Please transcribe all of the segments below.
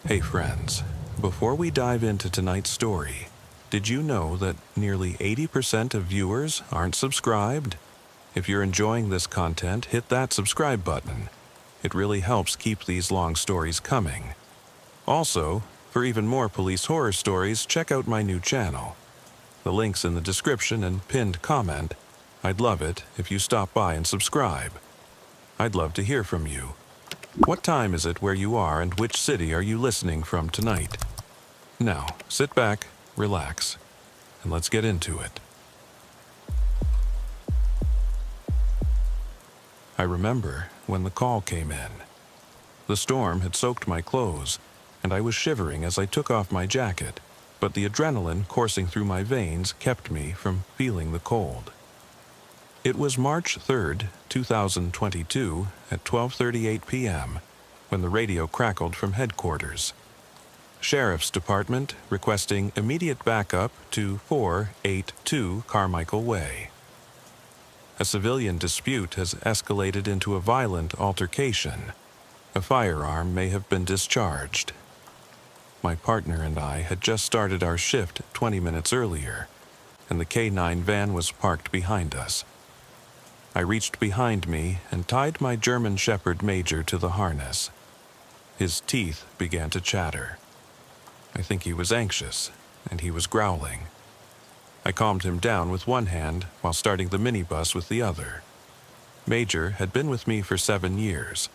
Hey friends, before we dive into tonight's story, did you know that nearly 80% of viewers aren't subscribed? If you're enjoying this content, hit that subscribe button. It really helps keep these long stories coming. Also, for even more police horror stories, check out my new channel. The link's in the description and pinned comment. I'd love it if you stop by and subscribe. I'd love to hear from you. What time is it where you are and which city are you listening from tonight? Now, sit back, relax, and let's get into it. I remember when the call came in. The storm had soaked my clothes, and I was shivering as I took off my jacket, but the adrenaline coursing through my veins kept me from feeling the cold. It was March 3rd, 2022, at 12:38 p.m., when the radio crackled from headquarters. Sheriff's Department requesting immediate backup to 482 Carmichael Way. A civilian dispute has escalated into a violent altercation. A firearm may have been discharged. My partner and I had just started our shift 20 minutes earlier, and the K9 van was parked behind us. I reached behind me and tied my German Shepherd Major to the harness. His teeth began to chatter. I think he was anxious, and he was growling. I calmed him down with one hand while starting the minibus with the other. Major had been with me for 7 years,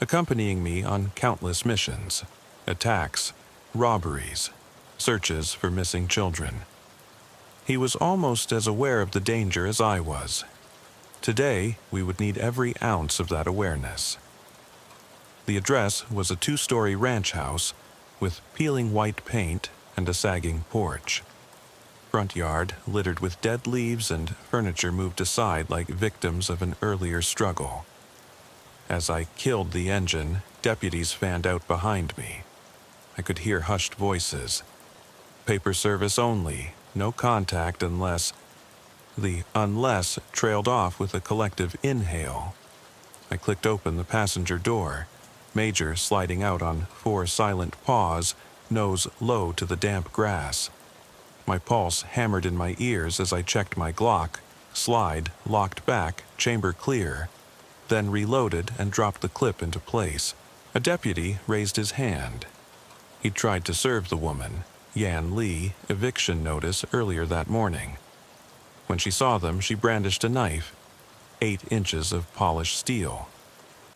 accompanying me on countless missions, attacks, robberies, searches for missing children. He was almost as aware of the danger as I was. Today, we would need every ounce of that awareness. The address was a 2-story ranch house with peeling white paint and a sagging porch. Front yard littered with dead leaves and furniture moved aside like victims of an earlier struggle. As I killed the engine, deputies fanned out behind me. I could hear hushed voices. Paper service only, no contact unless... The unless trailed off with a collective inhale. I clicked open the passenger door, Major sliding out on 4 silent paws, nose low to the damp grass. My pulse hammered in my ears as I checked my Glock, slide, locked back, chamber clear, then reloaded and dropped the clip into place. A deputy raised his hand. He'd tried to serve the woman, Yan Lee, eviction notice earlier that morning. When she saw them, she brandished a knife, 8 inches of polished steel,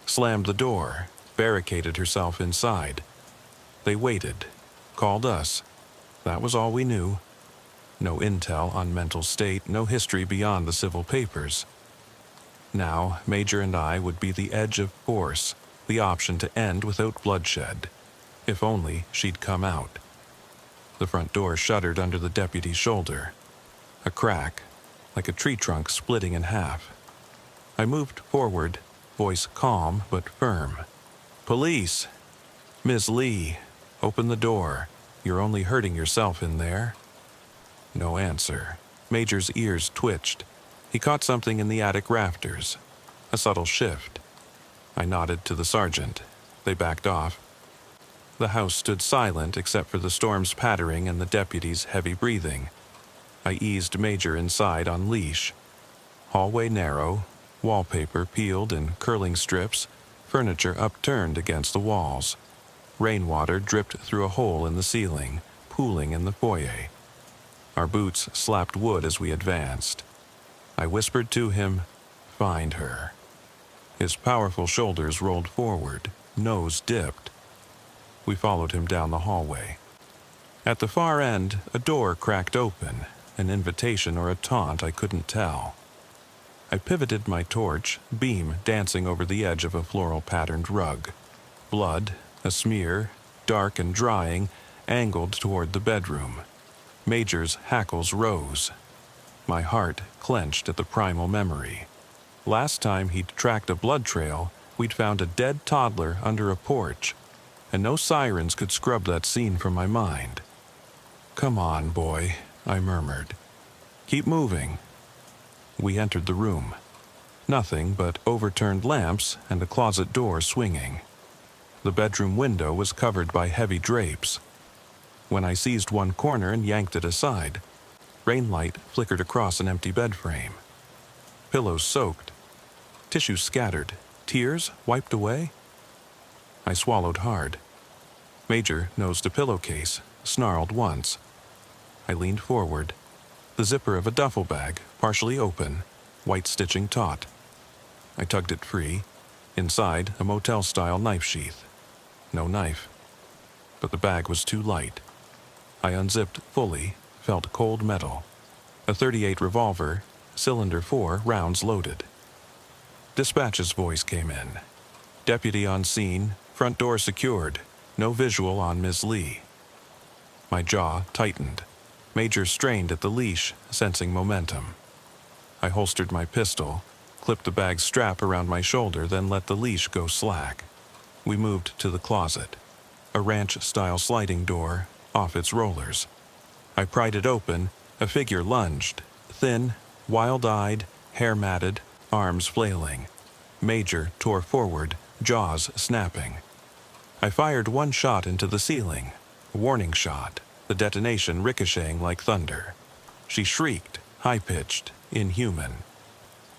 slammed the door, barricaded herself inside. They waited, called us. That was all we knew. No intel on mental state, no history beyond the civil papers. Now, Major and I would be the edge of force, the option to end without bloodshed. If only she'd come out. The front door shuddered under the deputy's shoulder. A crack, like a tree trunk splitting in half. I moved forward, voice calm but firm. "Police! Miss Lee, open the door. You're only hurting yourself in there." No answer. Major's ears twitched. He caught something in the attic rafters. A subtle shift. I nodded to the sergeant. They backed off. The house stood silent except for the storm's pattering and the deputy's heavy breathing. I eased Major inside on leash. Hallway narrow, wallpaper peeled in curling strips, furniture upturned against the walls. Rainwater dripped through a hole in the ceiling, pooling in the foyer. Our boots slapped wood as we advanced. I whispered to him, "Find her." His powerful shoulders rolled forward, nose dipped. We followed him down the hallway. At the far end, a door cracked open. An invitation or a taunt, I couldn't tell. I pivoted my torch, beam dancing over the edge of a floral-patterned rug. Blood, a smear, dark and drying, angled toward the bedroom. Major's hackles rose. My heart clenched at the primal memory. Last time he'd tracked a blood trail, we'd found a dead toddler under a porch, and no sirens could scrub that scene from my mind. "Come on, boy," I murmured. "Keep moving." We entered the room. Nothing but overturned lamps and a closet door swinging. The bedroom window was covered by heavy drapes. When I seized one corner and yanked it aside, rain light flickered across an empty bed frame. Pillows soaked, tissues scattered, tears wiped away. I swallowed hard. Major nosed a pillowcase, snarled once. I leaned forward, the zipper of a duffel bag partially open, white stitching taut. I tugged it free. Inside, a motel-style knife sheath. No knife. But the bag was too light. I unzipped fully, felt cold metal. A .38 revolver, cylinder 4, rounds loaded. Dispatch's voice came in. Deputy on scene, front door secured, no visual on Ms. Lee. My jaw tightened. Major strained at the leash, sensing momentum. I holstered my pistol, clipped the bag's strap around my shoulder, then let the leash go slack. We moved to the closet. A ranch-style sliding door, off its rollers. I pried it open. A figure lunged, thin, wild-eyed, hair matted, arms flailing. Major tore forward, jaws snapping. I fired one shot into the ceiling, a warning shot, the detonation ricocheting like thunder. She shrieked, high-pitched, inhuman.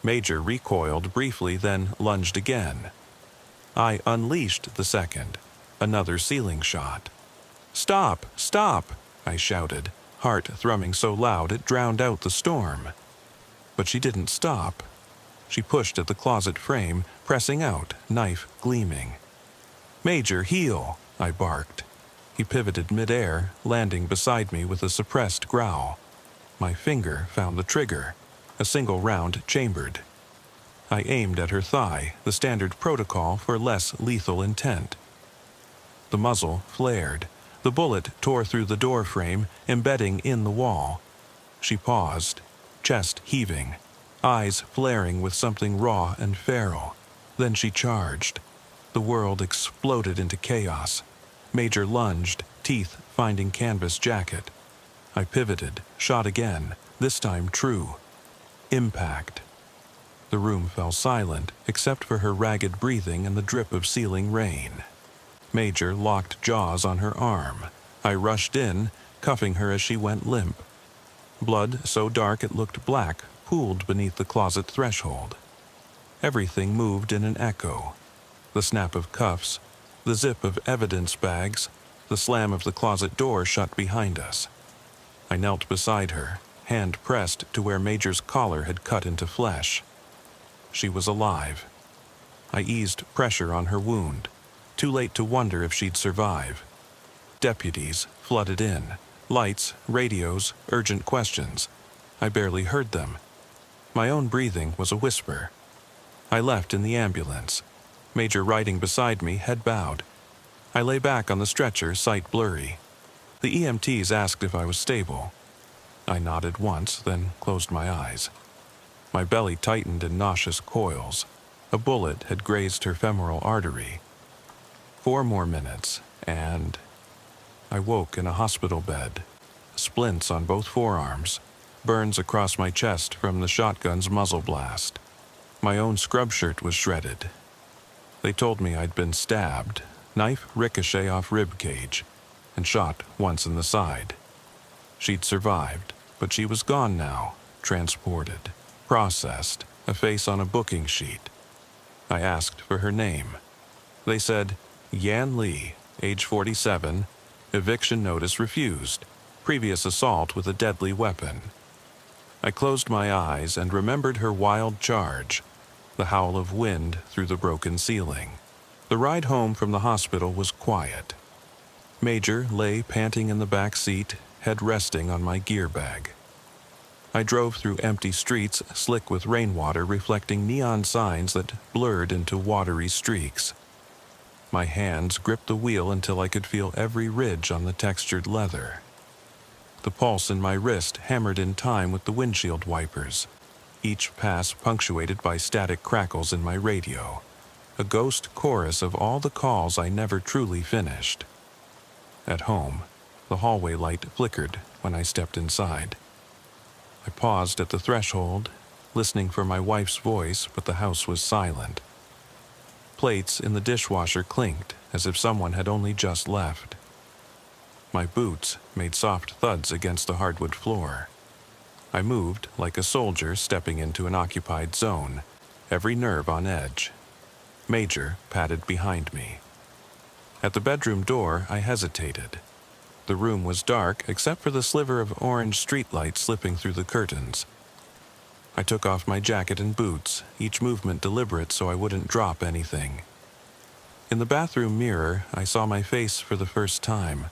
Major recoiled briefly, then lunged again. I unleashed the second, another ceiling shot. "Stop! Stop!" I shouted, heart thrumming so loud it drowned out the storm. But she didn't stop. She pushed at the closet frame, pressing out, knife gleaming. "Major, heel!" I barked. He pivoted midair, landing beside me with a suppressed growl. My finger found the trigger, a single round chambered. I aimed at her thigh, the standard protocol for less lethal intent. The muzzle flared. The bullet tore through the door frame, embedding in the wall. She paused, chest heaving, eyes flaring with something raw and feral. Then she charged. The world exploded into chaos. Major lunged, teeth finding canvas jacket. I pivoted, shot again, this time true. Impact. The room fell silent, except for her ragged breathing and the drip of ceiling rain. Major locked jaws on her arm. I rushed in, cuffing her as she went limp. Blood so dark it looked black pooled beneath the closet threshold. Everything moved in an echo. The snap of cuffs, the zip of evidence bags, the slam of the closet door shut behind us. I knelt beside her, hand pressed to where Major's collar had cut into flesh. She was alive. I eased pressure on her wound. Too late to wonder if she'd survive. Deputies flooded in. Lights, radios, urgent questions. I barely heard them. My own breathing was a whisper. I left in the ambulance. Major riding beside me, head bowed. I lay back on the stretcher, sight blurry. The EMTs asked if I was stable. I nodded once, then closed my eyes. My belly tightened in nauseous coils. A bullet had grazed her femoral artery. 4 more minutes, and I woke in a hospital bed. Splints on both forearms, burns across my chest from the shotgun's muzzle blast. My own scrub shirt was shredded. They told me I'd been stabbed, knife ricochet off rib cage, and shot once in the side. She'd survived, but she was gone now, transported, processed, a face on a booking sheet. I asked for her name. They said, Yan Lee, age 47, eviction notice refused, previous assault with a deadly weapon. I closed my eyes and remembered her wild charge, the howl of wind through the broken ceiling. The ride home from the hospital was quiet. Major lay panting in the back seat, head resting on my gear bag. I drove through empty streets slick with rainwater reflecting neon signs that blurred into watery streaks. My hands gripped the wheel until I could feel every ridge on the textured leather. The pulse in my wrist hammered in time with the windshield wipers, each pass punctuated by static crackles in my radio, a ghost chorus of all the calls I never truly finished. At home, the hallway light flickered when I stepped inside. I paused at the threshold, listening for my wife's voice, but the house was silent. plates in the dishwasher clinked as if someone had only just left. My boots made soft thuds against the hardwood floor. I moved like a soldier stepping into an occupied zone, every nerve on edge. Major padded behind me. At the bedroom door, I hesitated. The room was dark except for the sliver of orange streetlight slipping through the curtains. I took off my jacket and boots, each movement deliberate so I wouldn't drop anything. In the bathroom mirror, I saw my face for the first time.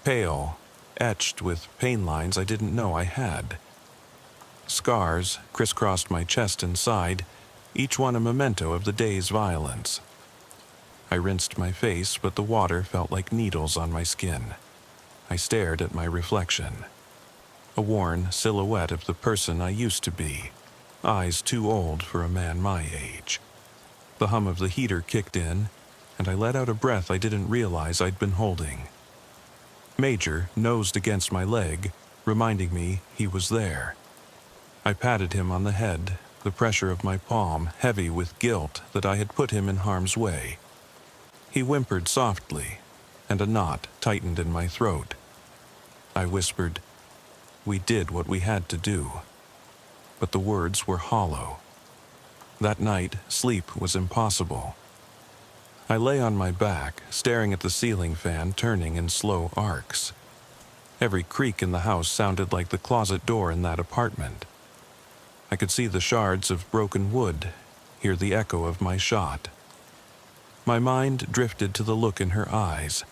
Pale, etched with pain lines I didn't know I had. Scars crisscrossed my chest and side, each one a memento of the day's violence. I rinsed my face, but the water felt like needles on my skin. I stared at my reflection. A worn silhouette of the person I used to be, eyes too old for a man my age. The hum of the heater kicked in, and I let out a breath I didn't realize I'd been holding. Major nosed against my leg, reminding me he was there. I patted him on the head, the pressure of my palm heavy with guilt that I had put him in harm's way. He whimpered softly, and a knot tightened in my throat. I whispered, "We did what we had to do." But the words were hollow. That night, sleep was impossible. I lay on my back, staring at the ceiling fan turning in slow arcs. Every creak in the house sounded like the closet door in that apartment. I could see the shards of broken wood, hear the echo of my shot. My mind drifted to the look in her eyes,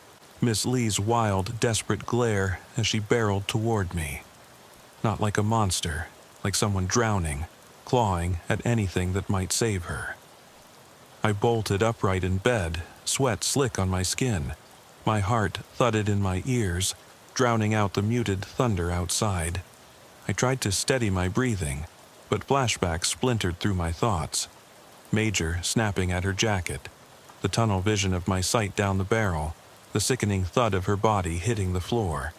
Miss Lee's wild, desperate glare as she barreled toward me. Not like a monster, like someone drowning, clawing at anything that might save her. I bolted upright in bed, sweat slick on my skin. My heart thudded in my ears, drowning out the muted thunder outside. I tried to steady my breathing, but flashbacks splintered through my thoughts. Major snapping at her jacket, the tunnel vision of my sight down the barrel, the sickening thud of her body hitting the floor.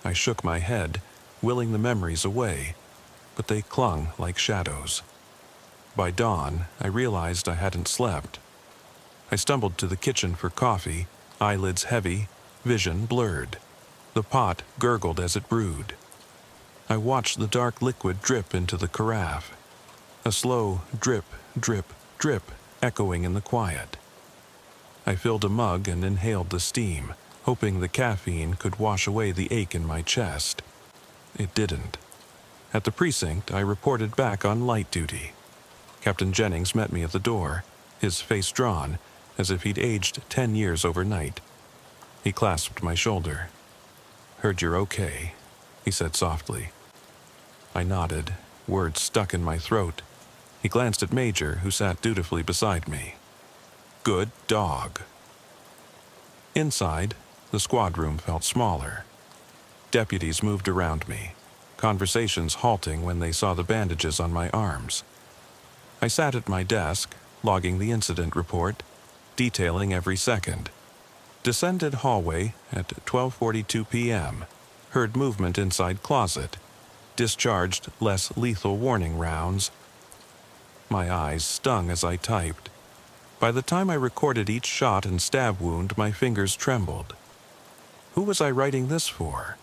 I shook my head, willing the memories away, but they clung like shadows. By dawn, I realized I hadn't slept. I stumbled to the kitchen for coffee, eyelids heavy, vision blurred. The pot gurgled as it brewed. I watched the dark liquid drip into the carafe. A slow drip, drip, drip, echoing in the quiet. I filled a mug and inhaled the steam, hoping the caffeine could wash away the ache in my chest. It didn't. At the precinct, I reported back on light duty. Captain Jennings met me at the door, his face drawn, as if he'd aged 10 years overnight. He clasped my shoulder. "Heard you're okay," he said softly. I nodded, words stuck in my throat. He glanced at Major, who sat dutifully beside me. "Good dog." Inside, the squad room felt smaller. Deputies moved around me, conversations halting when they saw the bandages on my arms. I sat at my desk, logging the incident report, detailing every second. Descended hallway at 12:42 p.m. Heard movement inside closet. Discharged less lethal warning rounds. My eyes stung as I typed. By the time I recorded each shot and stab wound, my fingers trembled. Who was I writing this for?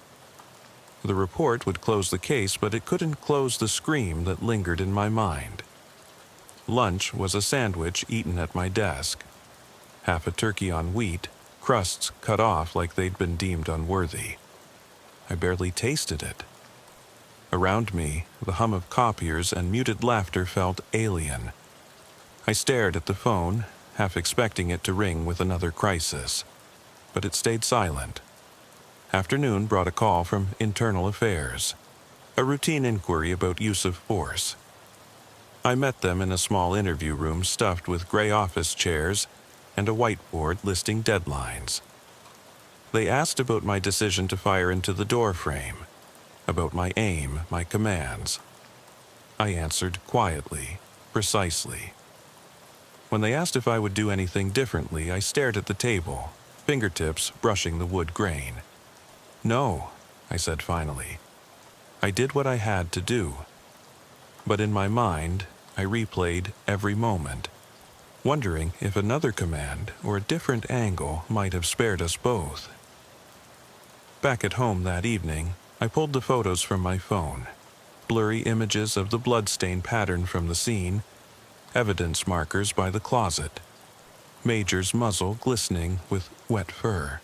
The report would close the case, but it couldn't close the scream that lingered in my mind. Lunch was a sandwich eaten at my desk. Half a turkey on wheat, crusts cut off like they'd been deemed unworthy. I barely tasted it. Around me, the hum of copiers and muted laughter felt alien. I stared at the phone, half expecting it to ring with another crisis. But it stayed silent. Afternoon brought a call from Internal Affairs. A routine inquiry about use of force. I met them in a small interview room stuffed with gray office chairs and a whiteboard listing deadlines. They asked about my decision to fire into the door frame, about my aim, my commands. I answered quietly, precisely. When they asked if I would do anything differently, I stared at the table, fingertips brushing the wood grain. "No," I said finally. I did what I had to do. But in my mind, I replayed every moment. wondering if another command or a different angle might have spared us both. Back at home that evening, I pulled the photos from my phone. Blurry images of the bloodstain pattern from the scene, evidence markers by the closet, Major's muzzle glistening with wet fur.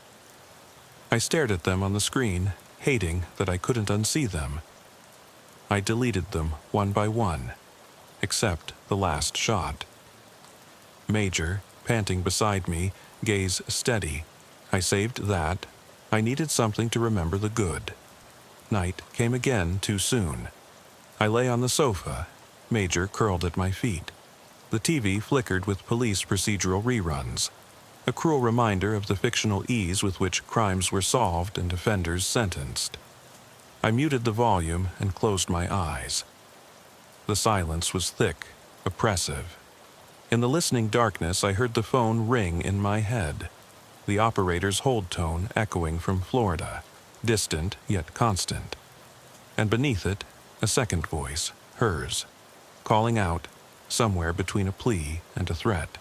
I stared at them on the screen, hating that I couldn't unsee them. I deleted them one by one, except the last shot. Major, panting beside me, gaze steady. I saved that. I needed something to remember the good. Night came again too soon. I lay on the sofa, Major curled at my feet. The TV flickered with police procedural reruns, a cruel reminder of the fictional ease with which crimes were solved and offenders sentenced. I muted the volume and closed my eyes. The silence was thick, oppressive. In the listening darkness, I heard the phone ring in my head, the operator's hold tone echoing from Florida, distant yet constant. And beneath it, a second voice, hers, calling out, somewhere between a plea and a threat.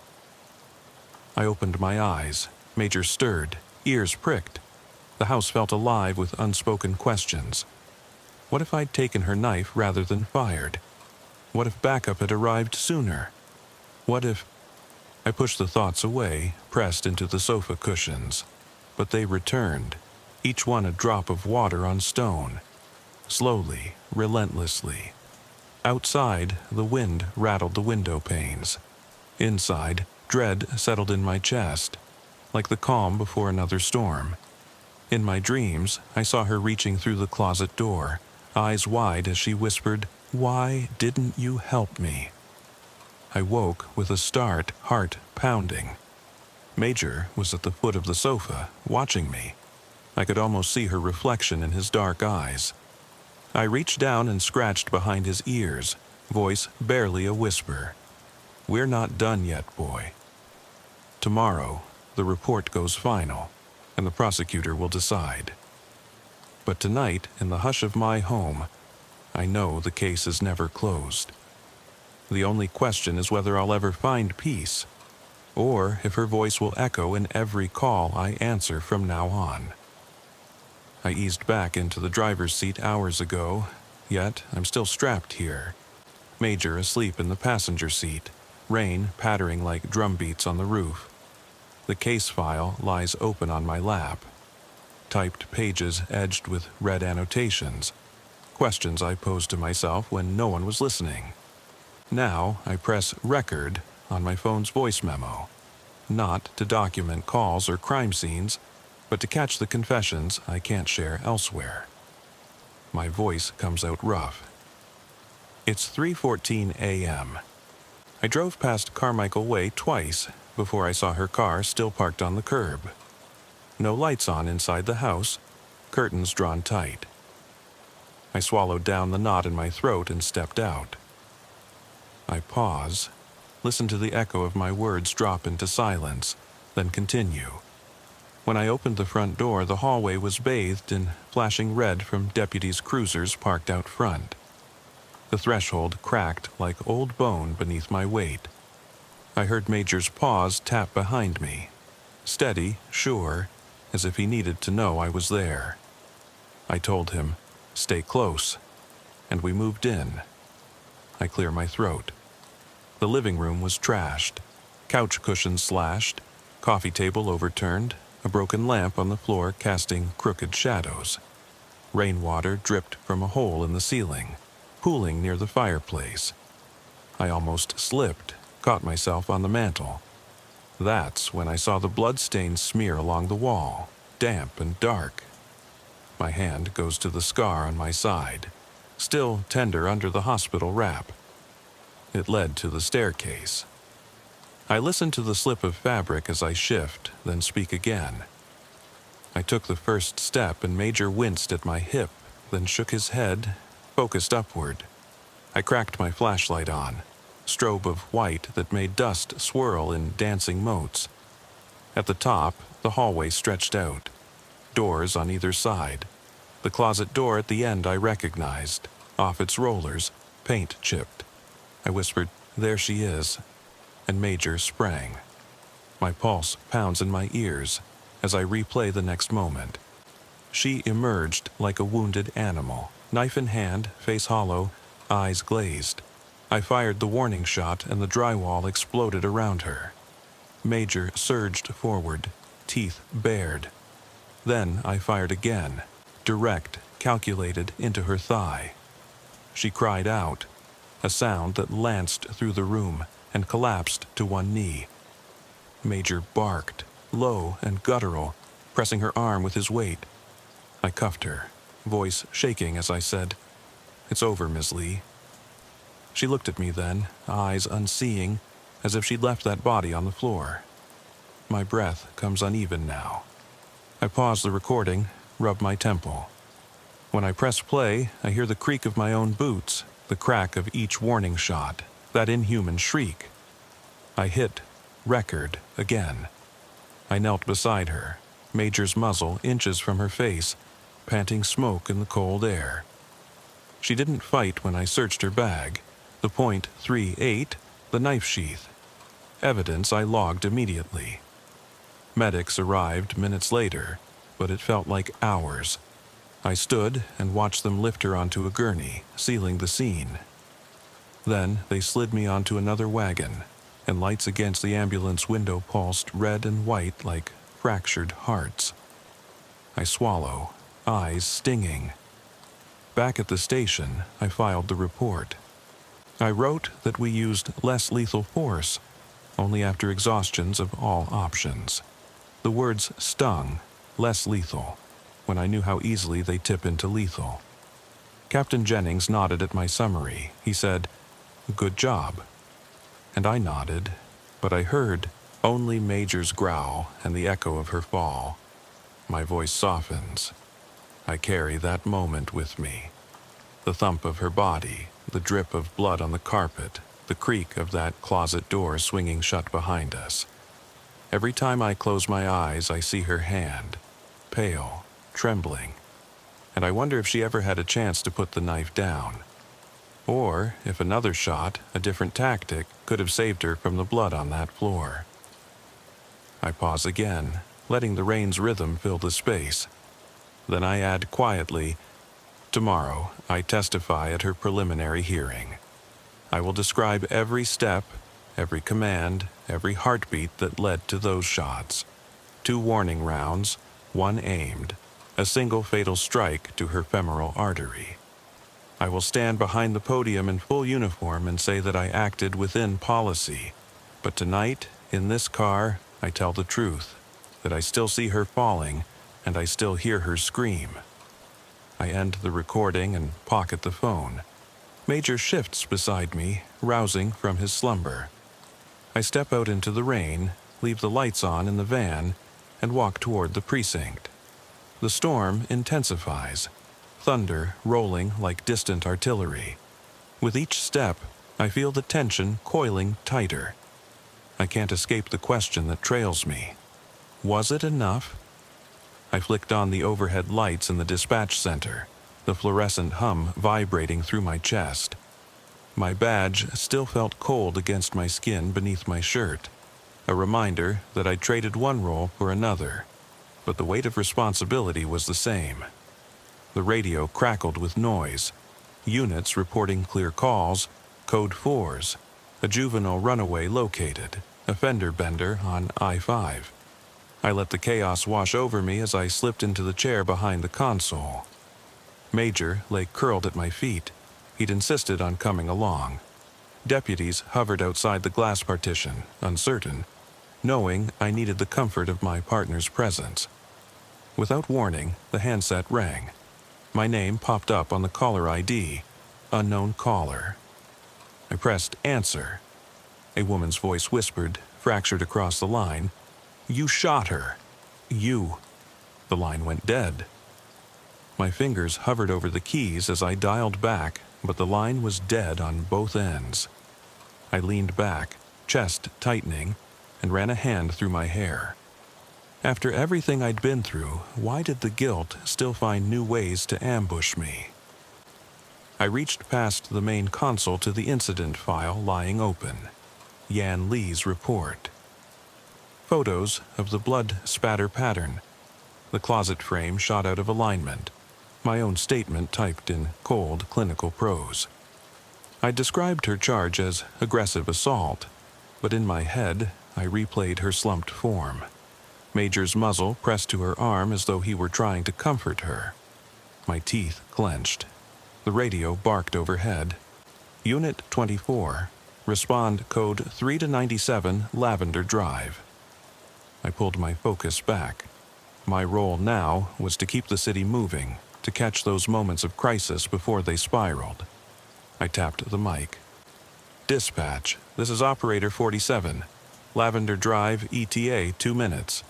I opened my eyes. Major stirred, ears pricked. The house felt alive with unspoken questions. What if I'd taken her knife rather than fired? What if backup had arrived sooner? What if... I pushed the thoughts away, pressed into the sofa cushions. But they returned, each one a drop of water on stone. Slowly, relentlessly. Outside, the wind rattled the window panes. Inside, dread settled in my chest, like the calm before another storm. In my dreams, I saw her reaching through the closet door, eyes wide as she whispered, "Why didn't you help me?" I woke with a start, heart pounding. Major was at the foot of the sofa, watching me. I could almost see her reflection in his dark eyes. I reached down and scratched behind his ears, voice barely a whisper. "We're not done yet, boy. Tomorrow, the report goes final, and the prosecutor will decide. But tonight, in the hush of my home, I know the case is never closed. The only question is whether I'll ever find peace, or if her voice will echo in every call I answer from now on." I eased back into the driver's seat hours ago, yet I'm still strapped here. Major asleep in the passenger seat, rain pattering like drumbeats on the roof. The case file lies open on my lap. Typed pages edged with red annotations. Questions I posed to myself when no one was listening. Now I press record on my phone's voice memo, not to document calls or crime scenes, but to catch the confessions I can't share elsewhere. My voice comes out rough. It's 3:14 a.m. I drove past Carmichael Way twice before I saw her car still parked on the curb. No lights on inside the house, curtains drawn tight. I swallowed down the knot in my throat and stepped out. I pause, listen to the echo of my words drop into silence, then continue. When I opened the front door, the hallway was bathed in flashing red from deputies' cruisers parked out front. The threshold cracked like old bone beneath my weight. I heard Major's paws tap behind me, steady, sure, as if he needed to know I was there. I told him, "Stay close," and we moved in. I clear my throat. The living room was trashed, couch cushions slashed, coffee table overturned, a broken lamp on the floor casting crooked shadows. Rainwater dripped from a hole in the ceiling, pooling near the fireplace. I almost slipped, caught myself on the mantel. That's when I saw the bloodstains smear along the wall, damp and dark. My hand goes to the scar on my side, still tender under the hospital wrap. It led to the staircase. I listen to the slip of fabric as I shift, then speak again. I took the first step and Major winced at my hip, then shook his head, focused upward. I cracked my flashlight on, strobe of white that made dust swirl in dancing motes. At the top, the hallway stretched out, doors on either side. The closet door at the end I recognized, off its rollers, paint chipped. I whispered, "There she is." and Major sprang. My pulse pounds in my ears as I replay the next moment. She emerged like a wounded animal, knife in hand, face hollow, eyes glazed. I fired the warning shot and the drywall exploded around her. Major surged forward, teeth bared. Then I fired again, direct, calculated into her thigh. She cried out, a sound that lanced through the room and collapsed to one knee. Major barked, low and guttural, pressing her arm with his weight. I cuffed her, voice shaking as I said, "It's over, Miss Lee." She looked at me then, eyes unseeing, as if she'd left that body on the floor. My breath comes uneven now. I pause the recording, rub my temple. When I press play, I hear the creak of my own boots, the crack of each warning shot, that inhuman shriek. I hit record again. I knelt beside her, Major's muzzle inches from her face, panting smoke in the cold air. She didn't fight when I searched her bag, the .38, the knife sheath. Evidence I logged immediately. Medics arrived minutes later, but it felt like hours. I stood and watched them lift her onto a gurney, sealing the scene. Then they slid me onto another wagon, and lights against the ambulance window pulsed red and white like fractured hearts. I swallow, eyes stinging. Back at the station, I filed the report. I wrote that we used less lethal force, only after exhaustions of all options. The words stung, less lethal, when I knew how easily they tip into lethal. Captain Jennings nodded at my summary. He said, "Good job." And I nodded, but I heard only Major's growl and the echo of her fall. My voice softens. I carry that moment with me. The thump of her body, the drip of blood on the carpet, the creak of that closet door swinging shut behind us. Every time I close my eyes, I see her hand, pale, trembling, and I wonder if she ever had a chance to put the knife down, or if another shot, a different tactic, could have saved her from the blood on that floor. I pause again, letting the rain's rhythm fill the space. Then I add quietly, "Tomorrow, I testify at her preliminary hearing. I will describe every step, every command, every heartbeat that led to those shots. 2 warning rounds, 1 aimed, a single fatal strike to her femoral artery. I will stand behind the podium in full uniform and say that I acted within policy. But tonight, in this car, I tell the truth, that I still see her falling, and I still hear her scream." I end the recording and pocket the phone. Major shifts beside me, rousing from his slumber. I step out into the rain, leave the lights on in the van, and walk toward the precinct. The storm intensifies, thunder rolling like distant artillery. With each step, I feel the tension coiling tighter. I can't escape the question that trails me. Was it enough? I flicked on the overhead lights in the dispatch center, the fluorescent hum vibrating through my chest. My badge still felt cold against my skin beneath my shirt, a reminder that I'd traded one role for another, but the weight of responsibility was the same. The radio crackled with noise, units reporting clear calls, code 4s, a juvenile runaway located, a fender bender on I-5. I let the chaos wash over me as I slipped into the chair behind the console. Major lay curled at my feet. He'd insisted on coming along. Deputies hovered outside the glass partition, uncertain, knowing I needed the comfort of my partner's presence. Without warning, the handset rang. My name popped up on the caller ID, unknown caller. I pressed answer. A woman's voice whispered, fractured across the line, "You shot her. You." The line went dead. My fingers hovered over the keys as I dialed back, but the line was dead on both ends. I leaned back, chest tightening, and ran a hand through my hair. After everything I'd been through, why did the guilt still find new ways to ambush me? I reached past the main console to the incident file lying open. Yan Li's report. Photos of the blood spatter pattern. The closet frame shot out of alignment. My own statement typed in cold clinical prose. I described her charge as aggressive assault, but in my head I replayed her slumped form. Major's muzzle pressed to her arm as though he were trying to comfort her. My teeth clenched. The radio barked overhead. Unit 24. Respond code 3 to 97 Lavender Drive. I pulled my focus back. My role now was to keep the city moving, to catch those moments of crisis before they spiraled. I tapped the mic. Dispatch, this is Operator 47. Lavender Drive, ETA 2 minutes.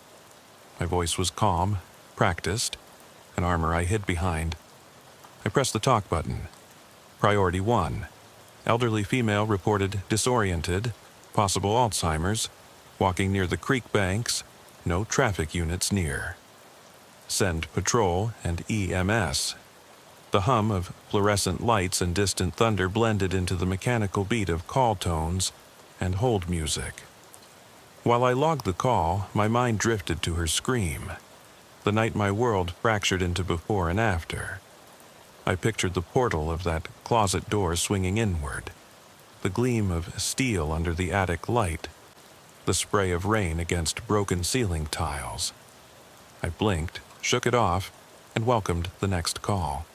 My voice was calm, practiced, an armor I hid behind. I pressed the talk button. Priority 1. Elderly female reported disoriented, possible Alzheimer's, walking near the creek banks, no traffic units near. Send patrol and EMS. The hum of fluorescent lights and distant thunder blended into the mechanical beat of call tones and hold music. While I logged the call, my mind drifted to her scream. The night my world fractured into before and after. I pictured the portal of that closet door swinging inward, the gleam of steel under the attic light, the spray of rain against broken ceiling tiles. I blinked, shook it off, and welcomed the next call.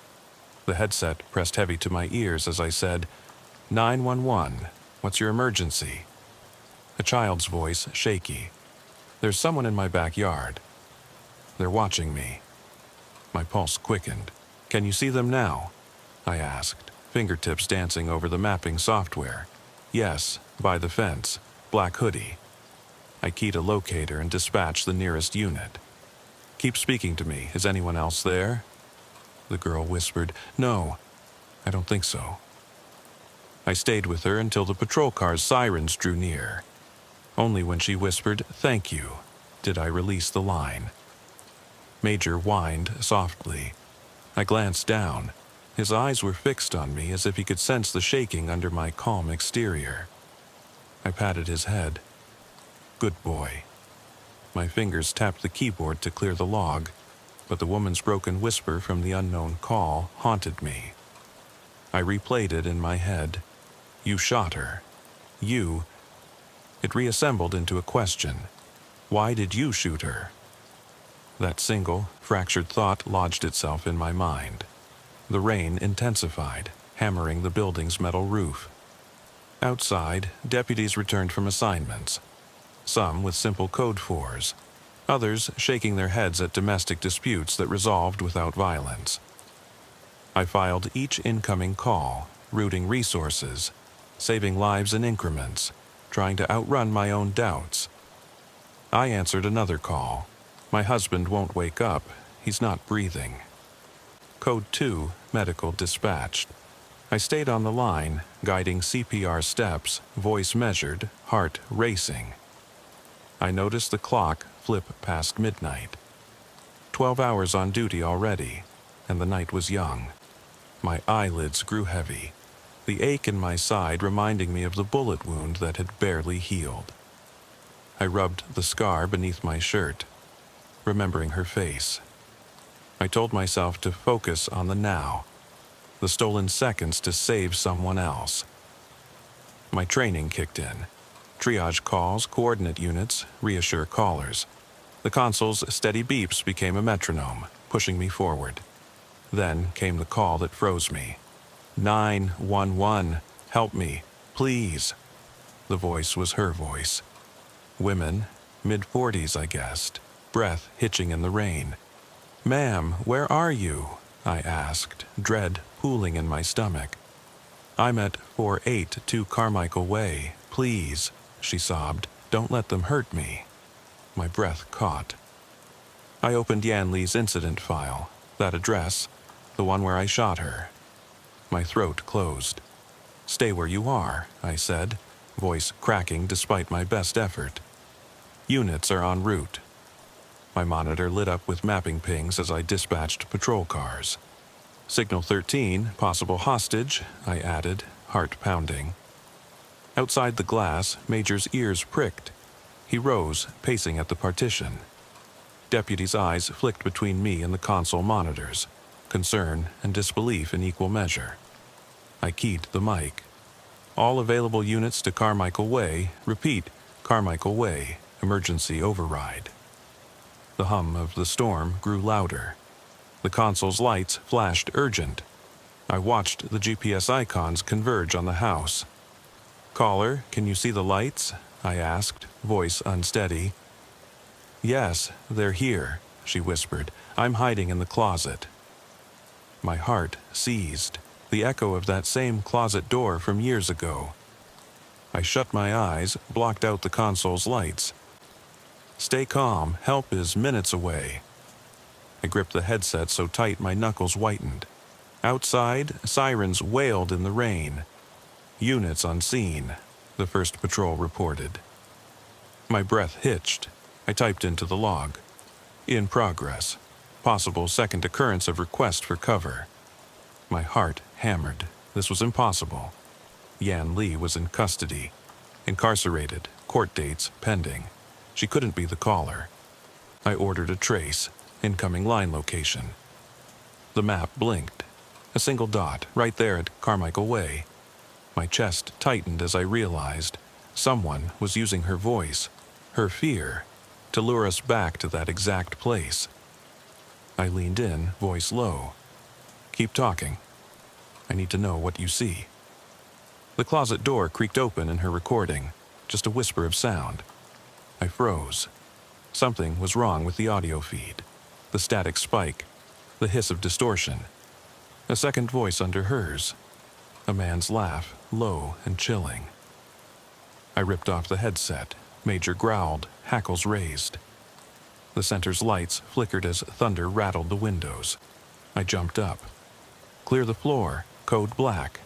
The headset pressed heavy to my ears as I said, 911, what's your emergency? A child's voice, shaky. There's someone in my backyard. They're watching me. My pulse quickened. Can you see them now? I asked, fingertips dancing over the mapping software. Yes, by the fence, black hoodie. I keyed a locator and dispatched the nearest unit. Keep speaking to me. Is anyone else there? The girl whispered, No, I don't think so. I stayed with her until the patrol car's sirens drew near. Only when she whispered, Thank you, did I release the line. Major whined softly. I glanced down. His eyes were fixed on me as if he could sense the shaking under my calm exterior. I patted his head. Good boy. My fingers tapped the keyboard to clear the log, but the woman's broken whisper from the unknown call haunted me. I replayed it in my head. You shot her. You. It reassembled into a question. Why did you shoot her? That single, fractured thought lodged itself in my mind. The rain intensified, hammering the building's metal roof. Outside, deputies returned from assignments. Some with simple code 4s, others shaking their heads at domestic disputes that resolved without violence. I filed each incoming call, routing resources, saving lives in increments, trying to outrun my own doubts. I answered another call. My husband won't wake up. He's not breathing. Code 2, medical dispatched. I stayed on the line, guiding CPR steps, voice measured, heart racing. I noticed the clock flip past midnight. 12 hours on duty already, and the night was young. My eyelids grew heavy, the ache in my side reminding me of the bullet wound that had barely healed. I rubbed the scar beneath my shirt, remembering her face. I told myself to focus on the now, the stolen seconds to save someone else. My training kicked in. Triage calls, coordinate units, reassure callers. The console's steady beeps became a metronome, pushing me forward. Then came the call that froze me. 911, help me, please. The voice was her voice. Women, mid-40s, I guessed, breath hitching in the rain. Ma'am, where are you? I asked, dread pooling in my stomach. I'm at 482 Carmichael Way, please, she sobbed. Don't let them hurt me. My breath caught. I opened Yan Li's incident file, that address, the one where I shot her. My throat closed. Stay where you are, I said, voice cracking despite my best effort. Units are en route. My monitor lit up with mapping pings as I dispatched patrol cars. Signal 13, possible hostage, I added, heart pounding. Outside the glass, Major's ears pricked. He rose, pacing at the partition. Deputy's eyes flicked between me and the console monitors, concern and disbelief in equal measure. I keyed the mic. All available units to Carmichael Way. Repeat, Carmichael Way. Emergency override. The hum of the storm grew louder. The console's lights flashed urgent. I watched the GPS icons converge on the house. "Caller, can you see the lights?" I asked, voice unsteady. "Yes, they're here," she whispered. "I'm hiding in the closet." My heart seized, the echo of that same closet door from years ago. I shut my eyes, blocked out the console's lights. "Stay calm, help is minutes away." I gripped the headset so tight my knuckles whitened. Outside, sirens wailed in the rain. "Units on scene," the first patrol reported. My breath hitched. I typed into the log. "In progress. Possible second occurrence of request for cover." My heart hammered. This was impossible. Yan Li was in custody. Incarcerated, court dates pending. She couldn't be the caller. I ordered a trace. Incoming line location. The map blinked. A single dot, right there at Carmichael Way. My chest tightened as I realized someone was using her voice, her fear, to lure us back to that exact place. I leaned in, voice low. "Keep talking. I need to know what you see." The closet door creaked open in her recording, just a whisper of sound. I froze. Something was wrong with the audio feed. The static spike, the hiss of distortion. A second voice under hers. A man's laugh, low and chilling. I ripped off the headset. Major growled, hackles raised. The center's lights flickered as thunder rattled the windows. I jumped up. "Clear the floor, code black."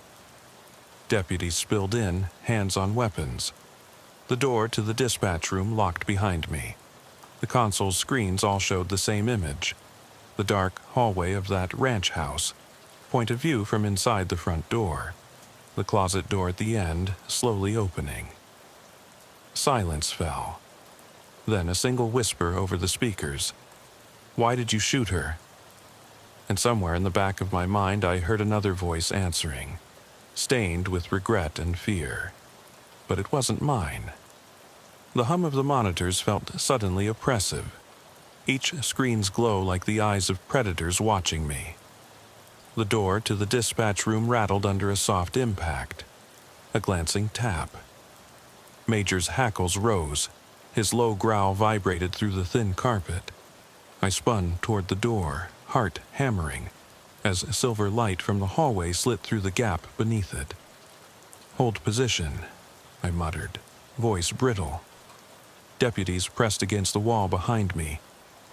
Deputies spilled in, hands on weapons. The door to the dispatch room locked behind me. The console's screens all showed the same image. The dark hallway of that ranch house. Point of view from inside the front door. The closet door at the end, slowly opening. Silence fell. Then a single whisper over the speakers. "Why did you shoot her?" And somewhere in the back of my mind I heard another voice answering, stained with regret and fear. But it wasn't mine. The hum of the monitors felt suddenly oppressive. Each screen's glow like the eyes of predators watching me. The door to the dispatch room rattled under a soft impact. A glancing tap. Major's hackles rose. His low growl vibrated through the thin carpet. I spun toward the door, heart hammering, as silver light from the hallway slit through the gap beneath it. "Hold position," I muttered, voice brittle. Deputies pressed against the wall behind me,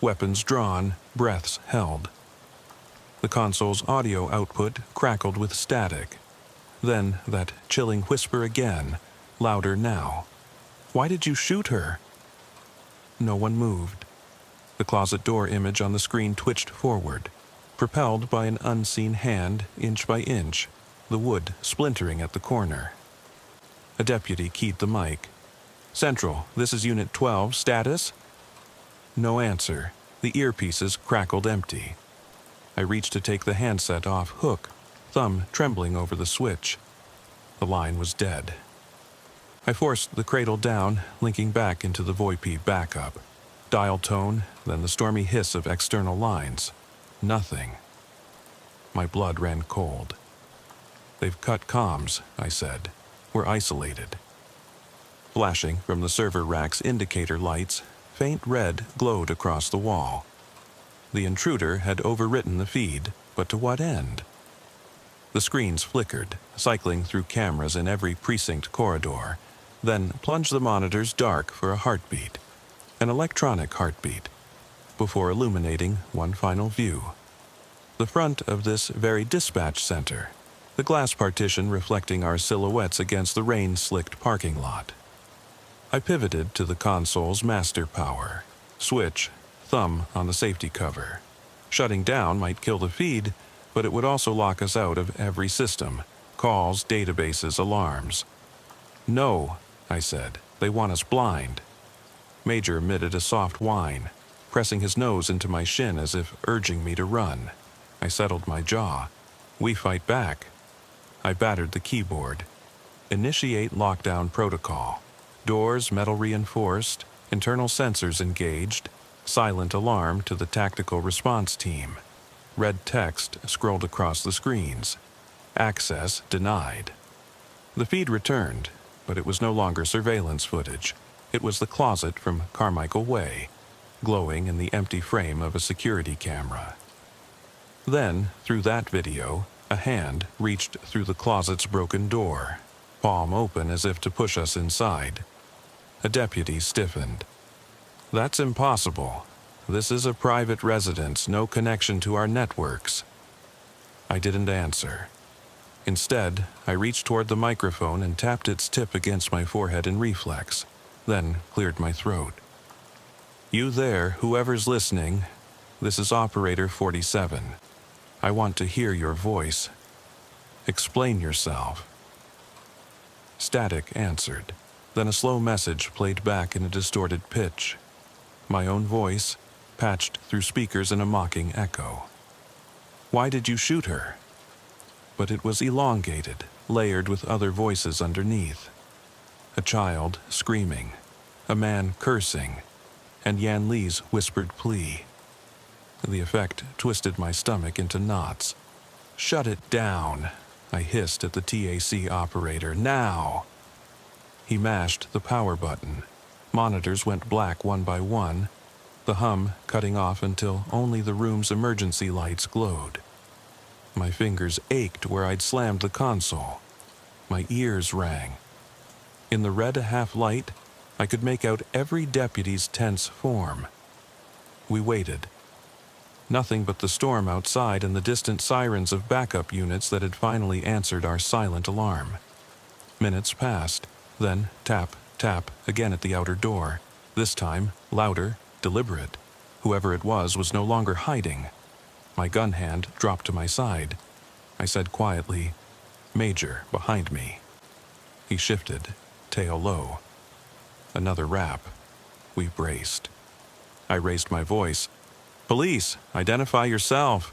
weapons drawn, breaths held. The console's audio output crackled with static. Then that chilling whisper again, louder now. "Why did you shoot her?" No one moved. The closet door image on the screen twitched forward, propelled by an unseen hand, inch by inch, the wood splintering at the corner. A deputy keyed the mic. "Central, this is Unit 12, status?" No answer. The earpieces crackled empty. I reached to take the handset off hook, thumb trembling over the switch. The line was dead. I forced the cradle down, linking back into the VoIP backup. Dial tone, then the stormy hiss of external lines. Nothing. My blood ran cold. "They've cut comms," I said. "We're isolated." Flashing from the server rack's indicator lights, faint red glowed across the wall. The intruder had overwritten the feed, but to what end? The screens flickered, cycling through cameras in every precinct corridor, then plunged the monitors dark for a heartbeat, an electronic heartbeat, before illuminating one final view. The front of this very dispatch center, the glass partition reflecting our silhouettes against the rain-slicked parking lot. I pivoted to the console's master power. Switch, thumb on the safety cover. Shutting down might kill the feed, but it would also lock us out of every system, calls, databases, alarms. "No," I said. "They want us blind." Major emitted a soft whine, pressing his nose into my shin as if urging me to run. I settled my jaw. "We fight back." I battered the keyboard. Initiate lockdown protocol. Doors metal reinforced, internal sensors engaged, silent alarm to the tactical response team. Red text scrolled across the screens. Access denied. The feed returned, but it was no longer surveillance footage. It was the closet from Carmichael Way, glowing in the empty frame of a security camera. Then, through that video, a hand reached through the closet's broken door, palm open as if to push us inside. A deputy stiffened. "That's impossible. This is a private residence, no connection to our networks." I didn't answer. Instead, I reached toward the microphone and tapped its tip against my forehead in reflex, then cleared my throat. "You there, whoever's listening, this is Operator 47. I want to hear your voice. Explain yourself." Static answered. Then a slow message played back in a distorted pitch. My own voice, patched through speakers in a mocking echo. "Why did you shoot her?" But it was elongated, layered with other voices underneath. A child screaming, a man cursing, and Yan Li's whispered plea. The effect twisted my stomach into knots. "Shut it down," I hissed at the TAC operator. "Now!" He mashed the power button. Monitors went black one by one, the hum cutting off until only the room's emergency lights glowed. My fingers ached where I'd slammed the console. My ears rang. In the red half-light, I could make out every deputy's tense form. We waited. Nothing but the storm outside and the distant sirens of backup units that had finally answered our silent alarm. Minutes passed, then tap, tap again at the outer door, this time louder, deliberate. Whoever it was no longer hiding. My gun hand dropped to my side. I said quietly, "Major, behind me." He shifted, tail low. Another rap. We braced. I raised my voice. "Police, identify yourself."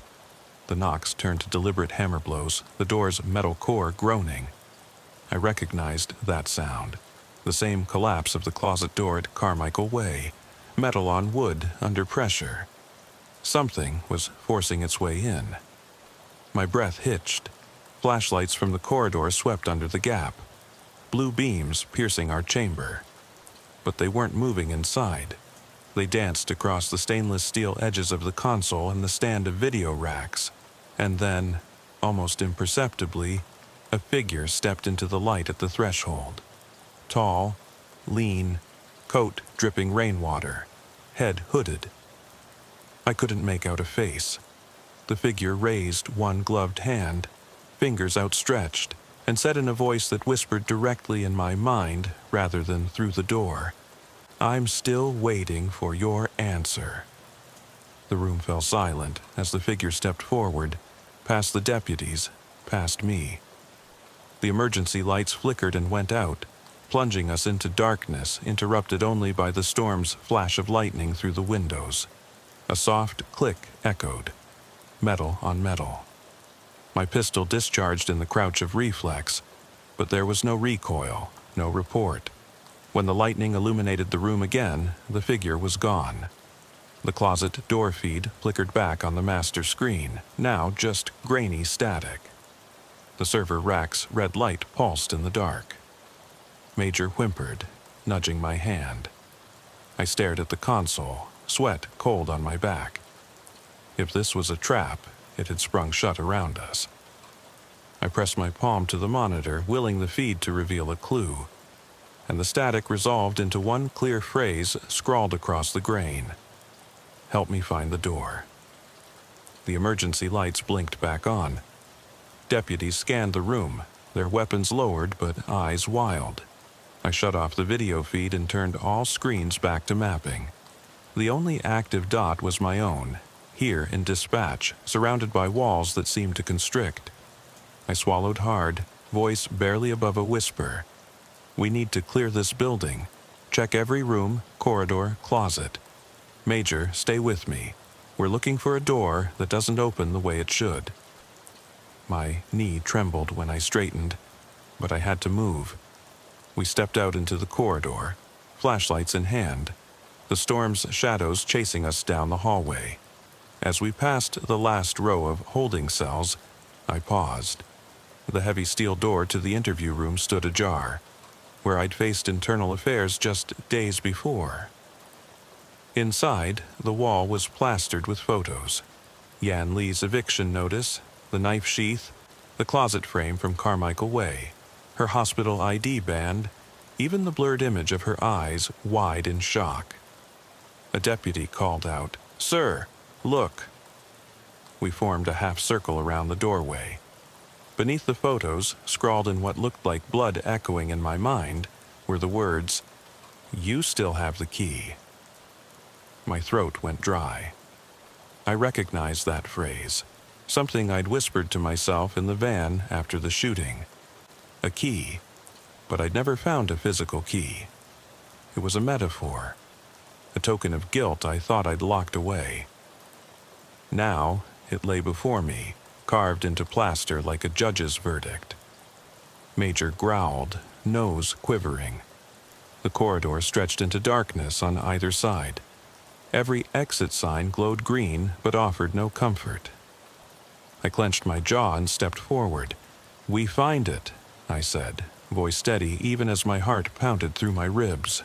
The knocks turned to deliberate hammer blows, the door's metal core groaning. I recognized that sound. The same collapse of the closet door at Carmichael Way, metal on wood under pressure. Something was forcing its way in. My breath hitched. Flashlights from the corridor swept under the gap. Blue beams piercing our chamber. But they weren't moving inside. They danced across the stainless steel edges of the console and the stand of video racks. And then, almost imperceptibly, a figure stepped into the light at the threshold. Tall, lean, coat dripping rainwater, head hooded. I couldn't make out a face. The figure raised one gloved hand, fingers outstretched, and said in a voice that whispered directly in my mind rather than through the door, "I'm still waiting for your answer." The room fell silent as the figure stepped forward, past the deputies, past me. The emergency lights flickered and went out, plunging us into darkness interrupted only by the storm's flash of lightning through the windows. A soft click echoed, metal on metal. My pistol discharged in the crouch of reflex, but there was no recoil, no report. When the lightning illuminated the room again, the figure was gone. The closet door feed flickered back on the master screen, now just grainy static. The server rack's red light pulsed in the dark. Major whimpered, nudging my hand. I stared at the console, sweat cold on my back. If this was a trap, it had sprung shut around us. I pressed my palm to the monitor, willing the feed to reveal a clue, and the static resolved into one clear phrase scrawled across the grain. "Help me find the door." The emergency lights blinked back on. Deputies scanned the room, their weapons lowered but eyes wild. I shut off the video feed and turned all screens back to mapping. The only active dot was my own, here in dispatch, surrounded by walls that seemed to constrict. I swallowed hard, voice barely above a whisper. We need to clear this building. Check every room, corridor, closet. Major, stay with me. We're looking for a door that doesn't open the way it should." My knee trembled when I straightened, but I had to move. We stepped out into the corridor, flashlights in hand, the storm's shadows chasing us down the hallway. As we passed the last row of holding cells, I paused. The heavy steel door to the interview room stood ajar, where I'd faced internal affairs just days before. Inside, the wall was plastered with photos. Yan Lee's eviction notice, the knife sheath, the closet frame from Carmichael Way, her hospital ID band, even the blurred image of her eyes wide in shock. A deputy called out, "Sir, look." We formed a half circle around the doorway. Beneath the photos, scrawled in what looked like blood echoing in my mind, were the words, "You still have the key." My throat went dry. I recognized that phrase, something I'd whispered to myself in the van after the shooting. A key, but I'd never found a physical key. It was a metaphor, a token of guilt I thought I'd locked away. Now, it lay before me, carved into plaster like a judge's verdict. Major growled, nose quivering. The corridor stretched into darkness on either side. Every exit sign glowed green but offered no comfort. I clenched my jaw and stepped forward. "We find it," I said, voice steady even as my heart pounded through my ribs.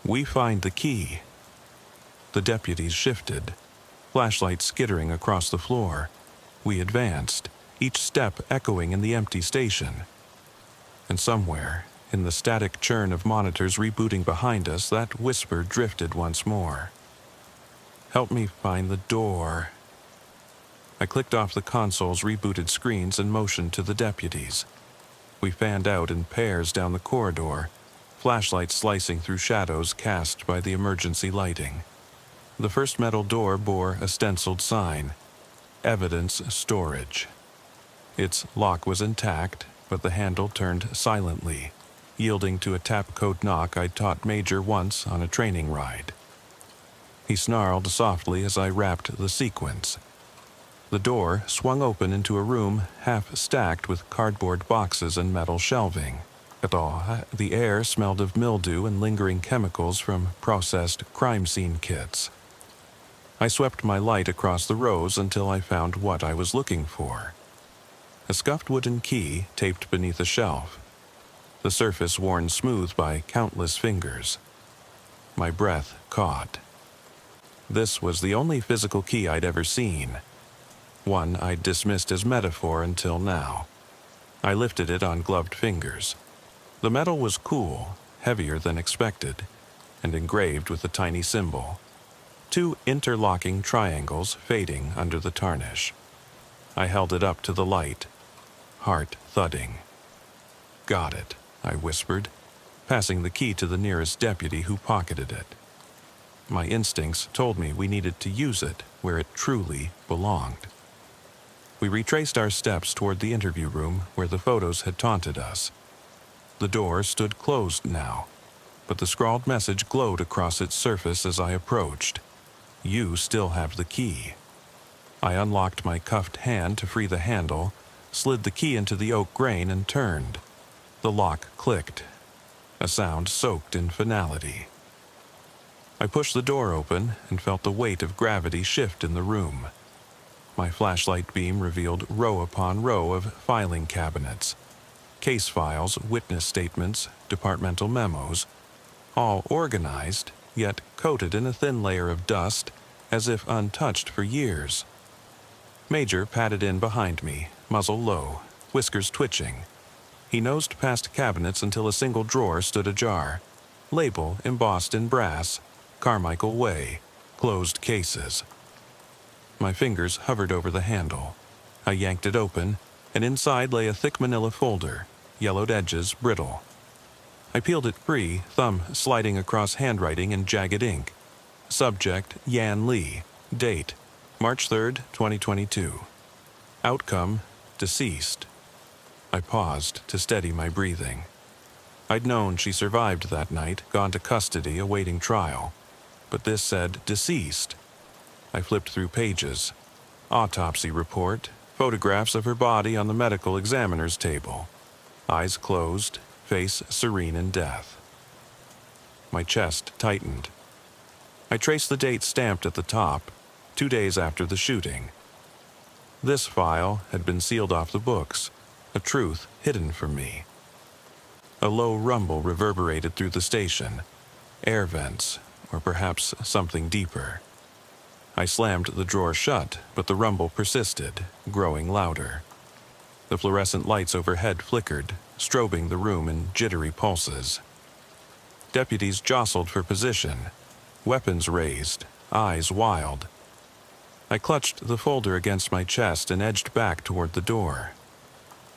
"We find the key." The deputies shifted, flashlights skittering across the floor. We advanced, each step echoing in the empty station. And somewhere, in the static churn of monitors rebooting behind us, that whisper drifted once more. "Help me find the door." I clicked off the console's rebooted screens and motioned to the deputies. We fanned out in pairs down the corridor, flashlights slicing through shadows cast by the emergency lighting. The first metal door bore a stenciled sign, "Evidence Storage." Its lock was intact, but the handle turned silently, yielding to a tap code knock I'd taught Major once on a training ride. He snarled softly as I rapped the sequence. The door swung open into a room half stacked with cardboard boxes and metal shelving. The air smelled of mildew and lingering chemicals from processed crime scene kits. I swept my light across the rows until I found what I was looking for. A scuffed wooden key taped beneath a shelf, the surface worn smooth by countless fingers. My breath caught. This was the only physical key I'd ever seen, one I'd dismissed as metaphor until now. I lifted it on gloved fingers. The metal was cool, heavier than expected, and engraved with a tiny symbol. 2 interlocking triangles fading under the tarnish. I held it up to the light, heart thudding. "Got it," I whispered, passing the key to the nearest deputy who pocketed it. My instincts told me we needed to use it where it truly belonged. We retraced our steps toward the interview room where the photos had taunted us. The door stood closed now, but the scrawled message glowed across its surface as I approached. "You still have the key." I unlocked my cuffed hand to free the handle, slid the key into the oak grain and turned. The lock clicked, a sound soaked in finality. I pushed the door open and felt the weight of gravity shift in the room. My flashlight beam revealed row upon row of filing cabinets, case files, witness statements, departmental memos, all organized, yet coated in a thin layer of dust, as if untouched for years. Major padded in behind me, muzzle low, whiskers twitching. He nosed past cabinets until a single drawer stood ajar. Label embossed in brass, Carmichael Way, closed cases. My fingers hovered over the handle. I yanked it open, and inside lay a thick manila folder, yellowed edges brittle. I peeled it free, thumb sliding across handwriting in jagged ink. Subject, Yan Lee. Date, March 3rd, 2022. Outcome, deceased. I paused to steady my breathing. I'd known she survived that night, gone to custody awaiting trial, but this said deceased. I flipped through pages. Autopsy report, photographs of her body on the medical examiner's table. Eyes closed, face serene in death. My chest tightened. I traced the date stamped at the top, 2 days after the shooting. This file had been sealed off the books, a truth hidden from me. A low rumble reverberated through the station, air vents, or perhaps something deeper. I slammed the drawer shut, but the rumble persisted, growing louder. The fluorescent lights overhead flickered, strobing the room in jittery pulses. Deputies jostled for position, weapons raised, eyes wild. I clutched the folder against my chest and edged back toward the door.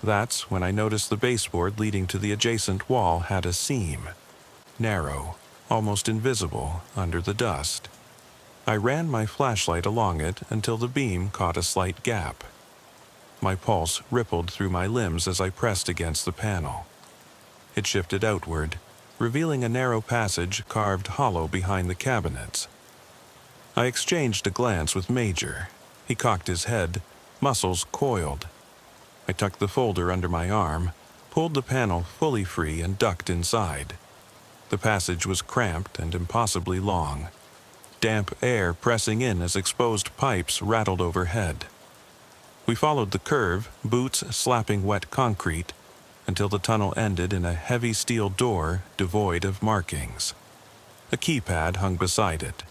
That's when I noticed the baseboard leading to the adjacent wall had a seam, narrow, almost invisible under the dust. I ran my flashlight along it until the beam caught a slight gap. My pulse rippled through my limbs as I pressed against the panel. It shifted outward, revealing a narrow passage carved hollow behind the cabinets. I exchanged a glance with Major. He cocked his head, muscles coiled. I tucked the folder under my arm, pulled the panel fully free, and ducked inside. The passage was cramped and impossibly long, damp air pressing in as exposed pipes rattled overhead. We followed the curve, boots slapping wet concrete, until the tunnel ended in a heavy steel door devoid of markings. A keypad hung beside it.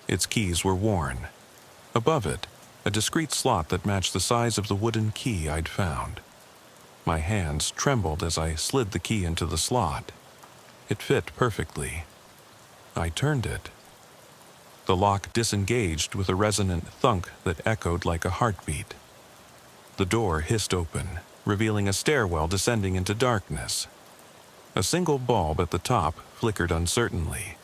Its keys were worn. Above it, a discreet slot that matched the size of the wooden key I'd found. My hands trembled as I slid the key into the slot. It fit perfectly. I turned it. The lock disengaged with a resonant thunk that echoed like a heartbeat. The door hissed open, revealing a stairwell descending into darkness. A single bulb at the top flickered uncertainly.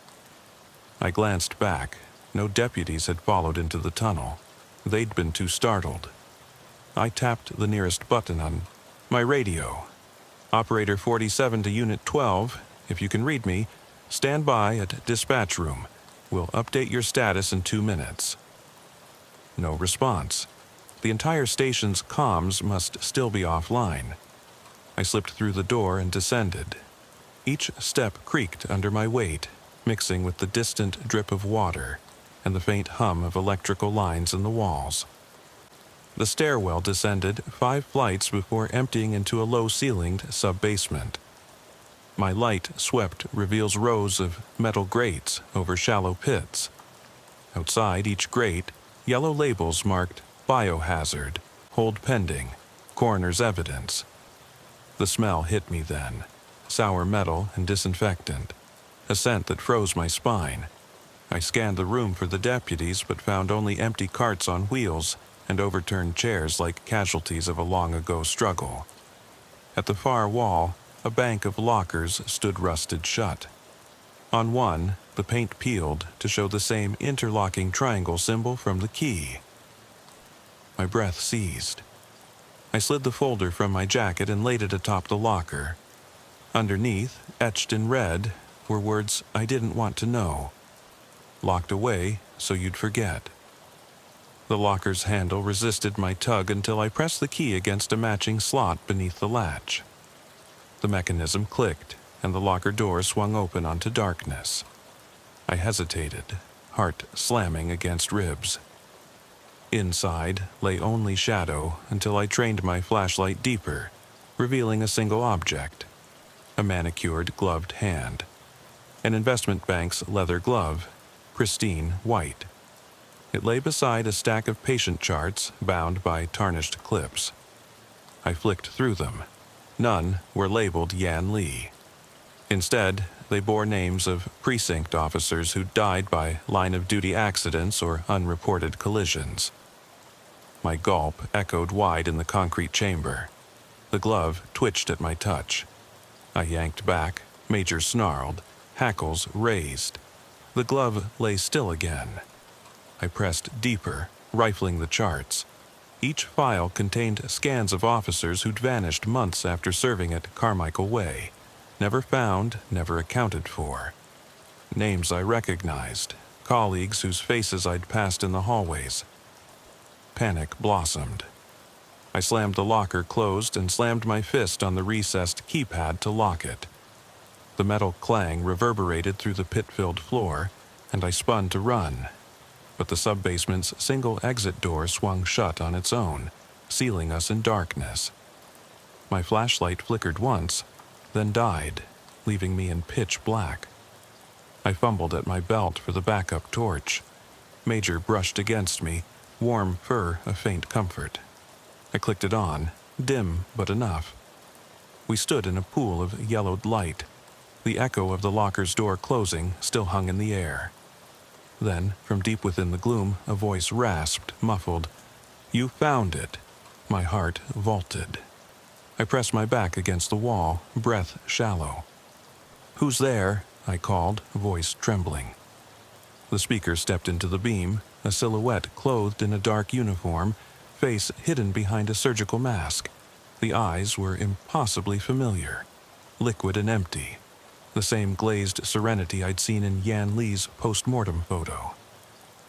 I glanced back. No deputies had followed into the tunnel. They'd been too startled. I tapped the nearest button on my radio. Operator 47 to Unit 12, if you can read me, stand by at dispatch room. We'll update your status in 2 minutes. No response. The entire station's comms must still be offline. I slipped through the door and descended. Each step creaked under my weight, mixing with the distant drip of water and the faint hum of electrical lines in the walls. The stairwell descended 5 flights before emptying into a low-ceilinged sub-basement. My light swept reveals rows of metal grates over shallow pits. Outside each grate, yellow labels marked biohazard, hold pending, coroner's evidence. The smell hit me then, sour metal and disinfectant, a scent that froze my spine. I scanned the room for the deputies but found only empty carts on wheels and overturned chairs like casualties of a long-ago struggle. At the far wall, a bank of lockers stood rusted shut. On one, the paint peeled to show the same interlocking triangle symbol from the key. My breath seized. I slid the folder from my jacket and laid it atop the locker. Underneath, etched in red, were words I didn't want to know. Locked away so you'd forget. The locker's handle resisted my tug until I pressed the key against a matching slot beneath the latch. The mechanism clicked, and the locker door swung open onto darkness. I hesitated, heart slamming against ribs. Inside lay only shadow until I trained my flashlight deeper, revealing a single object: a manicured, gloved hand. An investment bank's leather glove, pristine white. It lay beside a stack of patient charts bound by tarnished clips. I flicked through them. None were labeled Yan Lee. Instead, they bore names of precinct officers who died by line-of-duty accidents or unreported collisions. My gulp echoed wide in the concrete chamber. The glove twitched at my touch. I yanked back, Major snarled, hackles raised. The glove lay still again. I pressed deeper, rifling the charts. Each file contained scans of officers who'd vanished months after serving at Carmichael Way. Never found, never accounted for. Names I recognized, colleagues whose faces I'd passed in the hallways. Panic blossomed. I slammed the locker closed and slammed my fist on the recessed keypad to lock it. The metal clang reverberated through the pit-filled floor, and I spun to run. But the sub-basement's single exit door swung shut on its own, sealing us in darkness. My flashlight flickered once, then died, leaving me in pitch black. I fumbled at my belt for the backup torch. Major brushed against me, warm fur a faint comfort. I clicked it on, dim but enough. We stood in a pool of yellowed light. The echo of the locker's door closing still hung in the air. Then, from deep within the gloom, a voice rasped, muffled, "You found it." My heart vaulted. I pressed my back against the wall, breath shallow. "Who's there?" I called, voice trembling. The speaker stepped into the beam, a silhouette clothed in a dark uniform, face hidden behind a surgical mask. The eyes were impossibly familiar, liquid and empty, the same glazed serenity I'd seen in Yan Li's post-mortem photo.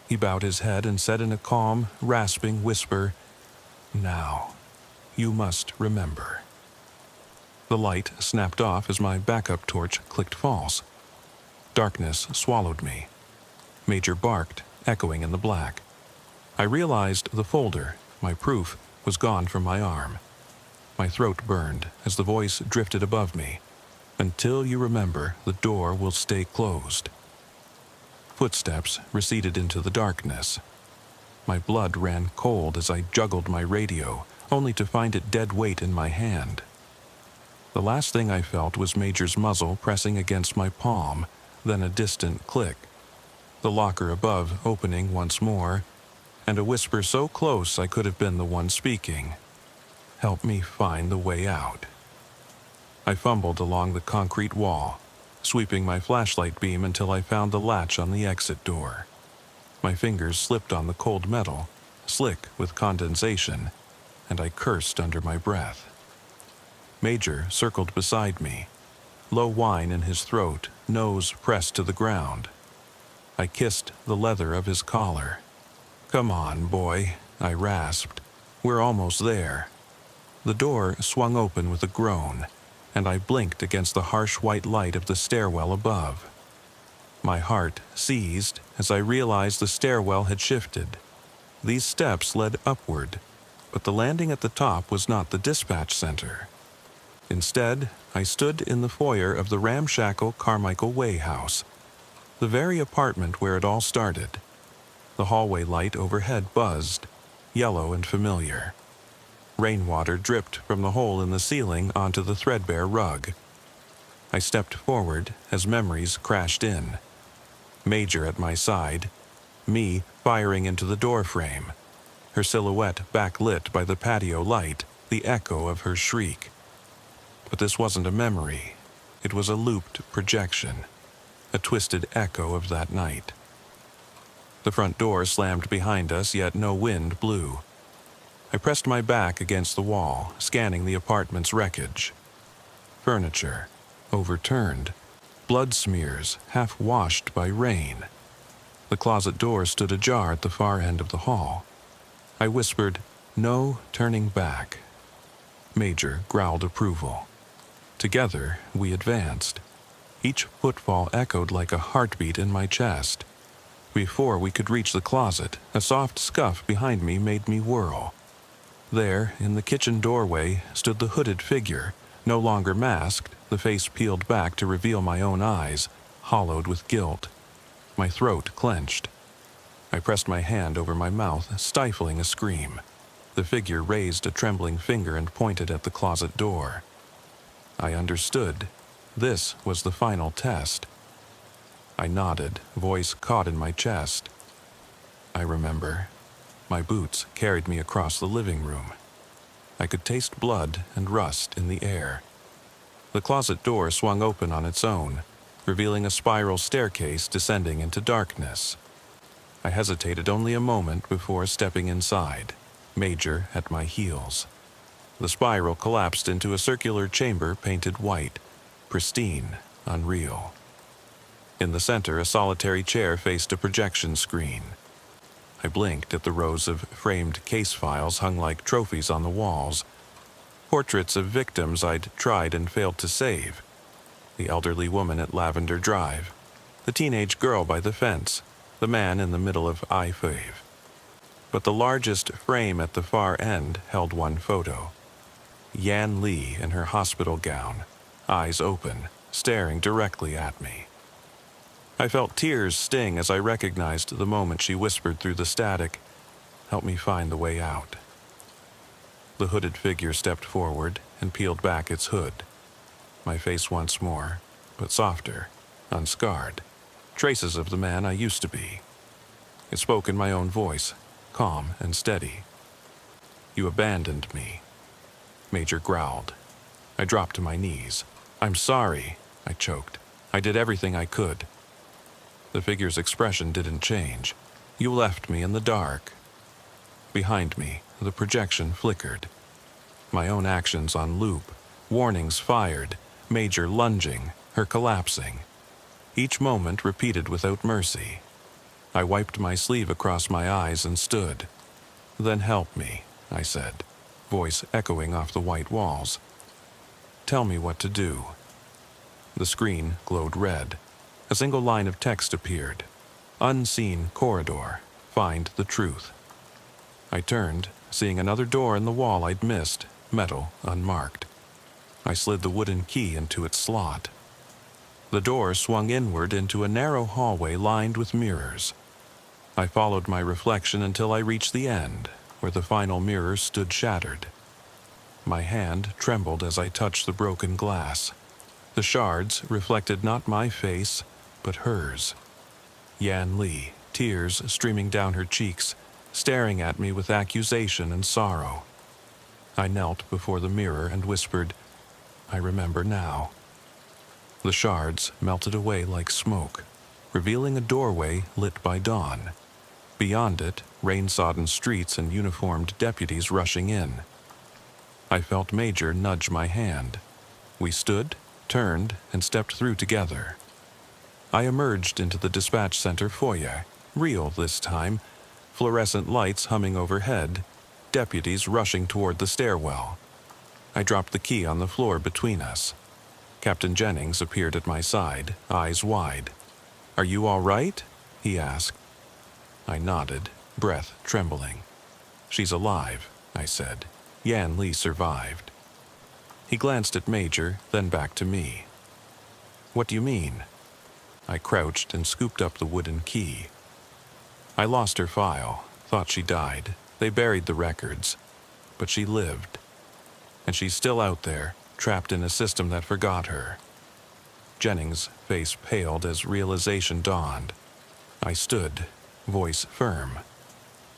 He bowed his head and said in a calm, rasping whisper, "Now, you must remember." The light snapped off as my backup torch clicked false. Darkness swallowed me. Major barked, echoing in the black. I realized the folder, my proof, was gone from my arm. My throat burned as the voice drifted above me. "Until you remember, the door will stay closed." Footsteps receded into the darkness. My blood ran cold as I juggled my radio, only to find it dead weight in my hand. The last thing I felt was Major's muzzle pressing against my palm, then a distant click. The locker above opening once more, and a whisper so close I could have been the one speaking. "Help me find the way out." I fumbled along the concrete wall, sweeping my flashlight beam until I found the latch on the exit door. My fingers slipped on the cold metal, slick with condensation, and I cursed under my breath. Major circled beside me, low whine in his throat, nose pressed to the ground. I kissed the leather of his collar. "Come on, boy," I rasped. "We're almost there." The door swung open with a groan, and I blinked against the harsh white light of the stairwell above. My heart seized as I realized the stairwell had shifted. These steps led upward, but the landing at the top was not the dispatch center. Instead, I stood in the foyer of the ramshackle Carmichael Way house, the very apartment where it all started. The hallway light overhead buzzed, yellow and familiar. Rainwater dripped from the hole in the ceiling onto the threadbare rug. I stepped forward as memories crashed in. Major at my side, me firing into the doorframe, her silhouette backlit by the patio light, the echo of her shriek. But this wasn't a memory. It was a looped projection, a twisted echo of that night. The front door slammed behind us, yet no wind blew. I pressed my back against the wall, scanning the apartment's wreckage. Furniture, overturned, blood smears half washed by rain. The closet door stood ajar at the far end of the hall. I whispered, "No turning back." Major growled approval. Together, we advanced. Each footfall echoed like a heartbeat in my chest. Before we could reach the closet, a soft scuff behind me made me whirl. There, in the kitchen doorway, stood the hooded figure, no longer masked, the face peeled back to reveal my own eyes, hollowed with guilt. My throat clenched. I pressed my hand over my mouth, stifling a scream. The figure raised a trembling finger and pointed at the closet door. I understood. This was the final test. I nodded, voice caught in my chest. I remember. My boots carried me across the living room. I could taste blood and rust in the air. The closet door swung open on its own, revealing a spiral staircase descending into darkness. I hesitated only a moment before stepping inside, Major at my heels. The spiral collapsed into a circular chamber painted white, pristine, unreal. In the center, a solitary chair faced a projection screen. I blinked at the rows of framed case files hung like trophies on the walls, portraits of victims I'd tried and failed to save. The elderly woman at Lavender Drive, the teenage girl by the fence, the man in the middle of I-5. But the largest frame at the far end held one photo. Yan Li in her hospital gown, eyes open, staring directly at me. I felt tears sting as I recognized the moment she whispered through the static, "Help me find the way out." The hooded figure stepped forward and peeled back its hood. My face once more, but softer, unscarred. Traces of the man I used to be. It spoke in my own voice, calm and steady. "You abandoned me." Major growled. I dropped to my knees. "I'm sorry," I choked. "I did everything I could." The figure's expression didn't change. "You left me in the dark." Behind me, the projection flickered. My own actions on loop, warnings fired, Major lunging, her collapsing. Each moment repeated without mercy. I wiped my sleeve across my eyes and stood. "Then help me," I said, voice echoing off the white walls. "Tell me what to do." The screen glowed red. A single line of text appeared. "Unseen corridor. Find the truth." I turned, seeing another door in the wall I'd missed, metal unmarked. I slid the wooden key into its slot. The door swung inward into a narrow hallway lined with mirrors. I followed my reflection until I reached the end, where the final mirror stood shattered. My hand trembled as I touched the broken glass. The shards reflected not my face, but hers. Yan Li, tears streaming down her cheeks, staring at me with accusation and sorrow. I knelt before the mirror and whispered, "I remember now." The shards melted away like smoke, revealing a doorway lit by dawn. Beyond it, rain-sodden streets and uniformed deputies rushing in. I felt Major nudge my hand. We stood, turned, and stepped through together. I emerged into the dispatch center foyer, real this time, fluorescent lights humming overhead, deputies rushing toward the stairwell. I dropped the key on the floor between us. Captain Jennings appeared at my side, eyes wide. "Are you all right?" he asked. I nodded, breath trembling. "She's alive," I said. "Yan Li survived." He glanced at Major, then back to me. "What do you mean?" I crouched and scooped up the wooden key. "I lost her file, thought she died. They buried the records. But she lived. And she's still out there, trapped in a system that forgot her." Jennings' face paled as realization dawned. I stood, voice firm.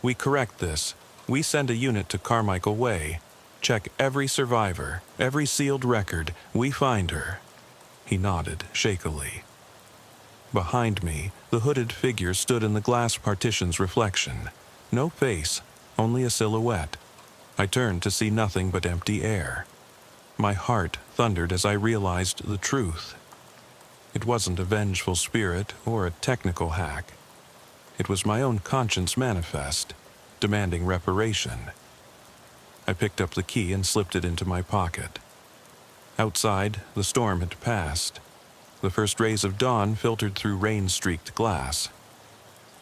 "We correct this. We send a unit to Carmichael Way. Check every survivor, every sealed record. We find her." He nodded shakily. Behind me, the hooded figure stood in the glass partition's reflection. No face, only a silhouette. I turned to see nothing but empty air. My heart thundered as I realized the truth. It wasn't a vengeful spirit or a technical hack. It was my own conscience manifest, demanding reparation. I picked up the key and slipped it into my pocket. Outside, the storm had passed. The first rays of dawn filtered through rain-streaked glass.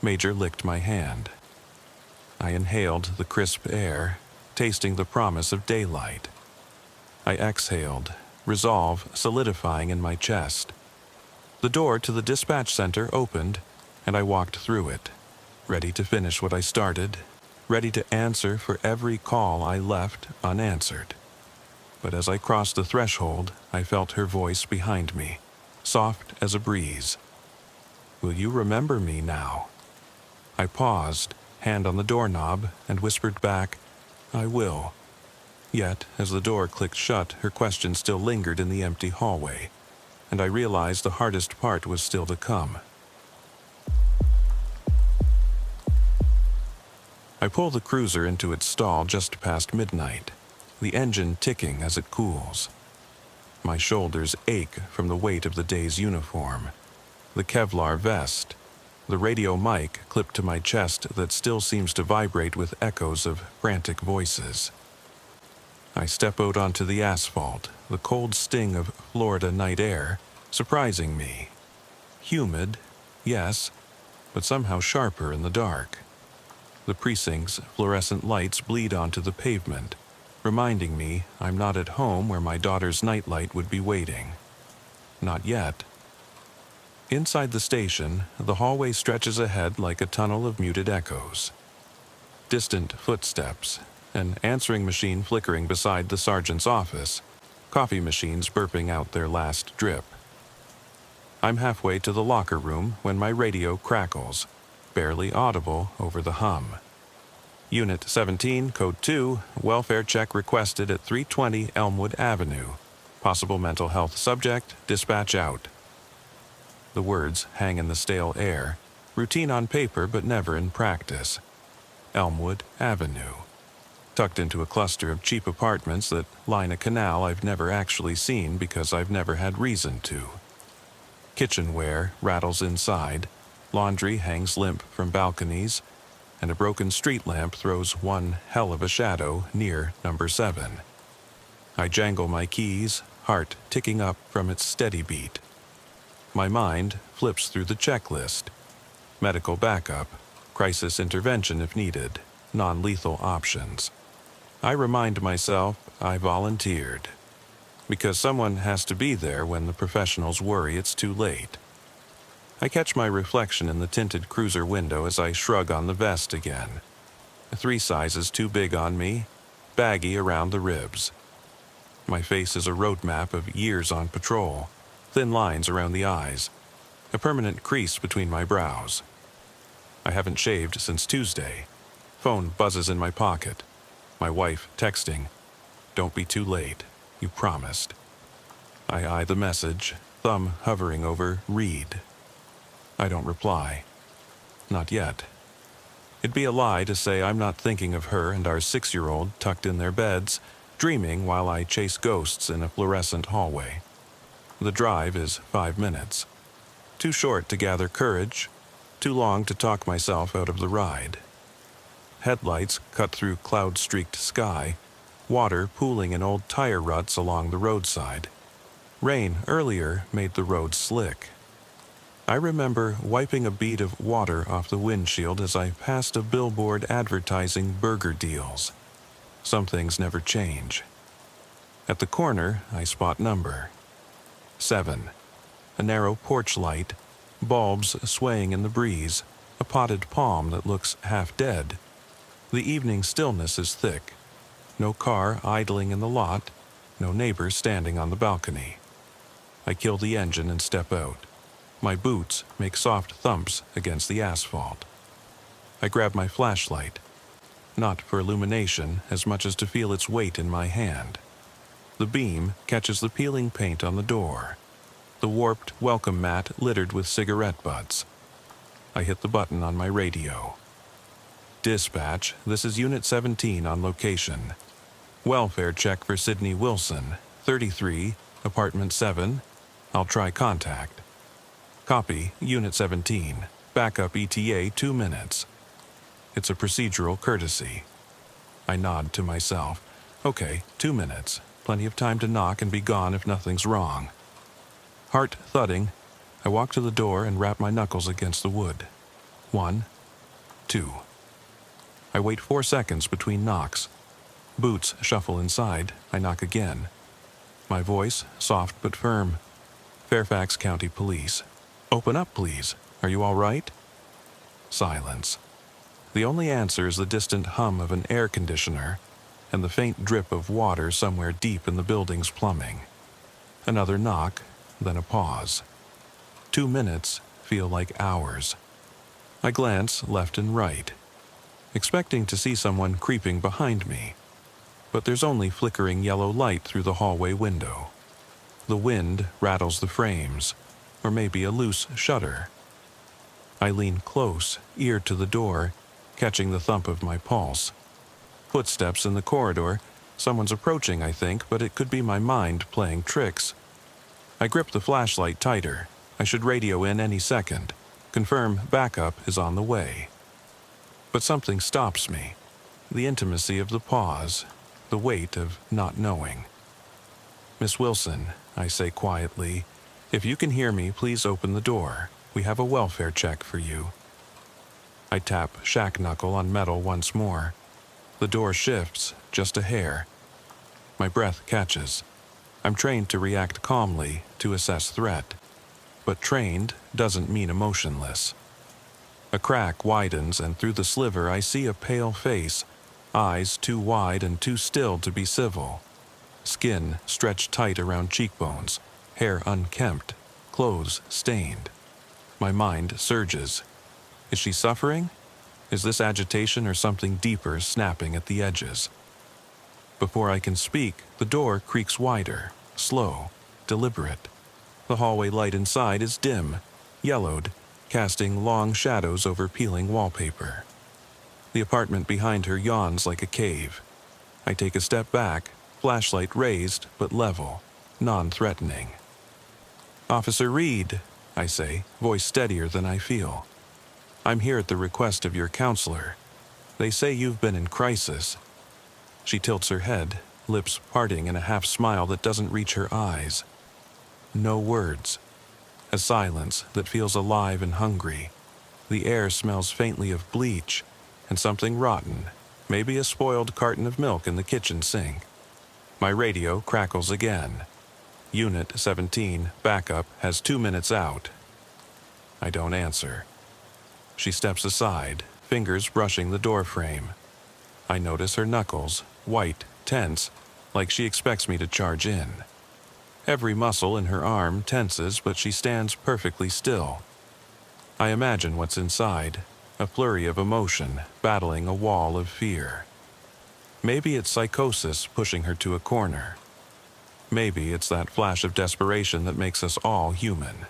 Major licked my hand. I inhaled the crisp air, tasting the promise of daylight. I exhaled, resolve solidifying in my chest. The door to the dispatch center opened, and I walked through it, ready to finish what I started, ready to answer for every call I left unanswered. But as I crossed the threshold, I felt her voice behind me, soft as a breeze. "Will you remember me now?" I paused, hand on the doorknob, and whispered back, "I will." Yet, as the door clicked shut, her question still lingered in the empty hallway, and I realized the hardest part was still to come. I pull the cruiser into its stall just past midnight, the engine ticking as it cools. My shoulders ache from the weight of the day's uniform, the Kevlar vest, the radio mic clipped to my chest that still seems to vibrate with echoes of frantic voices. I step out onto the asphalt, the cold sting of Florida night air surprising me. Humid, yes, but somehow sharper in the dark. The precinct's fluorescent lights bleed onto the pavement, reminding me I'm not at home where my daughter's nightlight would be waiting. Not yet. Inside the station, the hallway stretches ahead like a tunnel of muted echoes. Distant footsteps, an answering machine flickering beside the sergeant's office, coffee machines burping out their last drip. I'm halfway to the locker room when my radio crackles, barely audible over the hum. Unit 17, Code 2, welfare check requested at 320 Elmwood Avenue. Possible mental health subject, dispatch out. The words hang in the stale air, routine on paper but never in practice. Elmwood Avenue. Tucked into a cluster of cheap apartments that line a canal I've never actually seen because I've never had reason to. Kitchenware rattles inside, laundry hangs limp from balconies, and a broken street lamp throws one hell of a shadow near number 7. I jangle my keys, heart ticking up from its steady beat. My mind flips through the checklist. Medical backup, crisis intervention if needed, non-lethal options. I remind myself I volunteered, because someone has to be there when the professionals worry it's too late. I catch my reflection in the tinted cruiser window as I shrug on the vest again. 3 sizes too big on me, baggy around the ribs. My face is a road map of years on patrol, thin lines around the eyes, a permanent crease between my brows. I haven't shaved since Tuesday. Phone buzzes in my pocket. My wife texting, "Don't be too late, you promised." I eye the message, thumb hovering over read. I don't reply. Not yet. It'd be a lie to say I'm not thinking of her and our 6-year-old tucked in their beds, dreaming while I chase ghosts in a fluorescent hallway. The drive is 5 minutes. Too short to gather courage, too long to talk myself out of the ride. Headlights cut through cloud-streaked sky, water pooling in old tire ruts along the roadside. Rain earlier made the road slick. I remember wiping a bead of water off the windshield as I passed a billboard advertising burger deals. Some things never change. At the corner, I spot number 7. A narrow porch light, bulbs swaying in the breeze, a potted palm that looks half dead. The evening stillness is thick. No car idling in the lot, no neighbor standing on the balcony. I kill the engine and step out. My boots make soft thumps against the asphalt. I grab my flashlight, not for illumination as much as to feel its weight in my hand. The beam catches the peeling paint on the door, the warped welcome mat littered with cigarette butts. I hit the button on my radio. Dispatch, this is Unit 17 on location. Welfare check for Sydney Wilson, 33, apartment 7. I'll try contact. Copy, Unit 17. Backup ETA 2 minutes. It's a procedural courtesy. I nod to myself. Okay, 2 minutes. Plenty of time to knock and be gone if nothing's wrong. Heart thudding, I walk to the door and rap my knuckles against the wood. 1, 2. I wait 4 seconds between knocks. Boots shuffle inside. I knock again. My voice, soft but firm. Fairfax County Police. Open up, please. Are you all right? Silence. The only answer is the distant hum of an air conditioner and the faint drip of water somewhere deep in the building's plumbing. Another knock, then a pause. 2 minutes feel like hours. I glance left and right, expecting to see someone creeping behind me, but there's only flickering yellow light through the hallway window. The wind rattles the frames, or maybe a loose shutter. I lean close, ear to the door, catching the thump of my pulse. Footsteps in the corridor, Someone's approaching, I think, but it could be my mind playing tricks. I grip the flashlight tighter. I should radio in any second. Confirm backup is on the way. But something stops me. The intimacy of the pause, the weight of not knowing. "Miss Wilson," I say quietly, "if you can hear me, please open the door. We have a welfare check for you." I tap shack knuckle on metal once more. The door shifts, just a hair. My breath catches. I'm trained to react calmly, to assess threat. But trained doesn't mean emotionless. A crack widens, and through the sliver I see a pale face, eyes too wide and too still to be civil. Skin stretched tight around cheekbones, hair unkempt, clothes stained. My mind surges. Is she suffering? Is this agitation or something deeper snapping at the edges? Before I can speak, the door creaks wider, slow, deliberate. The hallway light inside is dim, yellowed, casting long shadows over peeling wallpaper. The apartment behind her yawns like a cave. I take a step back, flashlight raised but level, non-threatening. "Officer Reed," I say, voice steadier than I feel. "I'm here at the request of your counselor. They say you've been in crisis." She tilts her head, lips parting in a half-smile that doesn't reach her eyes. No words. A silence that feels alive and hungry. The air smells faintly of bleach and something rotten, maybe a spoiled carton of milk in the kitchen sink. My radio crackles again. Unit 17, backup, has 2 minutes out. I don't answer. She steps aside, fingers brushing the doorframe. I notice her knuckles, white, tense, like she expects me to charge in. Every muscle in her arm tenses, but she stands perfectly still. I imagine what's inside, a flurry of emotion, battling a wall of fear. Maybe it's psychosis pushing her to a corner. Maybe it's that flash of desperation that makes us all human.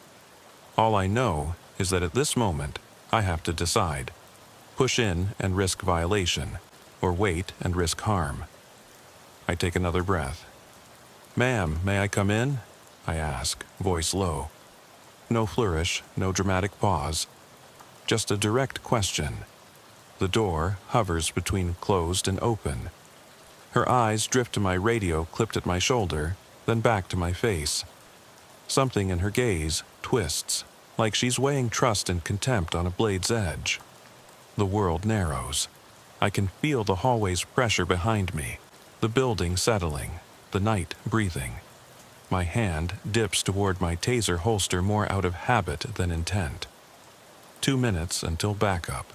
All I know is that at this moment, I have to decide. Push in and risk violation, or wait and risk harm. I take another breath. "Ma'am, may I come in?" I ask, voice low. No flourish, no dramatic pause. Just a direct question. The door hovers between closed and open. Her eyes drift to my radio clipped at my shoulder, then back to my face. Something in her gaze twists, like she's weighing trust and contempt on a blade's edge. The world narrows. I can feel the hallway's pressure behind me, the building settling, the night breathing. My hand dips toward my taser holster more out of habit than intent. 2 minutes until backup.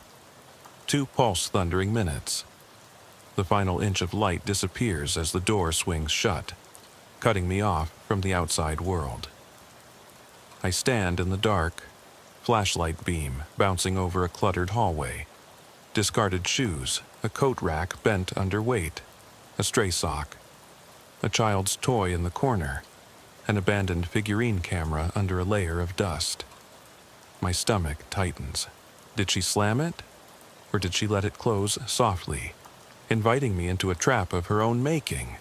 2 pulse-thundering minutes. The final inch of light disappears as the door swings shut, cutting me off from the outside world. I stand in the dark, flashlight beam bouncing over a cluttered hallway. Discarded shoes, a coat rack bent under weight, a stray sock, a child's toy in the corner, an abandoned figurine camera under a layer of dust. My stomach tightens. Did she slam it? Or did she let it close softly, inviting me into a trap of her own making?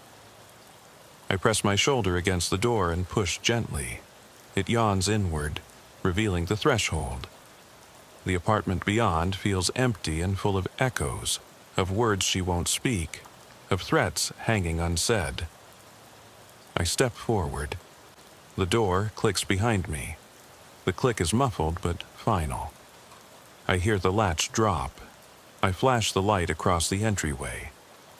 I press my shoulder against the door and push gently. It yawns inward, revealing the threshold. The apartment beyond feels empty and full of echoes, of words she won't speak, of threats hanging unsaid. I step forward. The door clicks behind me. The click is muffled but final. I hear the latch drop. I flash the light across the entryway.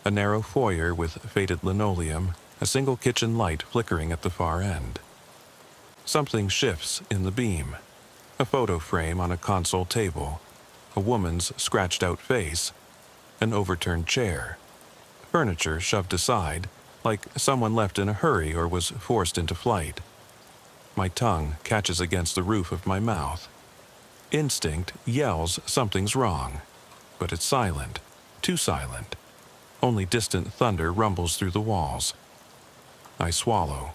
A narrow foyer with faded linoleum, a single kitchen light flickering at the far end. Something shifts in the beam. A photo frame on a console table, a woman's scratched-out face, an overturned chair, furniture shoved aside, like someone left in a hurry or was forced into flight. My tongue catches against the roof of my mouth. Instinct yells something's wrong, but it's silent, too silent. Only distant thunder rumbles through the walls. I swallow.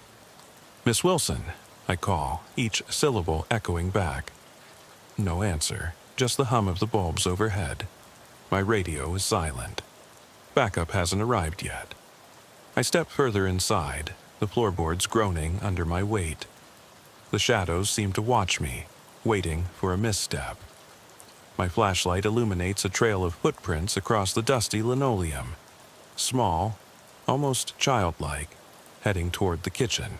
"Miss Wilson," I call, each syllable echoing back. No answer, just the hum of the bulbs overhead. My radio is silent. Backup hasn't arrived yet. I step further inside, the floorboards groaning under my weight. The shadows seem to watch me, waiting for a misstep. My flashlight illuminates a trail of footprints across the dusty linoleum. Small, almost childlike, heading toward the kitchen.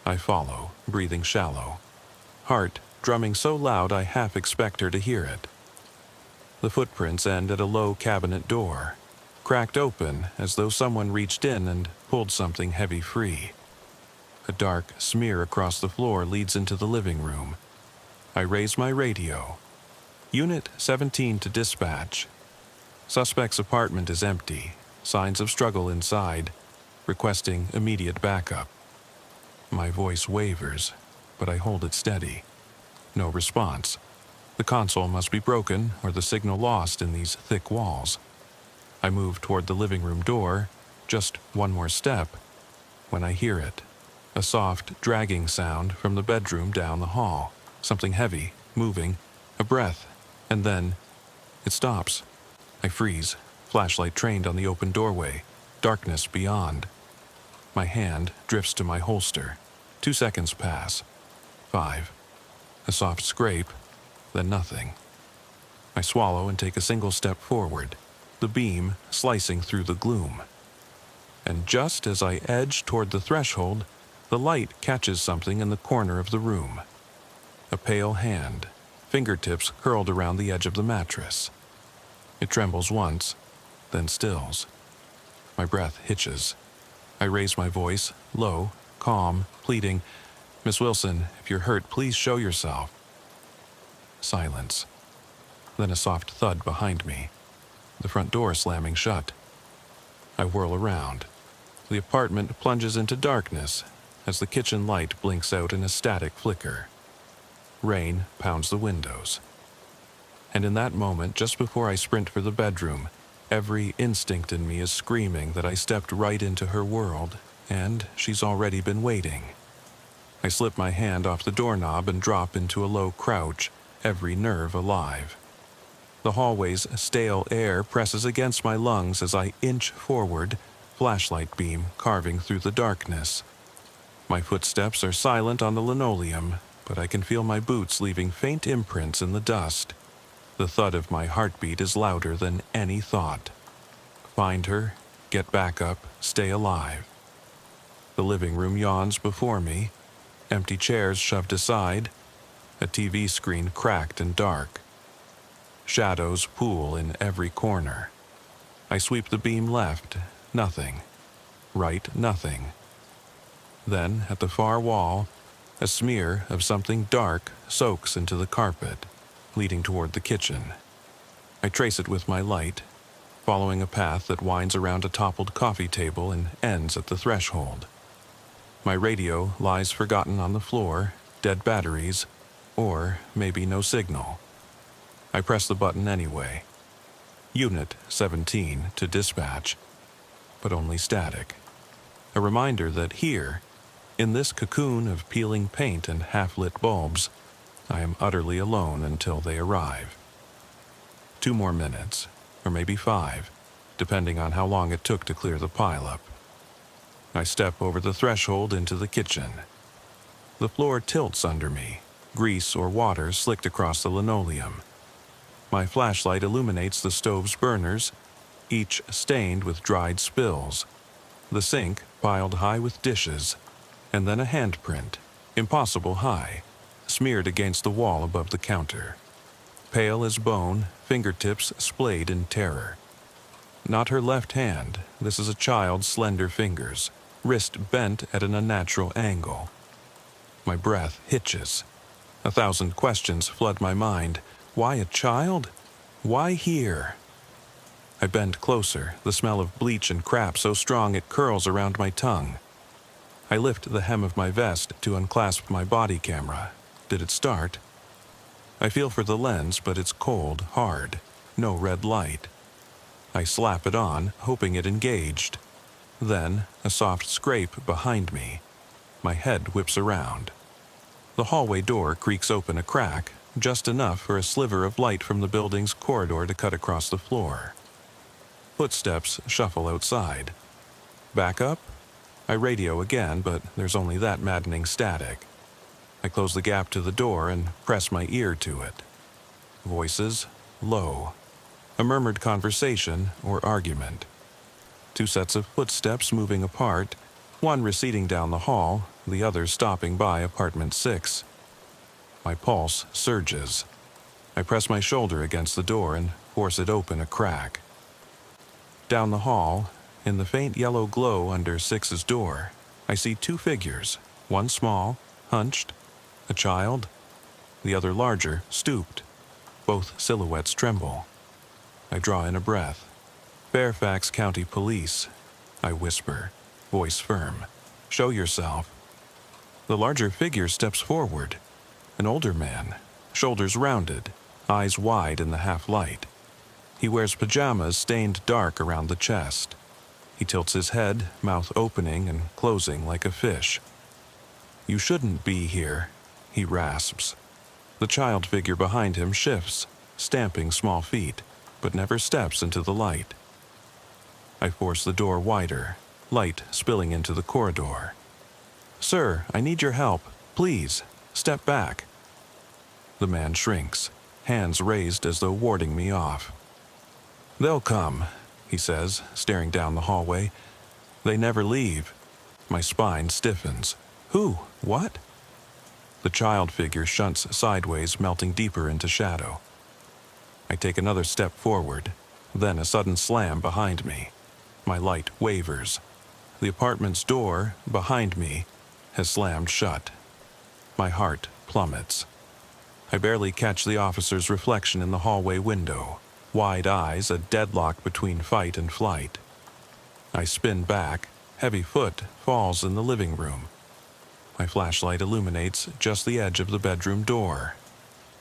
I follow, breathing shallow. Heart drumming so loud I half expect her to hear it. The footprints end at a low cabinet door, cracked open as though someone reached in and pulled something heavy free. A dark smear across the floor leads into the living room. I raise my radio. Unit 17 to dispatch. Suspect's apartment is empty, signs of struggle inside, requesting immediate backup. My voice wavers, but I hold it steady. No response. The console must be broken or the signal lost in these thick walls. I move toward the living room door, just one more step, when I hear it. A soft, dragging sound from the bedroom down the hall. Something heavy, moving, a breath, and then it stops. I freeze, flashlight trained on the open doorway, darkness beyond. My hand drifts to my holster. 2 seconds pass. 5. A soft scrape, then nothing. I swallow and take a single step forward, the beam slicing through the gloom. And just as I edge toward the threshold, the light catches something in the corner of the room. A pale hand, fingertips curled around the edge of the mattress. It trembles once, then stills. My breath hitches. I raise my voice, low, calm, pleading, "Miss Wilson, if you're hurt, please show yourself." Silence. Then a soft thud behind me, the front door slamming shut. I whirl around. The apartment plunges into darkness as the kitchen light blinks out in a static flicker. Rain pounds the windows. And in that moment, just before I sprint for the bedroom, every instinct in me is screaming that I stepped right into her world, and she's already been waiting. I slip my hand off the doorknob and drop into a low crouch, every nerve alive. The hallway's stale air presses against my lungs as I inch forward, flashlight beam carving through the darkness. My footsteps are silent on the linoleum, but I can feel my boots leaving faint imprints in the dust. The thud of my heartbeat is louder than any thought. Find her, get back up, stay alive. The living room yawns before me, empty chairs shoved aside, a TV screen cracked and dark. Shadows pool in every corner. I sweep the beam left, nothing. Right, nothing. Then, at the far wall, a smear of something dark soaks into the carpet, leading toward the kitchen. I trace it with my light, following a path that winds around a toppled coffee table and ends at the threshold. My radio lies forgotten on the floor, dead batteries, or maybe no signal. I press the button anyway. Unit 17 to dispatch, but only static. A reminder that here, in this cocoon of peeling paint and half-lit bulbs, I am utterly alone until they arrive. 2 more minutes, or maybe 5, depending on how long it took to clear the pileup. I step over the threshold into the kitchen. The floor tilts under me, grease or water slicked across the linoleum. My flashlight illuminates the stove's burners, each stained with dried spills, the sink piled high with dishes, and then a handprint, impossible high, smeared against the wall above the counter. Pale as bone, fingertips splayed in terror. Not her left hand, this is a child's slender fingers, wrist bent at an unnatural angle. My breath hitches. 1,000 questions flood my mind. Why a child? Why here? I bend closer, the smell of bleach and crap so strong it curls around my tongue. I lift the hem of my vest to unclasp my body camera. Did it start? I feel for the lens, but it's cold, hard, no red light. I slap it on, hoping it engaged. Then, a soft scrape behind me. My head whips around. The hallway door creaks open a crack, just enough for a sliver of light from the building's corridor to cut across the floor. Footsteps shuffle outside. Back up? I radio again, but there's only that maddening static. I close the gap to the door and press my ear to it. Voices, low. A murmured conversation or argument. Two sets of footsteps moving apart, one receding down the hall, the other stopping by apartment 6. My pulse surges. I press my shoulder against the door and force it open a crack. Down the hall, in the faint yellow glow under 6's door, I see two figures, one small, hunched, a child, the other larger, stooped. Both silhouettes tremble. I draw in a breath. Fairfax County Police, I whisper, voice firm. Show yourself. The larger figure steps forward. An older man, shoulders rounded, eyes wide in the half-light. He wears pajamas stained dark around the chest. He tilts his head, mouth opening and closing like a fish. You shouldn't be here, he rasps. The child figure behind him shifts, stamping small feet, but never steps into the light. I force the door wider, light spilling into the corridor. Sir, I need your help. Please, step back. The man shrinks, hands raised as though warding me off. They'll come, he says, staring down the hallway. They never leave. My spine stiffens. Who? What? The child figure shunts sideways, melting deeper into shadow. I take another step forward, then a sudden slam behind me. My light wavers. The apartment's door, behind me, has slammed shut. My heart plummets. I barely catch the officer's reflection in the hallway window, wide eyes a deadlock between fight and flight. I spin back, heavy foot falls in the living room. My flashlight illuminates just the edge of the bedroom door.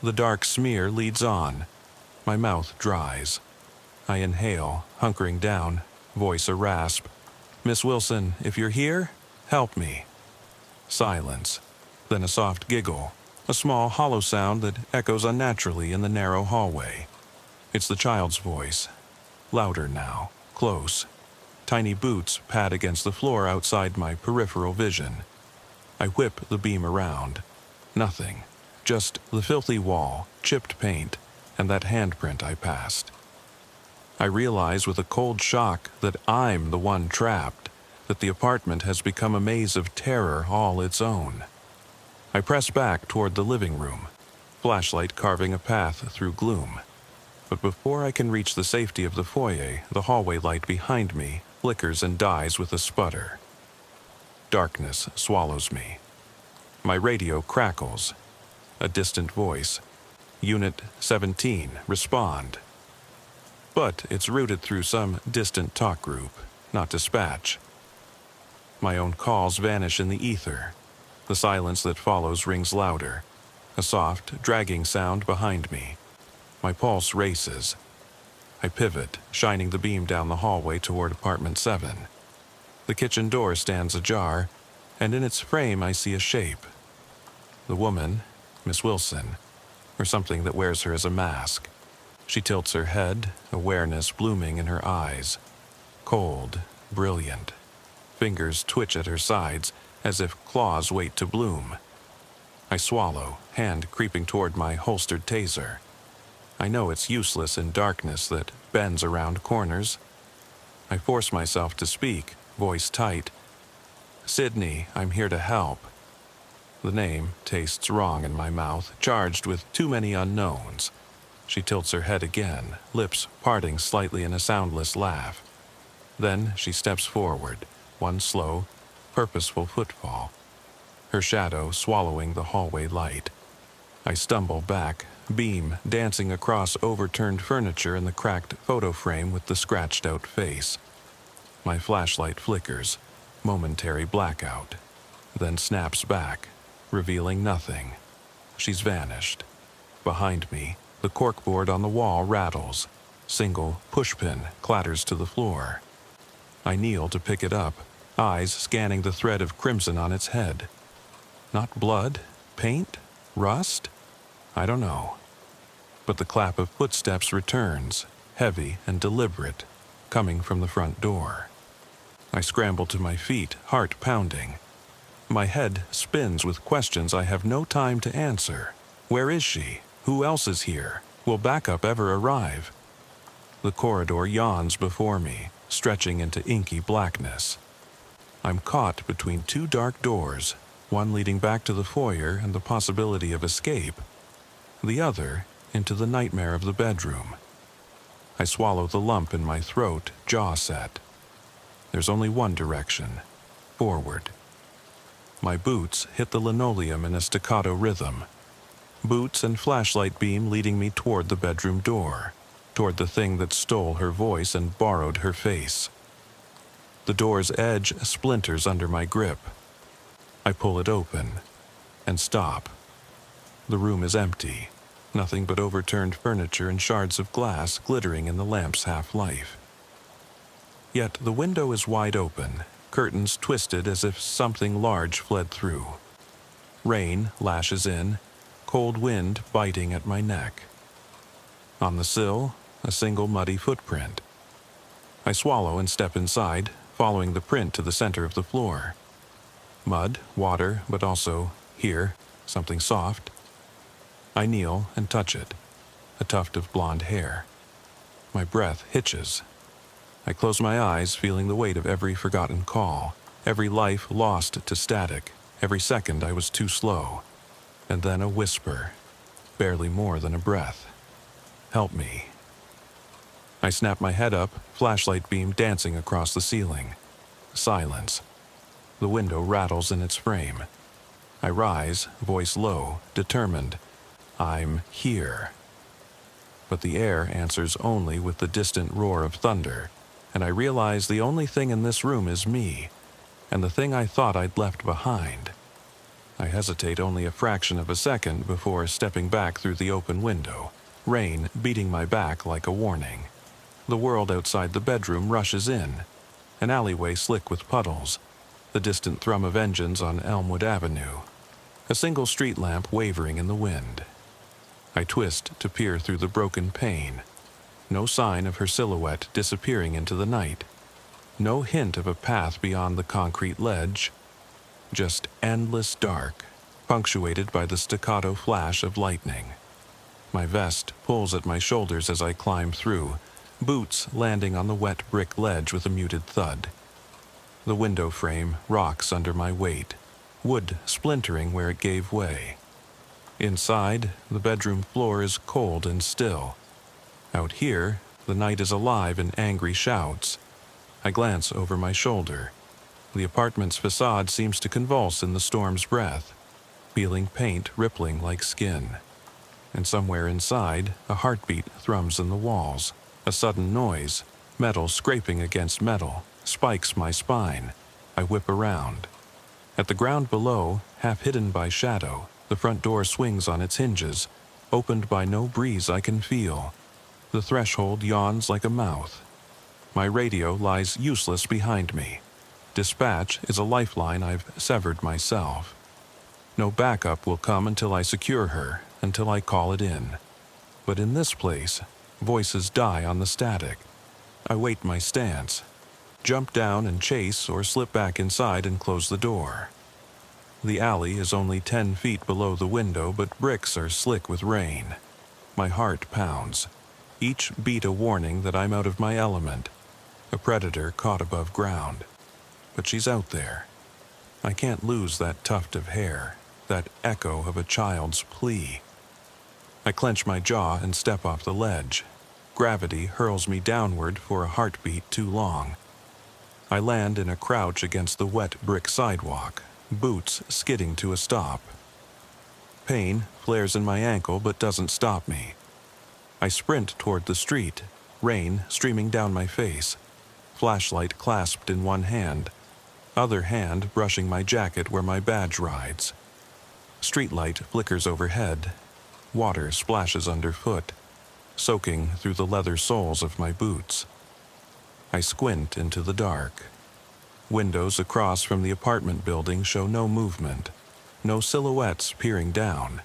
The dark smear leads on. My mouth dries. I inhale, hunkering down, voice a rasp. Miss Wilson, if you're here, help me. Silence, then a soft giggle, a small hollow sound that echoes unnaturally in the narrow hallway. It's the child's voice, louder now, close. Tiny boots pad against the floor outside my peripheral vision. I whip the beam around. Nothing, just the filthy wall, chipped paint, and that handprint I passed. I realize with a cold shock that I'm the one trapped, that the apartment has become a maze of terror all its own. I press back toward the living room, flashlight carving a path through gloom. But before I can reach the safety of the foyer, the hallway light behind me flickers and dies with a sputter. Darkness swallows me. My radio crackles. A distant voice. Unit 17, respond. But it's routed through some distant talk group, not dispatch. My own calls vanish in the ether. The silence that follows rings louder. A soft, dragging sound behind me. My pulse races. I pivot, shining the beam down the hallway toward apartment 7. The kitchen door stands ajar, and in its frame I see a shape. The woman, Miss Wilson, or something that wears her as a mask. She tilts her head, awareness blooming in her eyes. Cold, brilliant. Fingers twitch at her sides, as if claws wait to bloom. I swallow, hand creeping toward my holstered taser. I know it's useless in darkness that bends around corners. I force myself to speak, voice tight. Sydney, I'm here to help. The name tastes wrong in my mouth, charged with too many unknowns. She tilts her head again, lips parting slightly in a soundless laugh. Then she steps forward, one slow, purposeful footfall. Her shadow swallowing the hallway light. I stumble back, beam dancing across overturned furniture and the cracked photo frame with the scratched-out face. My flashlight flickers, momentary blackout, then snaps back, revealing nothing. She's vanished. Behind me, the corkboard on the wall rattles. Single pushpin clatters to the floor. I kneel to pick it up, eyes scanning the thread of crimson on its head. Not blood? Paint? Rust? I don't know. But the clap of footsteps returns, heavy and deliberate, coming from the front door. I scramble to my feet, heart pounding. My head spins with questions I have no time to answer. Where is she? Who else is here? Will backup ever arrive? The corridor yawns before me, stretching into inky blackness. I'm caught between two dark doors, one leading back to the foyer and the possibility of escape, the other into the nightmare of the bedroom. I swallow the lump in my throat, jaw set. There's only one direction, forward. My boots hit the linoleum in a staccato rhythm. Boots and flashlight beam leading me toward the bedroom door, toward the thing that stole her voice and borrowed her face. The door's edge splinters under my grip. I pull it open and stop. The room is empty, nothing but overturned furniture and shards of glass glittering in the lamp's half-life. Yet the window is wide open, curtains twisted as if something large fled through. Rain lashes in, cold wind biting at my neck. On the sill, a single muddy footprint. I swallow and step inside, following the print to the center of the floor. Mud, water, but also, here, something soft. I kneel and touch it, a tuft of blonde hair. My breath hitches. I close my eyes, feeling the weight of every forgotten call, every life lost to static, every second I was too slow. And then a whisper, barely more than a breath. Help me. I snap my head up, flashlight beam dancing across the ceiling. Silence. The window rattles in its frame. I rise, voice low, determined. I'm here. But the air answers only with the distant roar of thunder, and I realize the only thing in this room is me, and the thing I thought I'd left behind. I hesitate only a fraction of a second before stepping back through the open window, rain beating my back like a warning. The world outside the bedroom rushes in, an alleyway slick with puddles, the distant thrum of engines on Elmwood Avenue, a single street lamp wavering in the wind. I twist to peer through the broken pane. No sign of her silhouette disappearing into the night. No hint of a path beyond the concrete ledge. Just endless dark, punctuated by the staccato flash of lightning. My vest pulls at my shoulders as I climb through, boots landing on the wet brick ledge with a muted thud. The window frame rocks under my weight, wood splintering where it gave way. Inside, the bedroom floor is cold and still. Out here, the night is alive in angry shouts. I glance over my shoulder. The apartment's facade seems to convulse in the storm's breath, peeling paint rippling like skin. And somewhere inside, a heartbeat thrums in the walls. A sudden noise, metal scraping against metal, spikes my spine. I whip around. At the ground below, half hidden by shadow, the front door swings on its hinges, opened by no breeze I can feel. The threshold yawns like a mouth. My radio lies useless behind me. Dispatch is a lifeline I've severed myself. No backup will come until I secure her, until I call it in. But in this place, voices die on the static. I wait my stance, jump down and chase or slip back inside and close the door. The alley is only 10 feet below the window, but bricks are slick with rain. My heart pounds, each beat a warning that I'm out of my element, a predator caught above ground. But she's out there. I can't lose that tuft of hair, that echo of a child's plea. I clench my jaw and step off the ledge. Gravity hurls me downward for a heartbeat too long. I land in a crouch against the wet brick sidewalk, boots skidding to a stop. Pain flares in my ankle but doesn't stop me. I sprint toward the street, rain streaming down my face, flashlight clasped in one hand, other hand brushing my jacket where my badge rides. Streetlight flickers overhead. Water splashes underfoot, soaking through the leather soles of my boots. I squint into the dark. Windows across from the apartment building show no movement, no silhouettes peering down.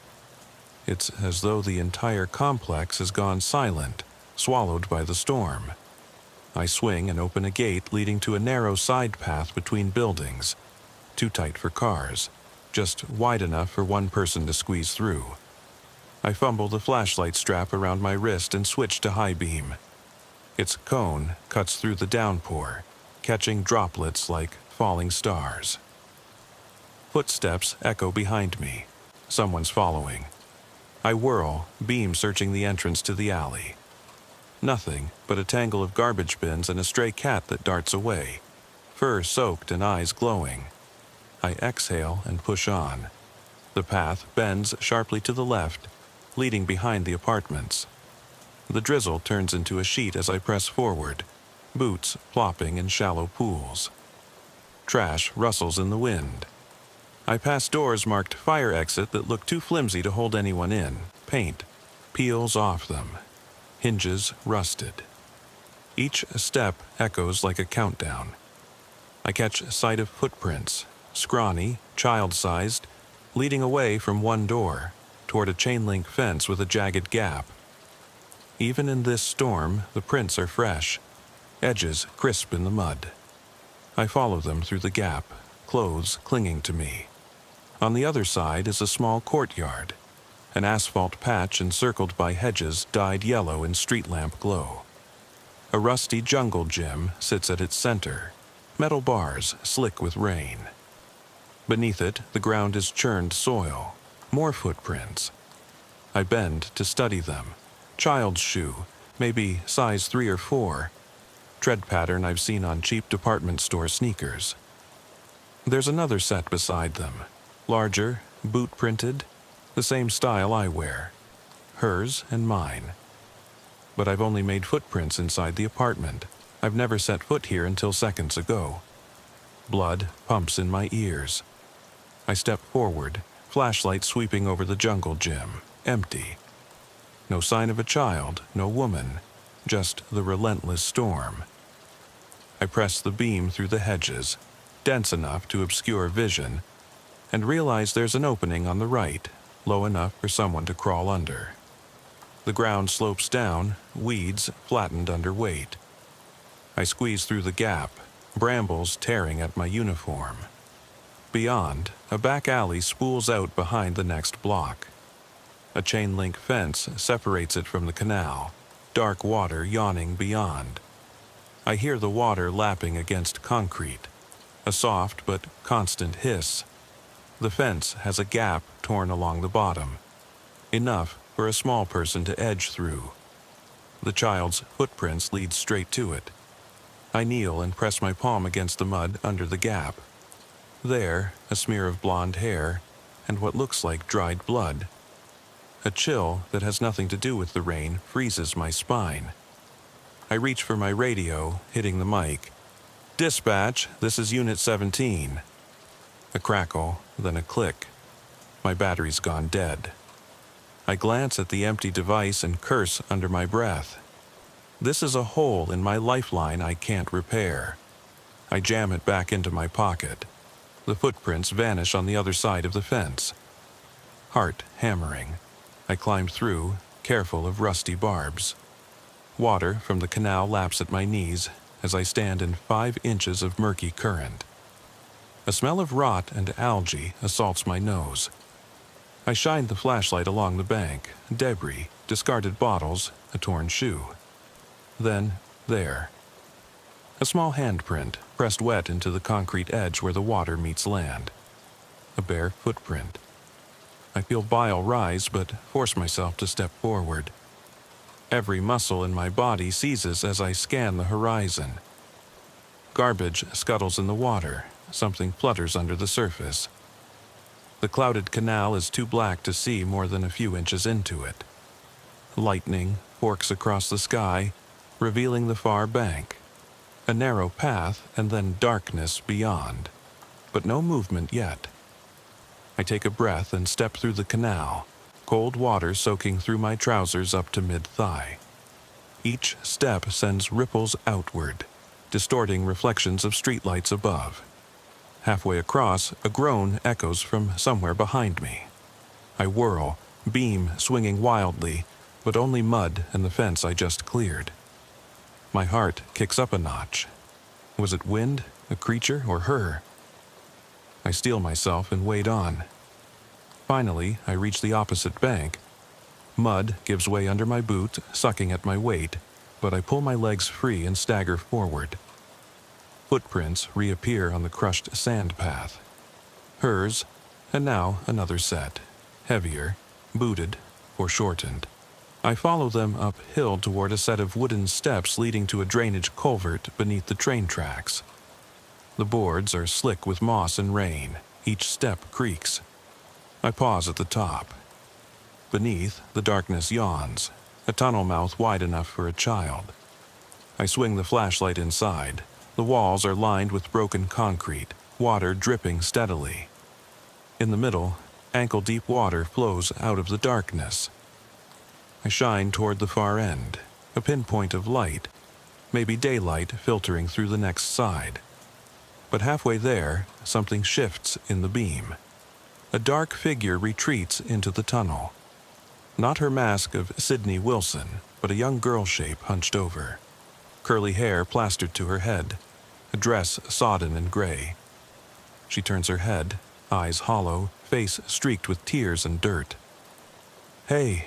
It's as though the entire complex has gone silent, swallowed by the storm. I swing and open a gate leading to a narrow side path between buildings. Too tight for cars, just wide enough for one person to squeeze through. I fumble the flashlight strap around my wrist and switch to high beam. Its cone cuts through the downpour, catching droplets like falling stars. Footsteps echo behind me. Someone's following. I whirl, beam searching the entrance to the alley. Nothing but a tangle of garbage bins and a stray cat that darts away, fur soaked and eyes glowing. I exhale and push on. The path bends sharply to the left, leading behind the apartments. The drizzle turns into a sheet as I press forward, boots plopping in shallow pools. Trash rustles in the wind. I pass doors marked fire exit that look too flimsy to hold anyone in. Paint peels off them. Hinges rusted. Each step echoes like a countdown. I catch sight of footprints, scrawny, child-sized, leading away from one door, toward a chain-link fence with a jagged gap. Even in this storm, the prints are fresh, edges crisp in the mud. I follow them through the gap, clothes clinging to me. On the other side is a small courtyard, an asphalt patch encircled by hedges dyed yellow in street lamp glow. A rusty jungle gym sits at its center, metal bars slick with rain. Beneath it, the ground is churned soil, more footprints. I bend to study them. Child's shoe, maybe size 3 or 4. Tread pattern I've seen on cheap department store sneakers. There's another set beside them, larger, boot-printed, the same style I wear. Hers and mine. But I've only made footprints inside the apartment. I've never set foot here until seconds ago. Blood pumps in my ears. I step forward, flashlight sweeping over the jungle gym, empty. No sign of a child, no woman, just the relentless storm. I press the beam through the hedges, dense enough to obscure vision, and realize there's an opening on the right, low enough for someone to crawl under. The ground slopes down, weeds flattened under weight. I squeeze through the gap, brambles tearing at my uniform. Beyond, a back alley spools out behind the next block. A chain-link fence separates it from the canal, dark water yawning beyond. I hear the water lapping against concrete, a soft but constant hiss. The fence has a gap torn along the bottom, enough for a small person to edge through. The child's footprints lead straight to it. I kneel and press my palm against the mud under the gap. There, a smear of blonde hair and what looks like dried blood. A chill that has nothing to do with the rain freezes my spine. I reach for my radio, hitting the mic. "Dispatch, this is Unit 17. A crackle, then a click. My battery's gone dead. I glance at the empty device and curse under my breath. This is a hole in my lifeline I can't repair. I jam it back into my pocket. The footprints vanish on the other side of the fence. Heart hammering. I climb through, careful of rusty barbs. Water from the canal laps at my knees as I stand in 5 inches of murky current. A smell of rot and algae assaults my nose. I shine the flashlight along the bank, debris, discarded bottles, a torn shoe. Then, there. A small handprint, pressed wet into the concrete edge where the water meets land. A bare footprint. I feel bile rise, but force myself to step forward. Every muscle in my body seizes as I scan the horizon. Garbage scuttles in the water. Something flutters under the surface. The clouded canal is too black to see more than a few inches into it. Lightning forks across the sky, revealing the far bank. A narrow path and then darkness beyond, but no movement yet. I take a breath and step through the canal, cold water soaking through my trousers up to mid-thigh. Each step sends ripples outward, distorting reflections of streetlights above. Halfway across, a groan echoes from somewhere behind me. I whirl, beam swinging wildly, but only mud and the fence I just cleared. My heart kicks up a notch. Was it wind, a creature, or her? I steel myself and wade on. Finally, I reach the opposite bank. Mud gives way under my boot, sucking at my weight, but I pull my legs free and stagger forward. Footprints reappear on the crushed sand path. Hers, and now another set, heavier, booted, foreshortened. I follow them uphill toward a set of wooden steps leading to a drainage culvert beneath the train tracks. The boards are slick with moss and rain. Each step creaks. I pause at the top. Beneath, the darkness yawns, a tunnel mouth wide enough for a child. I swing the flashlight inside. The walls are lined with broken concrete, water dripping steadily. In the middle, ankle-deep water flows out of the darkness. I shine toward the far end, a pinpoint of light, maybe daylight filtering through the next side. But halfway there, something shifts in the beam. A dark figure retreats into the tunnel. Not her mask of Sydney Wilson, but a young girl shape hunched over. Curly hair plastered to her head, a dress sodden and gray. She turns her head, eyes hollow, face streaked with tears and dirt. "Hey,"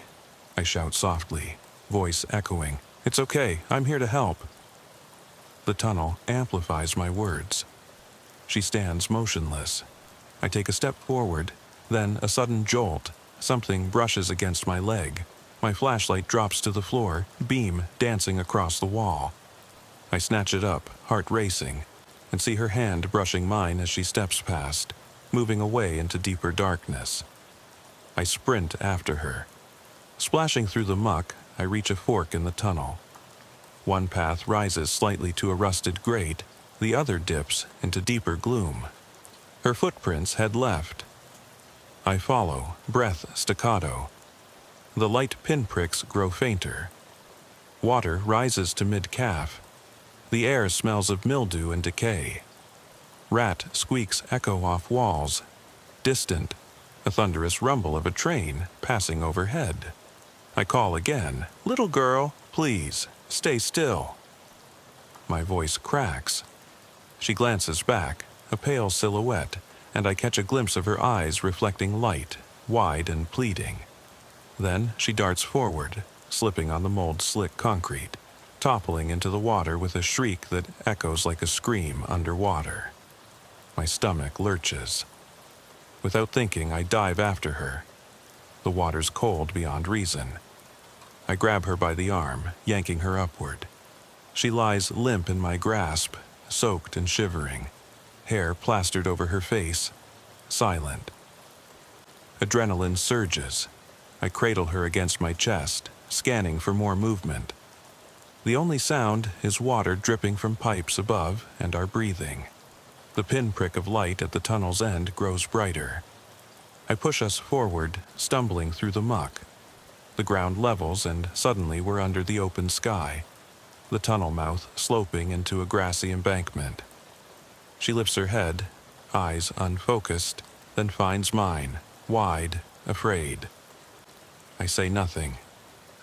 I shout softly, voice echoing. "It's okay, I'm here to help." The tunnel amplifies my words. She stands motionless. I take a step forward, then a sudden jolt. Something brushes against my leg. My flashlight drops to the floor, beam dancing across the wall. I snatch it up, heart racing, and see her hand brushing mine as she steps past, moving away into deeper darkness. I sprint after her. Splashing through the muck, I reach a fork in the tunnel. One path rises slightly to a rusted grate, the other dips into deeper gloom. Her footprints head left. I follow, breath staccato. The light pinpricks grow fainter. Water rises to mid-calf. The air smells of mildew and decay. Rat squeaks echo off walls. Distant, a thunderous rumble of a train passing overhead. I call again, "Little girl, please, stay still." My voice cracks. She glances back, a pale silhouette, and I catch a glimpse of her eyes reflecting light, wide and pleading. Then she darts forward, slipping on the mold-slick concrete, toppling into the water with a shriek that echoes like a scream underwater. My stomach lurches. Without thinking, I dive after her. The water's cold beyond reason. I grab her by the arm, yanking her upward. She lies limp in my grasp, soaked and shivering, hair plastered over her face, silent. Adrenaline surges. I cradle her against my chest, scanning for more movement. The only sound is water dripping from pipes above and our breathing. The pinprick of light at the tunnel's end grows brighter. I push us forward, stumbling through the muck. The ground levels and suddenly we're under the open sky, the tunnel mouth sloping into a grassy embankment. She lifts her head, eyes unfocused, then finds mine, wide, afraid. I say nothing.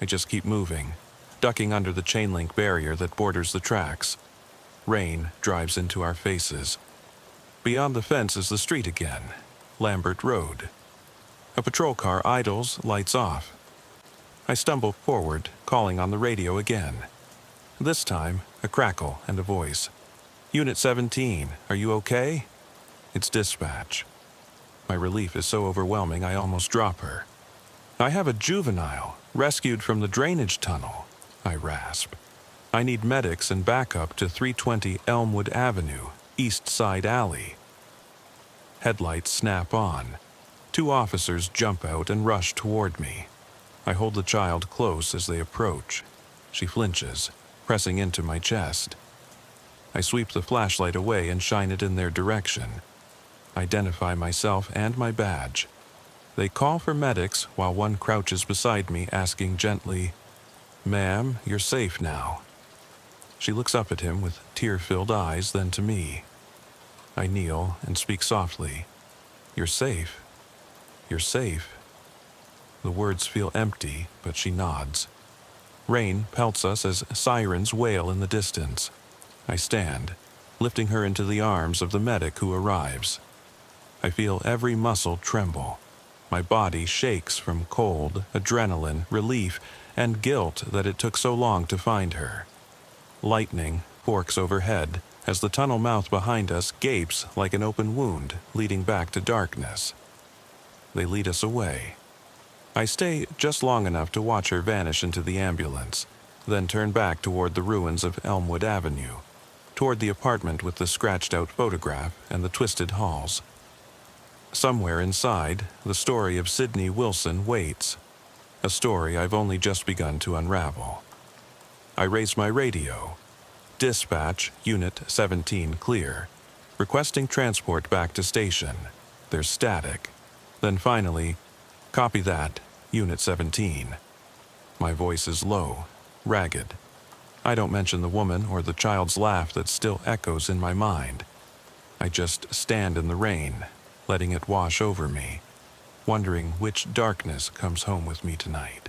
I just keep moving, ducking under the chain-link barrier that borders the tracks. Rain drives into our faces. Beyond the fence is the street again, Lambert Road. A patrol car idles, lights off. I stumble forward, calling on the radio again. This time, a crackle and a voice. "Unit 17, are you okay?" It's dispatch. My relief is so overwhelming I almost drop her. "I have a juvenile, rescued from the drainage tunnel," I rasp. "I need medics and backup to 320 Elmwood Avenue, East Side Alley." Headlights snap on. 2 officers jump out and rush toward me. I hold the child close as they approach. She flinches, pressing into my chest. I sweep the flashlight away and shine it in their direction. Identify myself and my badge. They call for medics while one crouches beside me, asking gently, "Ma'am, you're safe now." She looks up at him with tear-filled eyes, then to me. I kneel and speak softly. "You're safe. You're safe." The words feel empty, but she nods. Rain pelts us as sirens wail in the distance. I stand, lifting her into the arms of the medic who arrives. I feel every muscle tremble. My body shakes from cold, adrenaline, relief, and guilt that it took so long to find her. Lightning forks overhead as the tunnel mouth behind us gapes like an open wound leading back to darkness. They lead us away. I stay just long enough to watch her vanish into the ambulance, then turn back toward the ruins of Elmwood Avenue, toward the apartment with the scratched-out photograph and the twisted halls. Somewhere inside, the story of Sydney Wilson waits, a story I've only just begun to unravel. I raise my radio. Dispatch, Unit 17 clear. Requesting transport back to station. There's static. Then finally, copy that, Unit 17. My voice is low, ragged. I don't mention the woman or the child's laugh that still echoes in my mind. I just stand in the rain, letting it wash over me, wondering which darkness comes home with me tonight.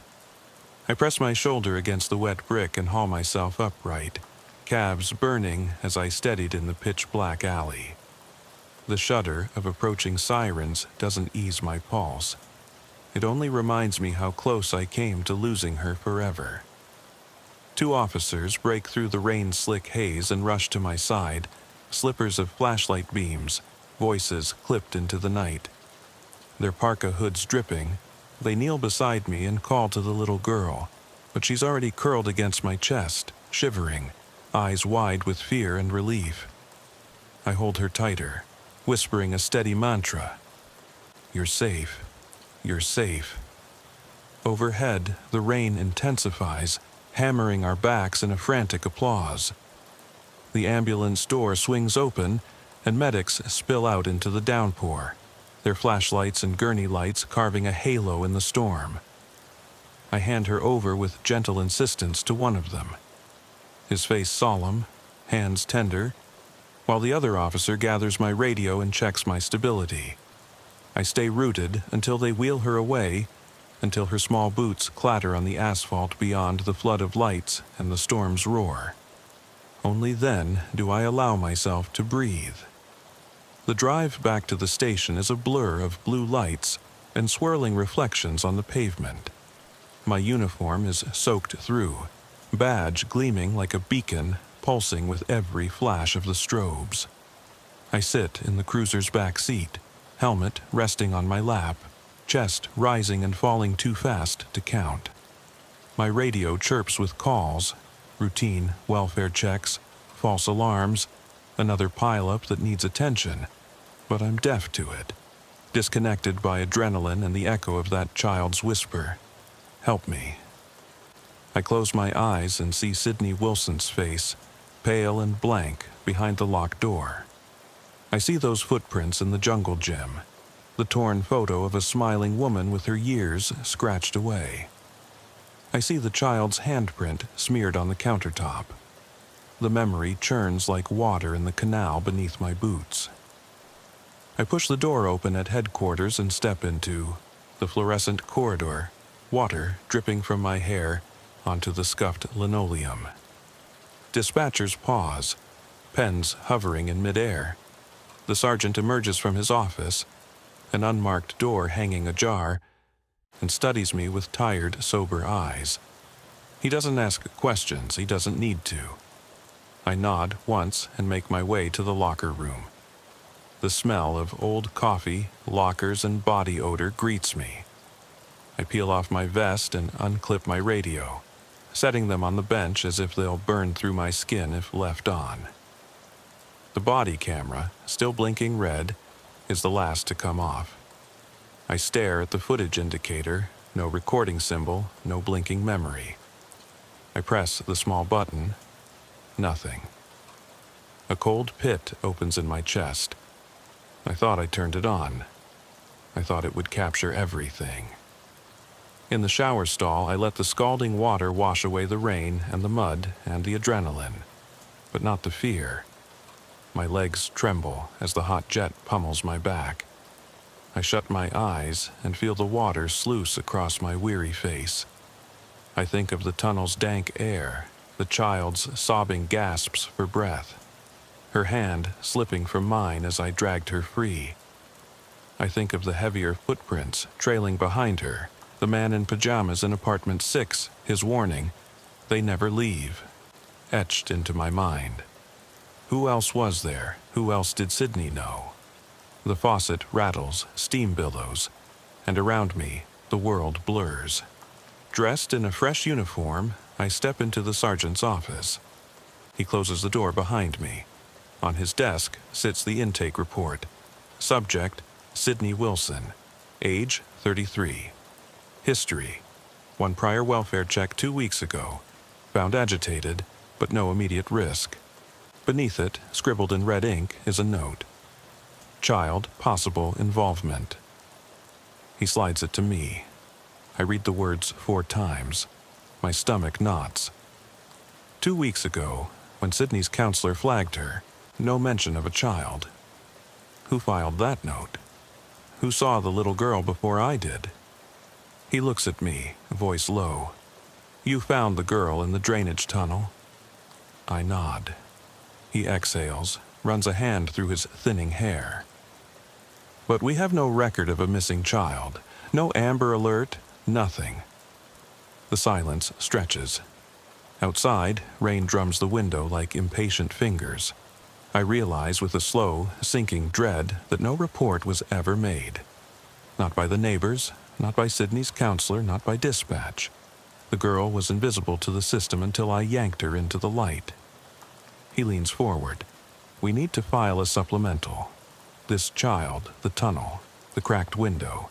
I press my shoulder against the wet brick and haul myself upright, calves burning as I steadied in the pitch-black alley. The shudder of approaching sirens doesn't ease my pulse. It only reminds me how close I came to losing her forever. 2 officers break through the rain-slick haze and rush to my side, slippers of flashlight beams, voices clipped into the night. Their parka hoods dripping, they kneel beside me and call to the little girl, but she's already curled against my chest, shivering, eyes wide with fear and relief. I hold her tighter, whispering a steady mantra. You're safe. You're safe. Overhead, the rain intensifies, hammering our backs in a frantic applause. The ambulance door swings open, and medics spill out into the downpour, their flashlights and gurney lights carving a halo in the storm. I hand her over with gentle insistence to one of them. His face solemn, hands tender, while the other officer gathers my radio and checks my stability. I stay rooted until they wheel her away, until her small boots clatter on the asphalt beyond the flood of lights and the storm's roar. Only then do I allow myself to breathe. The drive back to the station is a blur of blue lights and swirling reflections on the pavement. My uniform is soaked through, badge gleaming like a beacon, pulsing with every flash of the strobes. I sit in the cruiser's back seat, helmet resting on my lap, chest rising and falling too fast to count. My radio chirps with calls, routine welfare checks, false alarms, another pileup that needs attention, but I'm deaf to it, disconnected by adrenaline and the echo of that child's whisper. Help me. I close my eyes and see Sydney Wilson's face, pale and blank, behind the locked door. I see those footprints in the jungle gym, the torn photo of a smiling woman with her years scratched away. I see the child's handprint smeared on the countertop. The memory churns like water in the canal beneath my boots. I push the door open at headquarters and step into the fluorescent corridor, water dripping from my hair onto the scuffed linoleum. Dispatchers pause, pens hovering in midair. The sergeant emerges from his office, an unmarked door hanging ajar, and studies me with tired, sober eyes. He doesn't ask questions, he doesn't need to. I nod once and make my way to the locker room. The smell of old coffee, lockers, and body odor greets me. I peel off my vest and unclip my radio, setting them on the bench as if they'll burn through my skin if left on. The body camera, still blinking red, is the last to come off. I stare at the footage indicator, no recording symbol, no blinking memory. I press the small button. Nothing. A cold pit opens in my chest. I thought I turned it on. I thought it would capture everything. In the shower stall, I let the scalding water wash away the rain and the mud and the adrenaline, but not the fear. My legs tremble as the hot jet pummels my back. I shut my eyes and feel the water sluice across my weary face. I think of the tunnel's dank air, the child's sobbing gasps for breath, her hand slipping from mine as I dragged her free. I think of the heavier footprints trailing behind her, the man in pajamas in apartment 6, his warning, "They never leave," etched into my mind. Who else was there? Who else did Sydney know? The faucet rattles, steam billows, and around me, the world blurs. Dressed in a fresh uniform, I step into the sergeant's office. He closes the door behind me. On his desk sits the intake report. Subject, Sydney Wilson. Age, 33. History, one prior welfare check 2 weeks ago. Found agitated, but no immediate risk. Beneath it, scribbled in red ink, is a note. Child, possible involvement. He slides it to me. I read the words 4 times. My stomach knots. 2 weeks ago, when Sydney's counselor flagged her, no mention of a child. Who filed that note? Who saw the little girl before I did? He looks at me, voice low. You found the girl in the drainage tunnel? I nod. He exhales, runs a hand through his thinning hair. But we have no record of a missing child. No Amber Alert, nothing. The silence stretches. Outside, rain drums the window like impatient fingers. I realize with a slow, sinking dread that no report was ever made. Not by the neighbors, not by Sydney's counselor, not by dispatch. The girl was invisible to the system until I yanked her into the light. He leans forward. We need to file a supplemental. This child, the tunnel, the cracked window,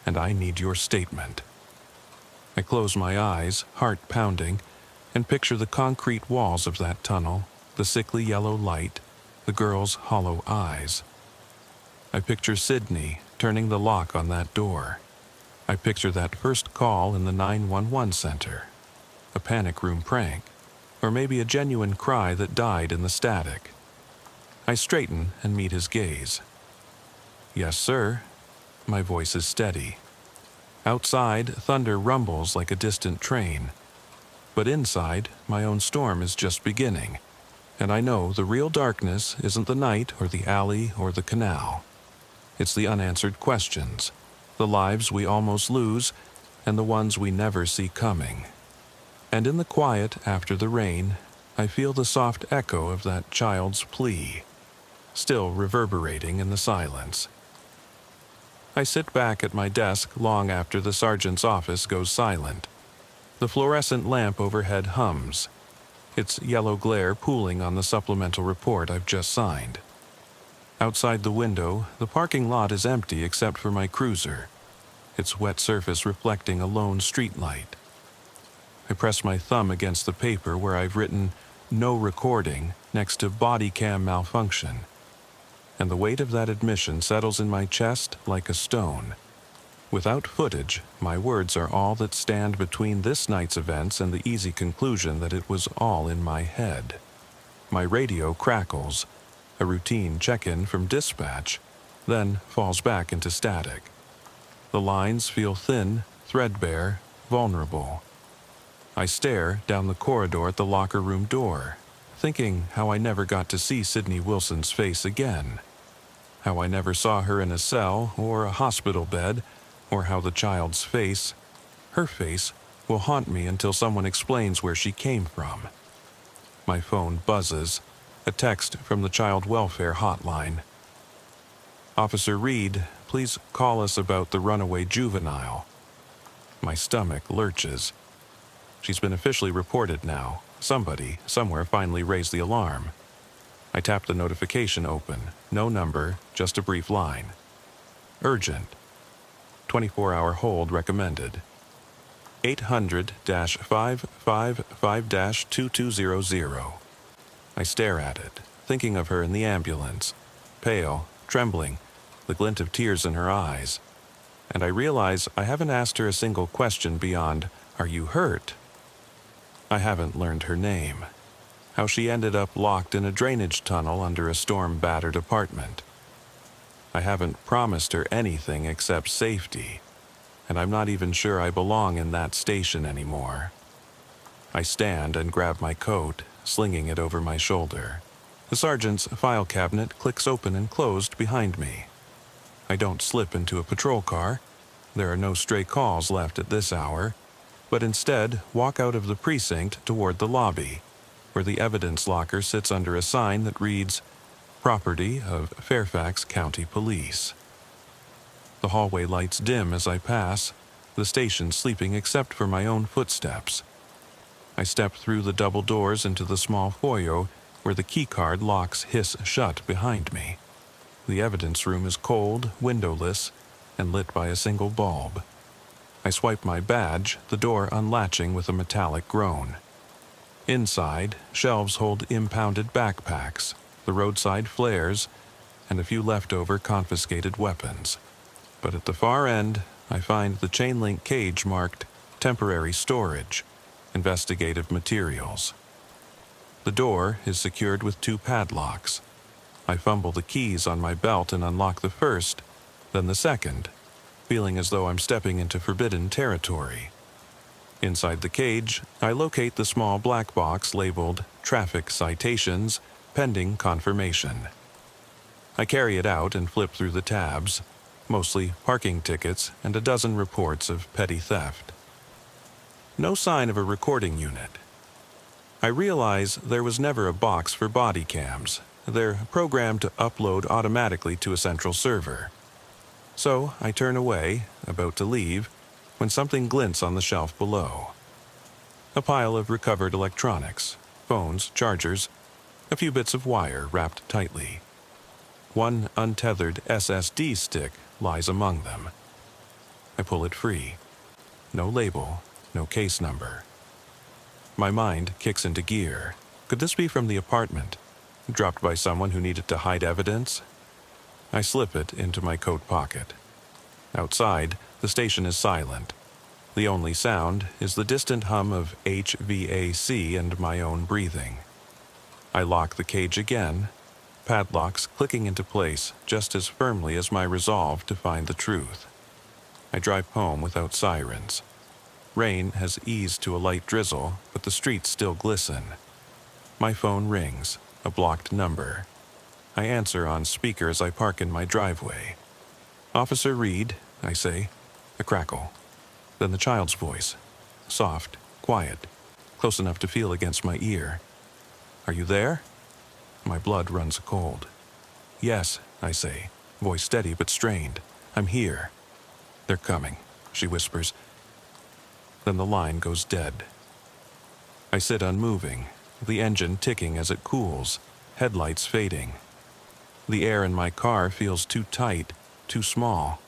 and I need your statement. I close my eyes, heart pounding, and picture the concrete walls of that tunnel, the sickly yellow light, the girl's hollow eyes. I picture Sydney turning the lock on that door. I picture that first call in the 911 center, a panic room prank, or maybe a genuine cry that died in the static. I straighten and meet his gaze. Yes, sir. My voice is steady. Outside, thunder rumbles like a distant train. But inside, my own storm is just beginning, and I know the real darkness isn't the night or the alley or the canal. It's the unanswered questions, the lives we almost lose, and the ones we never see coming. And in the quiet after the rain, I feel the soft echo of that child's plea, still reverberating in the silence. I sit back at my desk long after the sergeant's office goes silent. The fluorescent lamp overhead hums, its yellow glare pooling on the supplemental report I've just signed. Outside the window, the parking lot is empty except for my cruiser, its wet surface reflecting a lone streetlight. I press my thumb against the paper where I've written "no recording" next to "body cam malfunction," and the weight of that admission settles in my chest like a stone. Without footage, my words are all that stand between this night's events and the easy conclusion that it was all in my head. My radio crackles, a routine check-in from dispatch, then falls back into static. The lines feel thin, threadbare, vulnerable. I stare down the corridor at the locker room door, thinking how I never got to see Sydney Wilson's face again, how I never saw her in a cell or a hospital bed, or how the child's face, her face, will haunt me until someone explains where she came from. My phone buzzes, a text from the child welfare hotline. Officer Reed, please call us about the runaway juvenile. My stomach lurches. She's been officially reported now. Somebody, somewhere finally raised the alarm. I tap the notification open. No number, just a brief line. Urgent. 24-hour hold recommended. 800-555-2200. I stare at it, thinking of her in the ambulance, pale, trembling, the glint of tears in her eyes. And I realize I haven't asked her a single question beyond, "Are you hurt?" I haven't learned her name, how she ended up locked in a drainage tunnel under a storm-battered apartment. I haven't promised her anything except safety, and I'm not even sure I belong in that station anymore. I stand and grab my coat, slinging it over my shoulder. The sergeant's file cabinet clicks open and closed behind me. I don't slip into a patrol car. There are no stray calls left at this hour, but instead walk out of the precinct toward the lobby, where the evidence locker sits under a sign that reads, "Property of Fairfax County Police." The hallway lights dim as I pass, the station sleeping except for my own footsteps. I step through the double doors into the small foyer where the keycard locks hiss shut behind me. The evidence room is cold, windowless, and lit by a single bulb. I swipe my badge, the door unlatching with a metallic groan. Inside, shelves hold impounded backpacks, the roadside flares, and a few leftover confiscated weapons. But at the far end, I find the chain-link cage marked "Temporary Storage, Investigative Materials." The door is secured with 2 padlocks. I fumble the keys on my belt and unlock the first, then the second, feeling as though I'm stepping into forbidden territory. Inside the cage, I locate the small black box labeled "Traffic Citations, Pending Confirmation." I carry it out and flip through the tabs, mostly parking tickets and a dozen reports of petty theft. No sign of a recording unit. I realize there was never a box for body cams. They're programmed to upload automatically to a central server. So I turn away, about to leave, when something glints on the shelf below. A pile of recovered electronics, phones, chargers, a few bits of wire wrapped tightly. One untethered SSD stick lies among them. I pull it free. No label, no case number. My mind kicks into gear. Could this be from the apartment, dropped by someone who needed to hide evidence? I slip it into my coat pocket. Outside, the station is silent. The only sound is the distant hum of HVAC and my own breathing. I lock the cage again, padlocks clicking into place just as firmly as my resolve to find the truth. I drive home without sirens. Rain has eased to a light drizzle, but the streets still glisten. My phone rings, a blocked number. I answer on speaker as I park in my driveway. "Officer Reed," I say. A crackle. Then the child's voice. Soft, quiet, close enough to feel against my ear. "Are you there?" My blood runs cold. "Yes," I say, voice steady but strained. "I'm here." "They're coming," she whispers. Then the line goes dead. I sit unmoving, the engine ticking as it cools, headlights fading. The air in my car feels too tight, too small.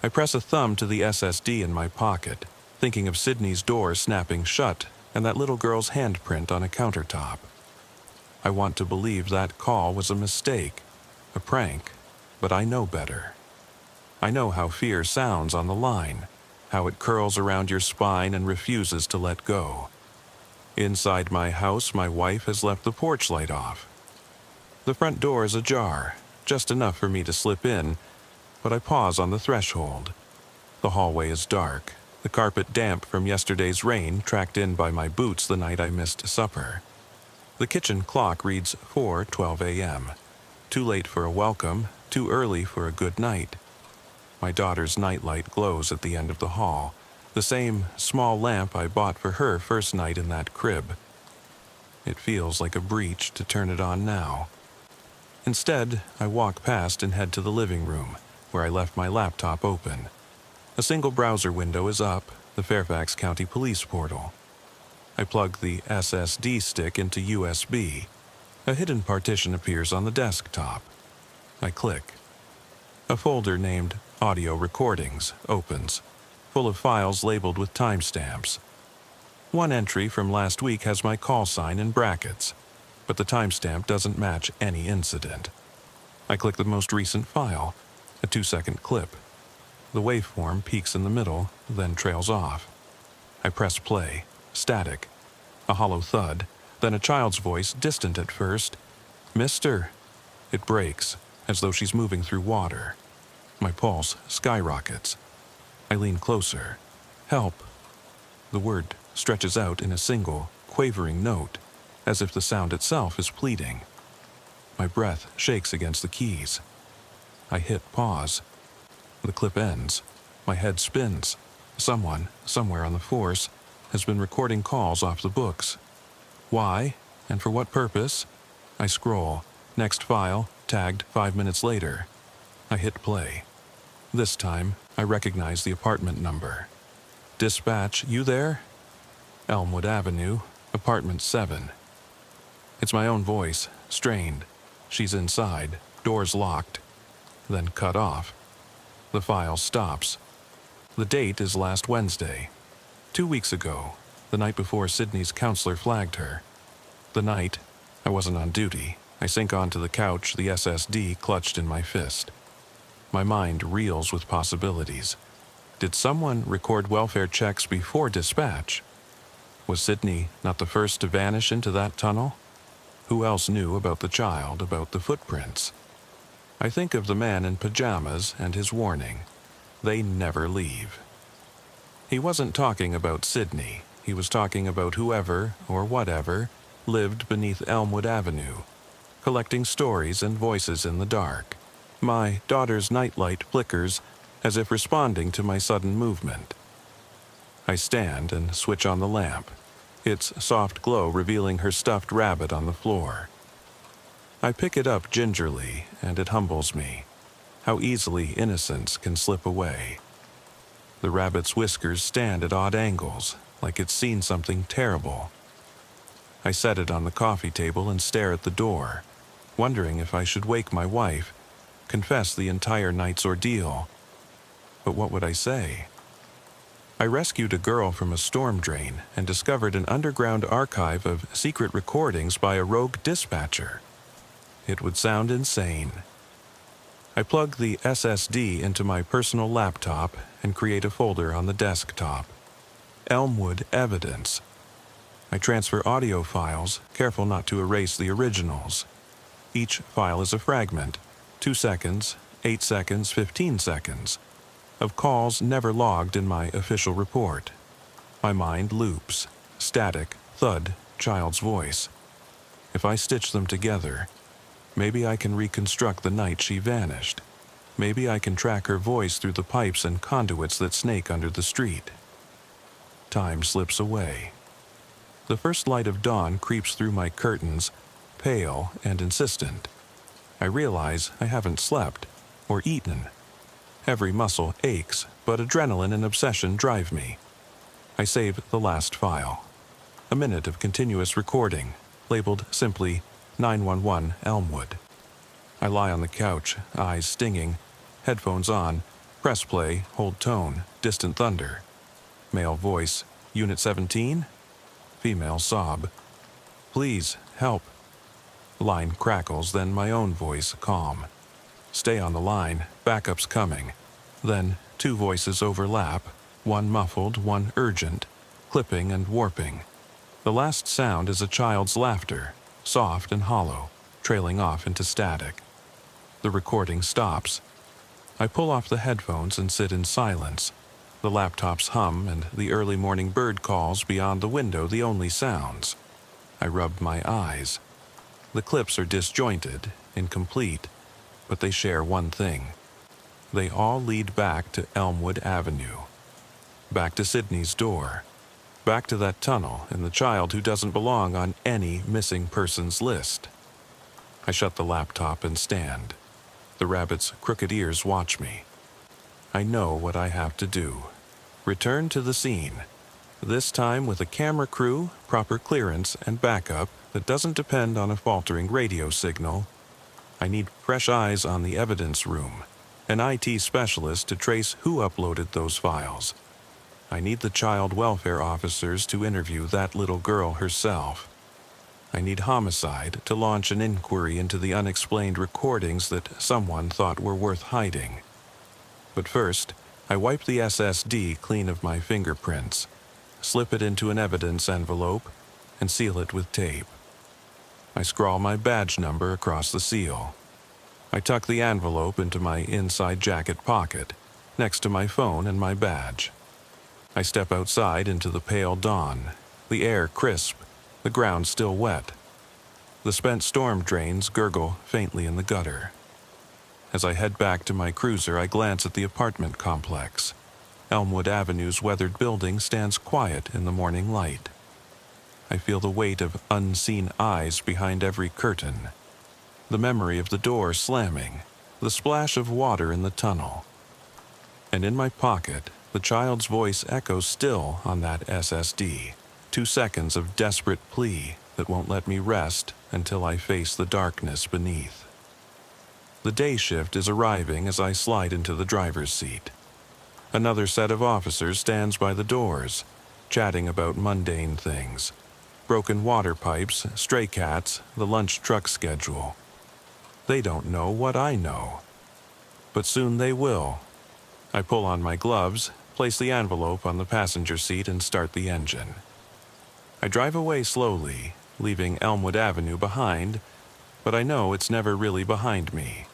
I press a thumb to the SSD in my pocket, thinking of Sydney's door snapping shut and that little girl's handprint on a countertop. I want to believe that call was a mistake, a prank, but I know better. I know how fear sounds on the line, how it curls around your spine and refuses to let go. Inside my house, my wife has left the porch light off. The front door is ajar, just enough for me to slip in, but I pause on the threshold. The hallway is dark, the carpet damp from yesterday's rain tracked in by my boots the night I missed supper. The kitchen clock reads 4:12 a.m. Too late for a welcome, too early for a good night. My daughter's nightlight glows at the end of the hall, the same small lamp I bought for her first night in that crib. It feels like a breach to turn it on now. Instead, I walk past and head to the living room, where I left my laptop open. A single browser window is up, the Fairfax County Police portal. I plug the SSD stick into USB. A hidden partition appears on the desktop. I click. A folder named Audio Recordings opens, full of files labeled with timestamps. One entry from last week has my call sign in brackets, but the timestamp doesn't match any incident. I click the most recent file, a 2-second clip. The waveform peaks in the middle, then trails off. I press play, static, a hollow thud, then a child's voice, distant at first. "Mister." It breaks, as though she's moving through water. My pulse skyrockets. I lean closer. Help. The word stretches out in a single, quavering note, as if the sound itself is pleading. My breath shakes against the keys. I hit pause. The clip ends. My head spins. Someone, somewhere on the force, has been recording calls off the books. Why, and for what purpose? I scroll. Next file, tagged 5 minutes later. I hit play. This time, I recognize the apartment number. Dispatch, you there? Elmwood Avenue, apartment 7. It's my own voice, strained. She's inside, doors locked. Then cut off. The file stops. The date is last Wednesday. 2 weeks ago, the night before Sydney's counselor flagged her. The night, I wasn't on duty. I sink onto the couch, the SSD clutched in my fist. My mind reels with possibilities. Did someone record welfare checks before dispatch? Was Sydney not the first to vanish into that tunnel? Who else knew about the child, about the footprints? I think of the man in pajamas and his warning. They never leave. He wasn't talking about Sydney. He was talking about whoever, or whatever, lived beneath Elmwood Avenue, collecting stories and voices in the dark. My daughter's nightlight flickers, as if responding to my sudden movement. I stand and switch on the lamp, its soft glow revealing her stuffed rabbit on the floor. I pick it up gingerly, and it humbles me. How easily innocence can slip away. The rabbit's whiskers stand at odd angles, like it's seen something terrible. I set it on the coffee table and stare at the door, wondering if I should wake my wife, confess the entire night's ordeal. But what would I say? I rescued a girl from a storm drain and discovered an underground archive of secret recordings by a rogue dispatcher. It would sound insane. I plug the SSD into my personal laptop and create a folder on the desktop. Elmwood Evidence. I transfer audio files, careful not to erase the originals. Each file is a fragment, 2 seconds, 8 seconds, 15 seconds, of calls never logged in my official report. My mind loops, static, thud, child's voice. If I stitch them together, maybe I can reconstruct the night she vanished. Maybe I can track her voice through the pipes and conduits that snake under the street. Time slips away. The first light of dawn creeps through my curtains, pale and insistent. I realize I haven't slept or eaten. Every muscle aches, but adrenaline and obsession drive me. I save the last file. A minute of continuous recording, labeled simply 911 Elmwood. I lie on the couch, eyes stinging, headphones on, press play, hold tone, distant thunder. Male voice, Unit 17? Female sob. Please, help. Line crackles, then my own voice, calm. Stay on the line, backup's coming. Then 2 voices overlap, one muffled, one urgent, clipping and warping. The last sound is a child's laughter, soft and hollow, trailing off into static. The recording stops. I pull off the headphones and sit in silence. The laptop's hum and the early morning bird calls beyond the window the only sounds. I rub my eyes. The clips are disjointed, incomplete, but they share one thing. They all lead back to Elmwood Avenue. Back to Sydney's door. Back to that tunnel and the child who doesn't belong on any missing persons list. I shut the laptop and stand. The rabbit's crooked ears watch me. I know what I have to do. Return to the scene. This time with a camera crew, proper clearance, and backup that doesn't depend on a faltering radio signal. I need fresh eyes on the evidence room, an IT specialist to trace who uploaded those files. I need the child welfare officers to interview that little girl herself. I need homicide to launch an inquiry into the unexplained recordings that someone thought were worth hiding. But first, I wipe the SSD clean of my fingerprints, slip it into an evidence envelope, and seal it with tape. I scrawl my badge number across the seal. I tuck the envelope into my inside jacket pocket, next to my phone and my badge. I step outside into the pale dawn, the air crisp, the ground still wet. The spent storm drains gurgle faintly in the gutter. As I head back to my cruiser, I glance at the apartment complex. Elmwood Avenue's weathered building stands quiet in the morning light. I feel the weight of unseen eyes behind every curtain. The memory of the door slamming, the splash of water in the tunnel. And in my pocket, the child's voice echoes still on that SSD. 2 seconds of desperate plea that won't let me rest until I face the darkness beneath. The day shift is arriving as I slide into the driver's seat. Another set of officers stands by the doors, chatting about mundane things. Broken water pipes, stray cats, the lunch truck schedule. They don't know what I know. But soon they will. I pull on my gloves, place the envelope on the passenger seat, and start the engine. I drive away slowly, leaving Elmwood Avenue behind, but I know it's never really behind me.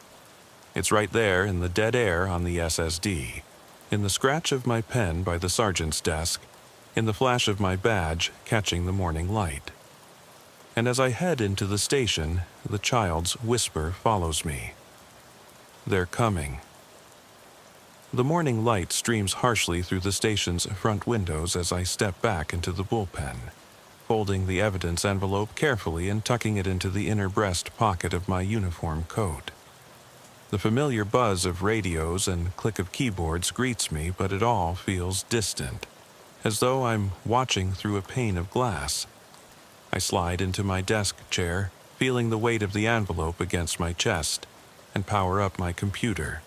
It's right there in the dead air on the SSD, in the scratch of my pen by the sergeant's desk, in the flash of my badge catching the morning light. And as I head into the station, the child's whisper follows me. They're coming. The morning light streams harshly through the station's front windows as I step back into the bullpen, folding the evidence envelope carefully and tucking it into the inner breast pocket of my uniform coat. The familiar buzz of radios and click of keyboards greets me, but it all feels distant, as though I'm watching through a pane of glass. I slide into my desk chair, feeling the weight of the envelope against my chest, and power up my computer.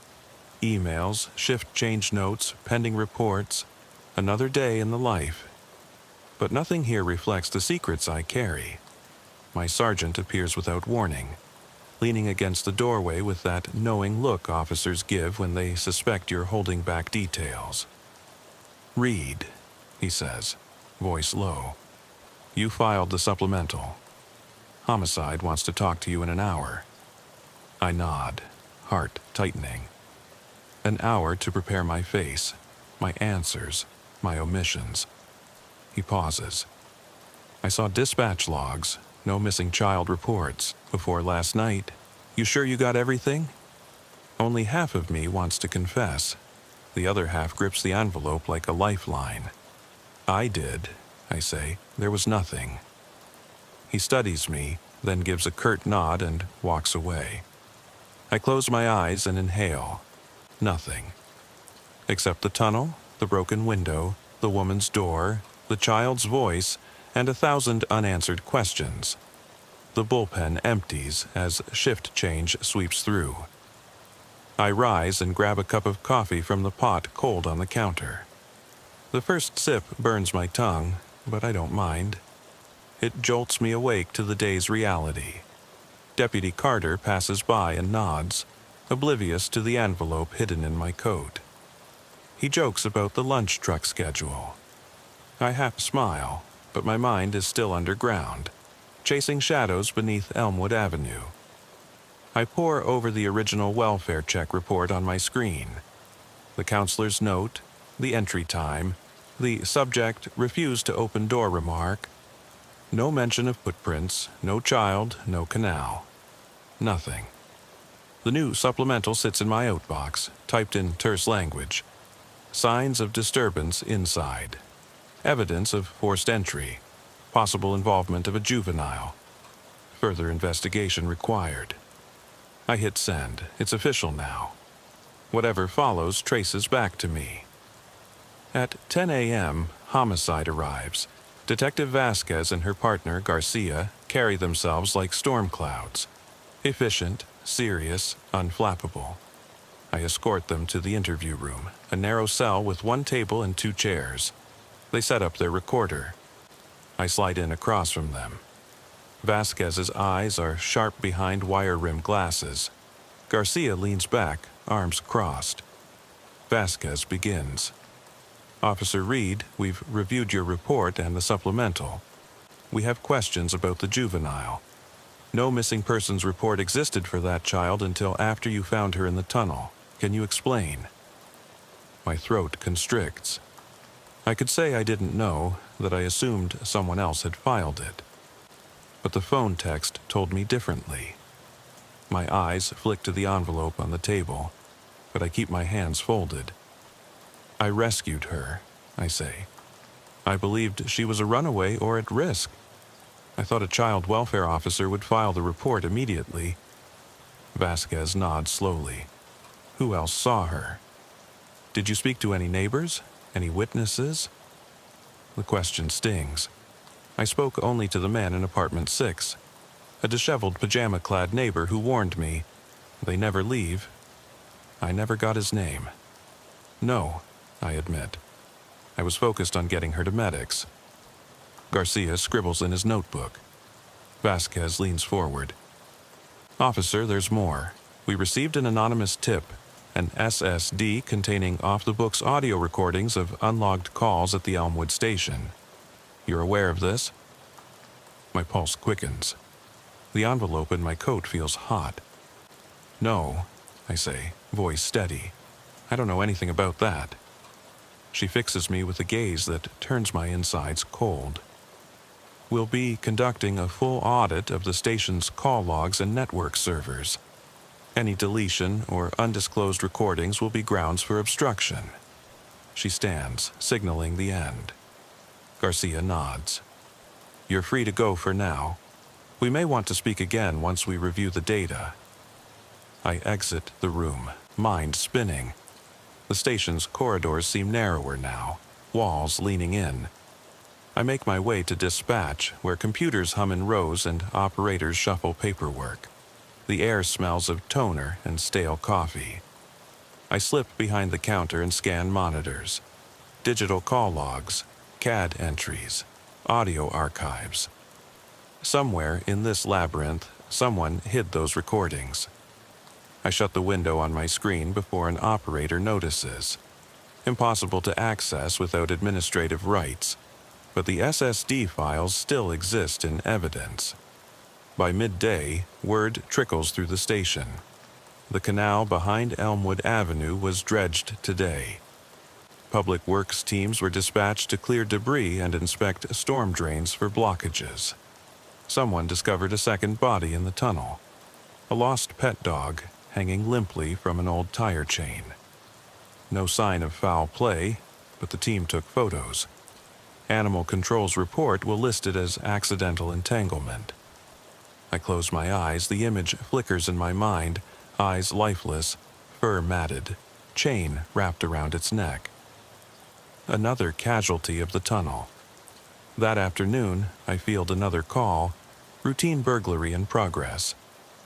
Emails, shift change notes, pending reports, another day in the life. But nothing here reflects the secrets I carry. My sergeant appears without warning, leaning against the doorway with that knowing look officers give when they suspect you're holding back details. "Read," he says, voice low. "You filed the supplemental. Homicide wants to talk to you in an hour." I nod, heart tightening. An hour to prepare my face, my answers, my omissions. He pauses. "I saw dispatch logs, no missing child reports, before last night. You sure you got everything?" Only half of me wants to confess. The other half grips the envelope like a lifeline. "I did," I say. "There was nothing." He studies me, then gives a curt nod and walks away. I close my eyes and inhale. Nothing. Except the tunnel, the broken window, the woman's door, the child's voice, and 1,000 unanswered questions. The bullpen empties as shift change sweeps through. I rise and grab a cup of coffee from the pot cold on the counter. The first sip burns my tongue, but I don't mind. It jolts me awake to the day's reality. Deputy Carter passes by and nods, oblivious to the envelope hidden in my coat. He jokes about the lunch truck schedule. I half smile, but my mind is still underground, chasing shadows beneath Elmwood Avenue. I pore over the original welfare check report on my screen. The counselor's note, the entry time, the subject refused to open door remark. No mention of footprints, no child, no canal. Nothing. The new supplemental sits in my outbox, typed in terse language. Signs of disturbance inside. Evidence of forced entry. Possible involvement of a juvenile. Further investigation required. I hit send. It's official now. Whatever follows traces back to me. At 10 a.m., homicide arrives. Detective Vasquez and her partner, Garcia, carry themselves like storm clouds. Efficient, serious, unflappable. I escort them to the interview room, a narrow cell with 1 table and 2 chairs. They set up their recorder. I slide in across from them. Vasquez's eyes are sharp behind wire-rimmed glasses. Garcia leans back, arms crossed. Vasquez begins. "Officer Reed, we've reviewed your report and the supplemental. We have questions about the juvenile. No missing persons report existed for that child until after you found her in the tunnel. Can you explain?" My throat constricts. I could say I didn't know, that I assumed someone else had filed it. But the phone text told me differently. My eyes flick to the envelope on the table, but I keep my hands folded. I rescued her, I say. I believed she was a runaway or at risk. I thought a child welfare officer would file the report immediately. Vasquez nods slowly. Who else saw her? Did you speak to any neighbors? Any witnesses? The question stings. I spoke only to the man in apartment 6, a disheveled pajama-clad neighbor who warned me, they never leave. I never got his name. No, I admit. I was focused on getting her to medics. Garcia scribbles in his notebook. Vasquez leans forward. Officer, there's more. We received an anonymous tip, an SSD containing off-the-books audio recordings of unlogged calls at the Elmwood station. You're aware of this? My pulse quickens. The envelope in my coat feels hot. No, I say, voice steady. I don't know anything about that. She fixes me with a gaze that turns my insides cold. We'll be conducting a full audit of the station's call logs and network servers. Any deletion or undisclosed recordings will be grounds for obstruction. She stands, signaling the end. Garcia nods. You're free to go for now. We may want to speak again once we review the data. I exit the room, mind spinning. The station's corridors seem narrower now, walls leaning in. I make my way to dispatch, where computers hum in rows and operators shuffle paperwork. The air smells of toner and stale coffee. I slip behind the counter and scan monitors. Digital call logs, CAD entries, audio archives. Somewhere in this labyrinth, someone hid those recordings. I shut the window on my screen before an operator notices. Impossible to access without administrative rights, but the SSD files still exist in evidence. By midday, word trickles through the station. The canal behind Elmwood Avenue was dredged today. Public Works teams were dispatched to clear debris and inspect storm drains for blockages. Someone discovered a second body in the tunnel. A lost pet dog hanging limply from an old tire chain. No sign of foul play, but the team took photos. Animal Control's report will list it as accidental entanglement. I close my eyes, the image flickers in my mind, eyes lifeless, fur matted, chain wrapped around its neck. Another casualty of the tunnel. That afternoon, I field another call, routine burglary in progress,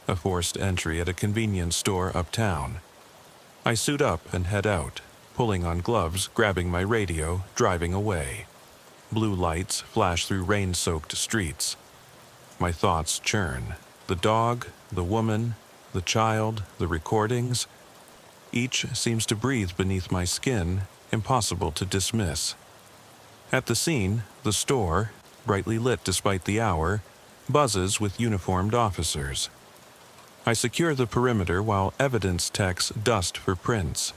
a forced entry at a convenience store uptown. I suit up and head out, pulling on gloves, grabbing my radio, driving away. Blue lights flash through rain-soaked streets. My thoughts churn. The dog, the woman, the child, the recordings. Each seems to breathe beneath my skin, impossible to dismiss. At the scene, the store, brightly lit despite the hour, buzzes with uniformed officers. I secure the perimeter while evidence techs dust for prints.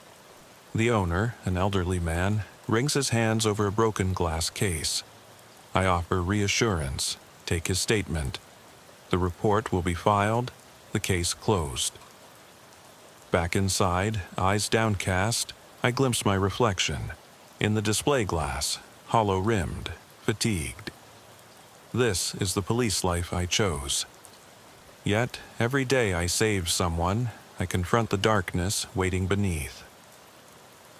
The owner, an elderly man, wrings his hands over a broken glass case. I offer reassurance, take his statement. The report will be filed, the case closed. Back inside, eyes downcast, I glimpse my reflection. In the display glass, hollow-rimmed, fatigued. This is the police life I chose. Yet, every day I save someone, I confront the darkness waiting beneath.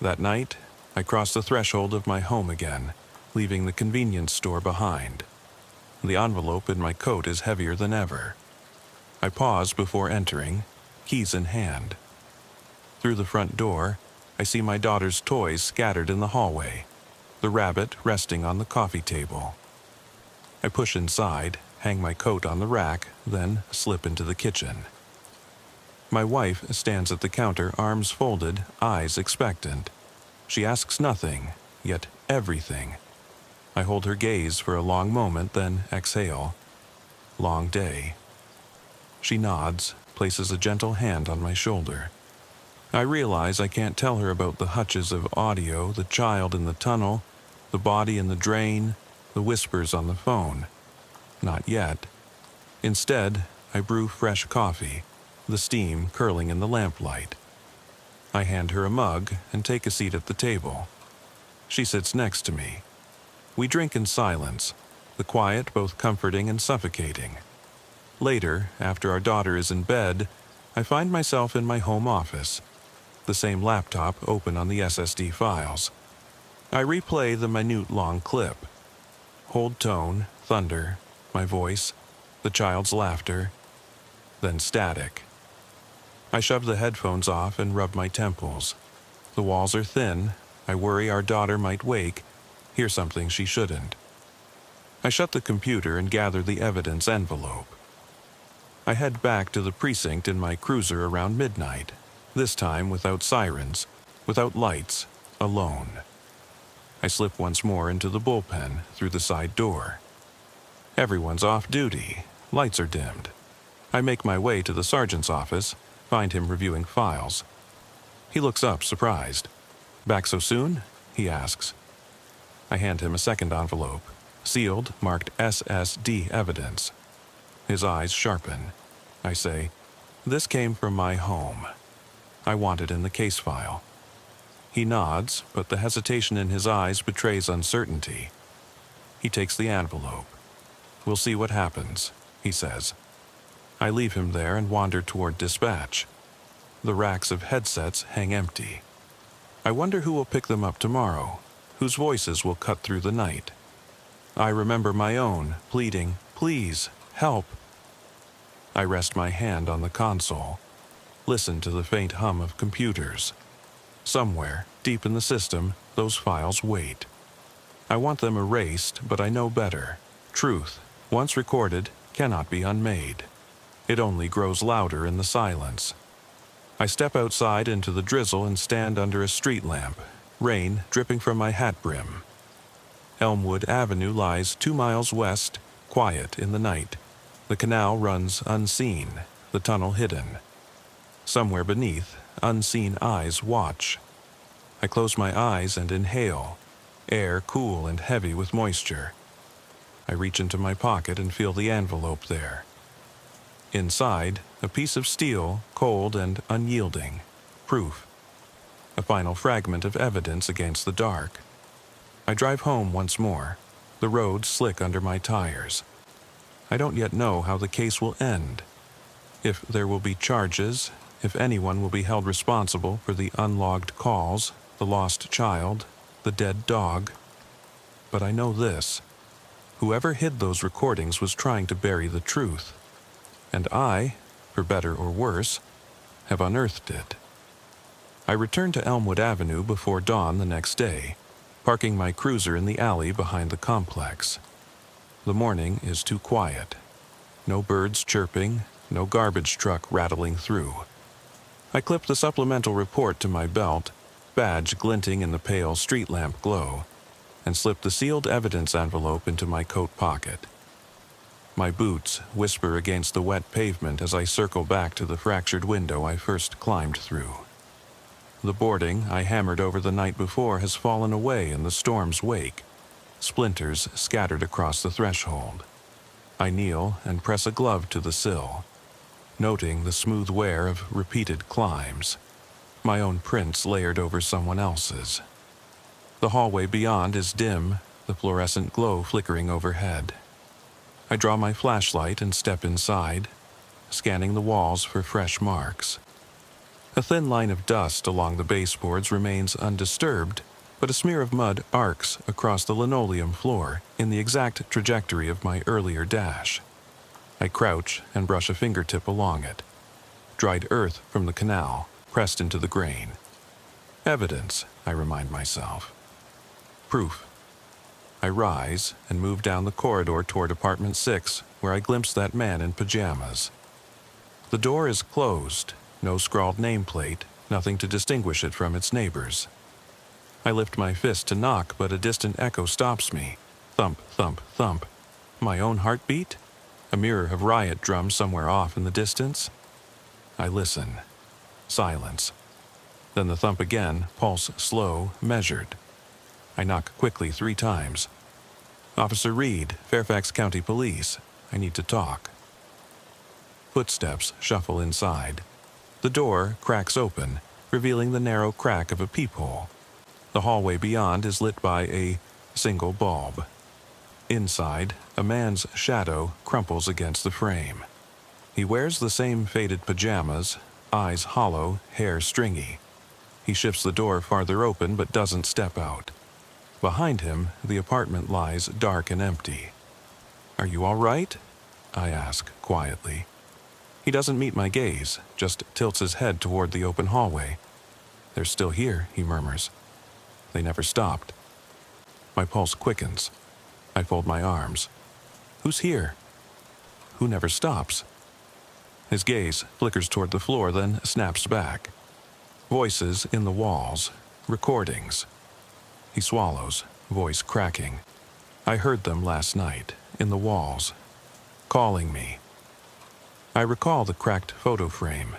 That night, I cross the threshold of my home again, leaving the convenience store behind. The envelope in my coat is heavier than ever. I pause before entering, keys in hand. Through the front door, I see my daughter's toys scattered in the hallway, the rabbit resting on the coffee table. I push inside, hang my coat on the rack, then slip into the kitchen. My wife stands at the counter, arms folded, eyes expectant. She asks nothing, yet everything. I hold her gaze for a long moment, then exhale. Long day. She nods, places a gentle hand on my shoulder. I realize I can't tell her about the hutches of audio, the child in the tunnel, the body in the drain, the whispers on the phone. Not yet. Instead, I brew fresh coffee, the steam curling in the lamplight. I hand her a mug and take a seat at the table. She sits next to me. We drink in silence, the quiet both comforting and suffocating. Later, after our daughter is in bed, I find myself in my home office, the same laptop open on the SSD files. I replay the minute long clip. Hold tone, thunder, my voice, the child's laughter, then static. I shove the headphones off and rub my temples. The walls are thin. I worry our daughter might wake, hear something she shouldn't. I shut the computer and gather the evidence envelope. I head back to the precinct in my cruiser around midnight, this time without sirens, without lights, alone. I slip once more into the bullpen through the side door. Everyone's off duty. Lights are dimmed. I make my way to the sergeant's office, find him reviewing files. He looks up, surprised. "Back so soon?" he asks. I hand him a second envelope, sealed, marked SSD evidence. His eyes sharpen. I say, "This came from my home. I want it in the case file." He nods, but the hesitation in his eyes betrays uncertainty. He takes the envelope. "We'll see what happens," he says. I leave him there and wander toward dispatch. The racks of headsets hang empty. I wonder who will pick them up tomorrow, whose voices will cut through the night. I remember my own, pleading, "Please, help." I rest my hand on the console, listen to the faint hum of computers. Somewhere, deep in the system, those files wait. I want them erased, but I know better. Truth, once recorded, cannot be unmade. It only grows louder in the silence. I step outside into the drizzle and stand under a street lamp, rain dripping from my hat brim. Elmwood Avenue lies 2 miles west, quiet in the night. The canal runs unseen, the tunnel hidden. Somewhere beneath, unseen eyes watch. I close my eyes and inhale, air cool and heavy with moisture. I reach into my pocket and feel the envelope there. Inside, a piece of steel, cold and unyielding. Proof. A final fragment of evidence against the dark. I drive home once more, the road slick under my tires. I don't yet know how the case will end. If there will be charges, if anyone will be held responsible for the unlogged calls, the lost child, the dead dog. But I know this. Whoever hid those recordings was trying to bury the truth. And I, for better or worse, have unearthed it. I return to Elmwood Avenue before dawn the next day, parking my cruiser in the alley behind the complex. The morning is too quiet. No birds chirping, no garbage truck rattling through. I clip the supplemental report to my belt, badge glinting in the pale street lamp glow, and slip the sealed evidence envelope into my coat pocket. My boots whisper against the wet pavement as I circle back to the fractured window I first climbed through. The boarding I hammered over the night before has fallen away in the storm's wake, splinters scattered across the threshold. I kneel and press a glove to the sill, noting the smooth wear of repeated climbs, my own prints layered over someone else's. The hallway beyond is dim, the fluorescent glow flickering overhead. I draw my flashlight and step inside, scanning the walls for fresh marks. A thin line of dust along the baseboards remains undisturbed, but a smear of mud arcs across the linoleum floor in the exact trajectory of my earlier dash. I crouch and brush a fingertip along it. Dried earth from the canal, pressed into the grain. Evidence, I remind myself. Proof. I rise and move down the corridor toward apartment 6, where I glimpse that man in pajamas. The door is closed, no scrawled nameplate, nothing to distinguish it from its neighbors. I lift my fist to knock, but a distant echo stops me. Thump, thump, thump. My own heartbeat? A mirror of riot drums somewhere off in the distance? I listen. Silence. Then the thump again, pulse slow, measured. I knock quickly 3 times. "Officer Reed, Fairfax County Police. I need to talk." Footsteps shuffle inside. The door cracks open, revealing the narrow crack of a peephole. The hallway beyond is lit by a single bulb. Inside, a man's shadow crumples against the frame. He wears the same faded pajamas, eyes hollow, hair stringy. He shifts the door farther open but doesn't step out. Behind him, the apartment lies dark and empty. "Are you all right?" I ask quietly. He doesn't meet my gaze, just tilts his head toward the open hallway. "They're still here," he murmurs. "They never stopped." My pulse quickens. I fold my arms. "Who's here?" "Who never stops?" His gaze flickers toward the floor, then snaps back. Voices in the walls, recordings. He swallows, voice cracking. I heard them last night, in the walls, calling me. I recall the cracked photo frame.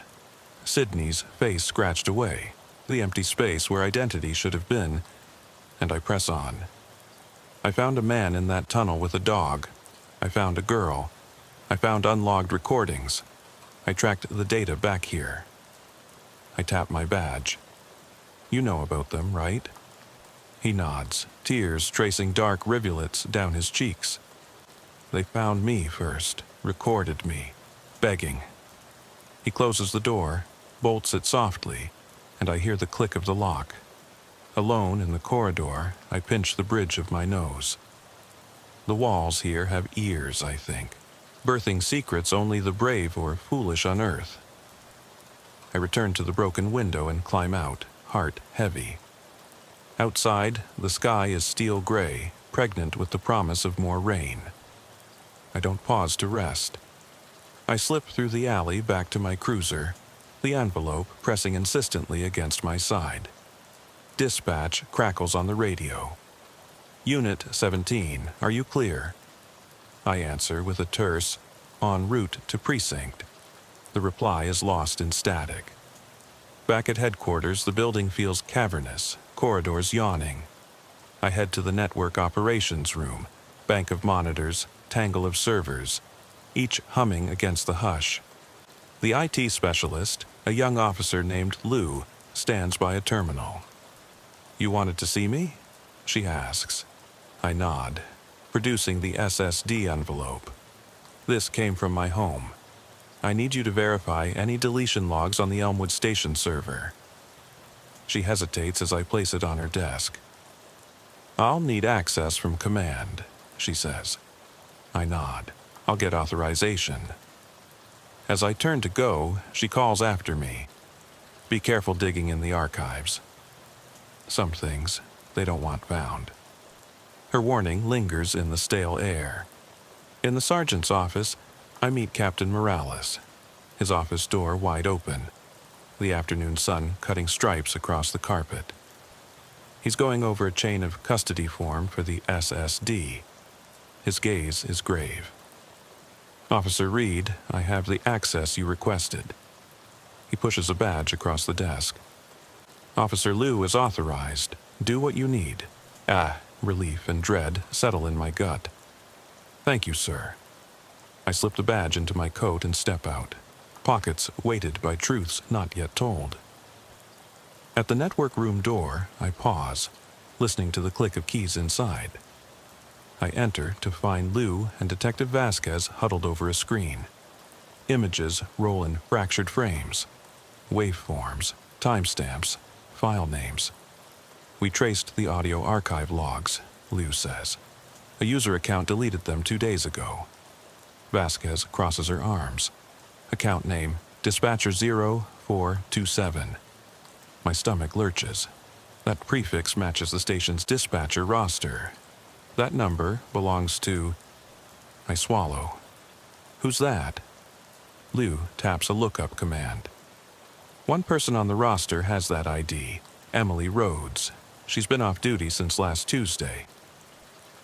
Sydney's face scratched away, the empty space where identity should have been, and I press on. I found a man in that tunnel with a dog. I found a girl. I found unlogged recordings. I tracked the data back here. I tap my badge. "You know about them, right?" He nods, tears tracing dark rivulets down his cheeks. "They found me first, recorded me, begging." He closes the door, bolts it softly, and I hear the click of the lock. Alone in the corridor, I pinch the bridge of my nose. The walls here have ears, I think, birthing secrets only the brave or foolish unearth. I return to the broken window and climb out, heart heavy. Outside, the sky is steel gray, pregnant with the promise of more rain. I don't pause to rest. I slip through the alley back to my cruiser, the envelope pressing insistently against my side. Dispatch crackles on the radio. "Unit 17, are you clear?" I answer with a terse, "En route to precinct." The reply is lost in static. Back at headquarters, the building feels cavernous, corridors yawning. I head to the network operations room, bank of monitors, tangle of servers, each humming against the hush. The IT specialist, a young officer named Lou, stands by a terminal. "You wanted to see me?" she asks. I nod, producing the SSD envelope. "This came from my home. I need you to verify any deletion logs on the Elmwood Station server." She hesitates as I place it on her desk. "I'll need access from command," she says. I nod. "I'll get authorization." As I turn to go, she calls after me. "Be careful digging in the archives. Some things they don't want found." Her warning lingers in the stale air. In the sergeant's office, I meet Captain Morales, his office door wide open, the afternoon sun cutting stripes across the carpet. He's going over a chain of custody form for the SSD. His gaze is grave. "Officer Reed, I have the access you requested." He pushes a badge across the desk. "Officer Liu is authorized. Do what you need." Relief and dread settle in my gut. "Thank you, sir." I slip the badge into my coat and step out, pockets weighted by truths not yet told. At the network room door, I pause, listening to the click of keys inside. I enter to find Lou and Detective Vasquez huddled over a screen. Images roll in fractured frames, waveforms, timestamps, file names. "We traced the audio archive logs," Lou says. "A user account deleted them 2 days ago." Vasquez crosses her arms. Account name, Dispatcher 0427. My stomach lurches. That prefix matches the station's dispatcher roster. That number belongs to... I swallow. "Who's that?" Lou taps a lookup command. "One person on the roster has that ID, Emily Rhodes. She's been off duty since last Tuesday."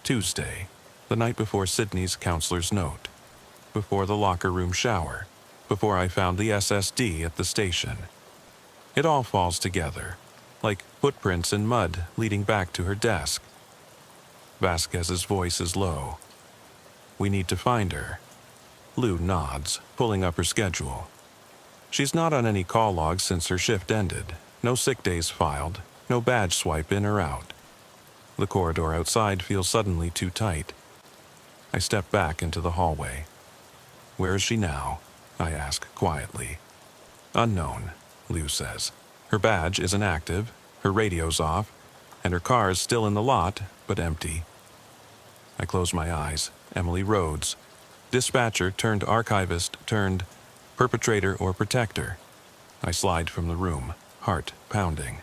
Tuesday, the night before Sydney's counselor's note, before the locker room shower, before I found the SSD at the station. It all falls together, like footprints in mud leading back to her desk. Vasquez's voice is low. We need to find her. Lou nods, pulling up her schedule. She's not on any call logs since her shift ended. No sick days filed, no badge swipe in or out. The corridor outside feels suddenly too tight. I step back into the hallway. Where is she now? I ask quietly. Unknown, Lou says. Her badge isn't active, her radio's off, and her car is still in the lot, but empty. I close my eyes. Emily Rhodes. Dispatcher turned archivist turned perpetrator or protector. I slide from the room, heart pounding.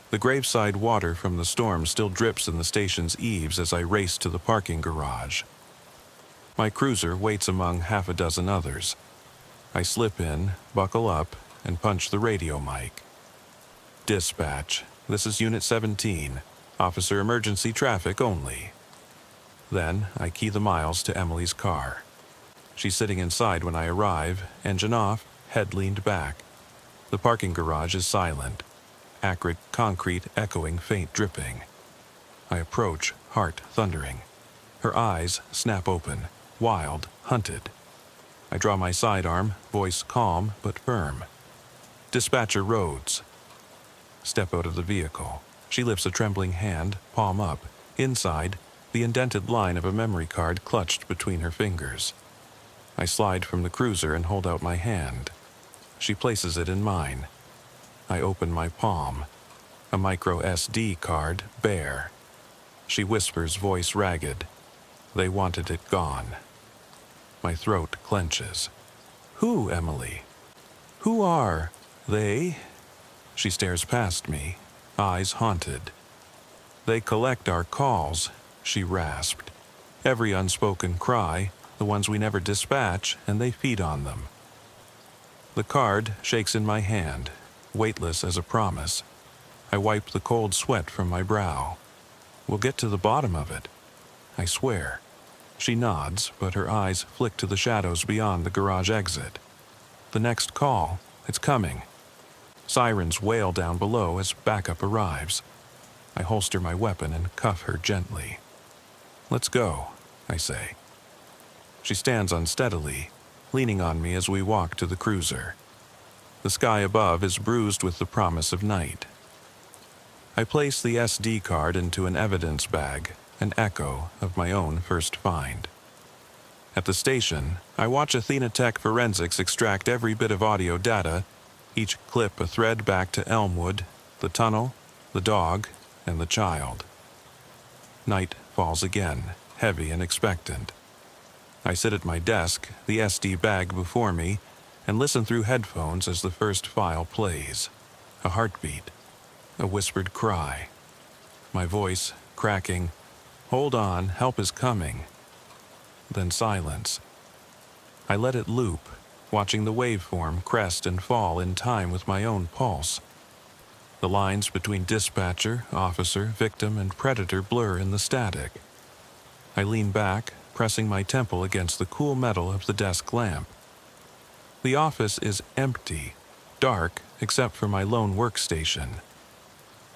The graveside water from the storm still drips in the station's eaves as I race to the parking garage. My cruiser waits among half a dozen others. I slip in, buckle up, and punch the radio mic. Dispatch, this is Unit 17. Officer emergency traffic only. Then I key the miles to Emily's car. She's sitting inside when I arrive, engine off, head leaned back. The parking garage is silent, acrid concrete echoing faint dripping. I approach, heart thundering. Her eyes snap open, wild, hunted. I draw my sidearm, voice calm but firm. Dispatcher Rhodes. Step out of the vehicle. She lifts a trembling hand, palm up. Inside, the indented line of a memory card clutched between her fingers. I slide from the cruiser and hold out my hand. She places it in mine. I open my palm. A micro SD card, bare. She whispers, voice ragged. They wanted it gone. My throat clenches. Who, Emily? Who are they? She stares past me, eyes haunted. They collect our calls, she rasped. Every unspoken cry, the ones we never dispatch, and they feed on them. The card shakes in my hand, weightless as a promise. I wipe the cold sweat from my brow. We'll get to the bottom of it, I swear. She nods, but her eyes flick to the shadows beyond the garage exit. The next call, it's coming. Sirens wail down below as backup arrives. I holster my weapon and cuff her gently. Let's go, I say. She stands unsteadily, leaning on me as we walk to the cruiser. The sky above is bruised with the promise of night. I place the SD card into an evidence bag, an echo of my own first find. At the station, I watch Athena Tech Forensics extract every bit of audio data, each clip a thread back to Elmwood, the tunnel, the dog, and the child. Night falls again, heavy and expectant. I sit at my desk, the SD bag before me, and listen through headphones as the first file plays. A heartbeat, a whispered cry. My voice cracking, "Hold on, help is coming." Then silence. I let it loop, watching the waveform crest and fall in time with my own pulse. The lines between dispatcher, officer, victim, and predator blur in the static. I lean back, pressing my temple against the cool metal of the desk lamp. The office is empty, dark except for my lone workstation.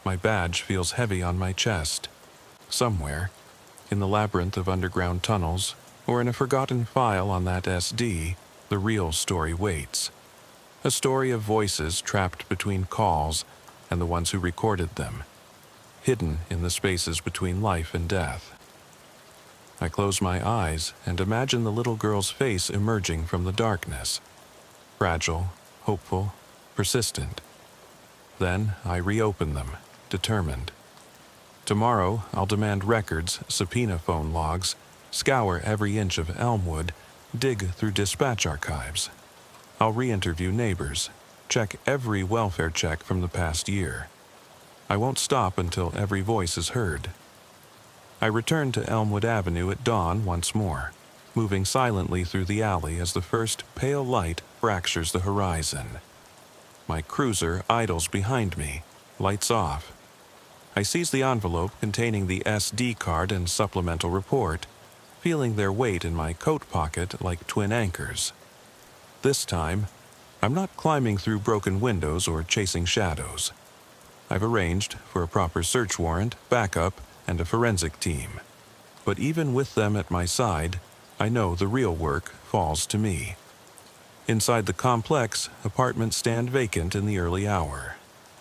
My badge feels heavy on my chest. Somewhere, in the labyrinth of underground tunnels, or in a forgotten file on that SD, the real story waits. A story of voices trapped between calls and the ones who recorded them, hidden in the spaces between life and death. I close my eyes and imagine the little girl's face emerging from the darkness. Fragile, hopeful, persistent. Then I reopen them, determined. Tomorrow I'll demand records, subpoena phone logs, scour every inch of Elmwood, dig through dispatch archives. I'll re-interview neighbors, check every welfare check from the past year. I won't stop until every voice is heard. I return to Elmwood Avenue at dawn once more, moving silently through the alley as the first pale light fractures the horizon. My cruiser idles behind me, lights off. I seize the envelope containing the SD card and supplemental report, feeling their weight in my coat pocket like twin anchors. This time, I'm not climbing through broken windows or chasing shadows. I've arranged for a proper search warrant, backup, and a forensic team. But even with them at my side, I know the real work falls to me. Inside the complex, apartments stand vacant in the early hour.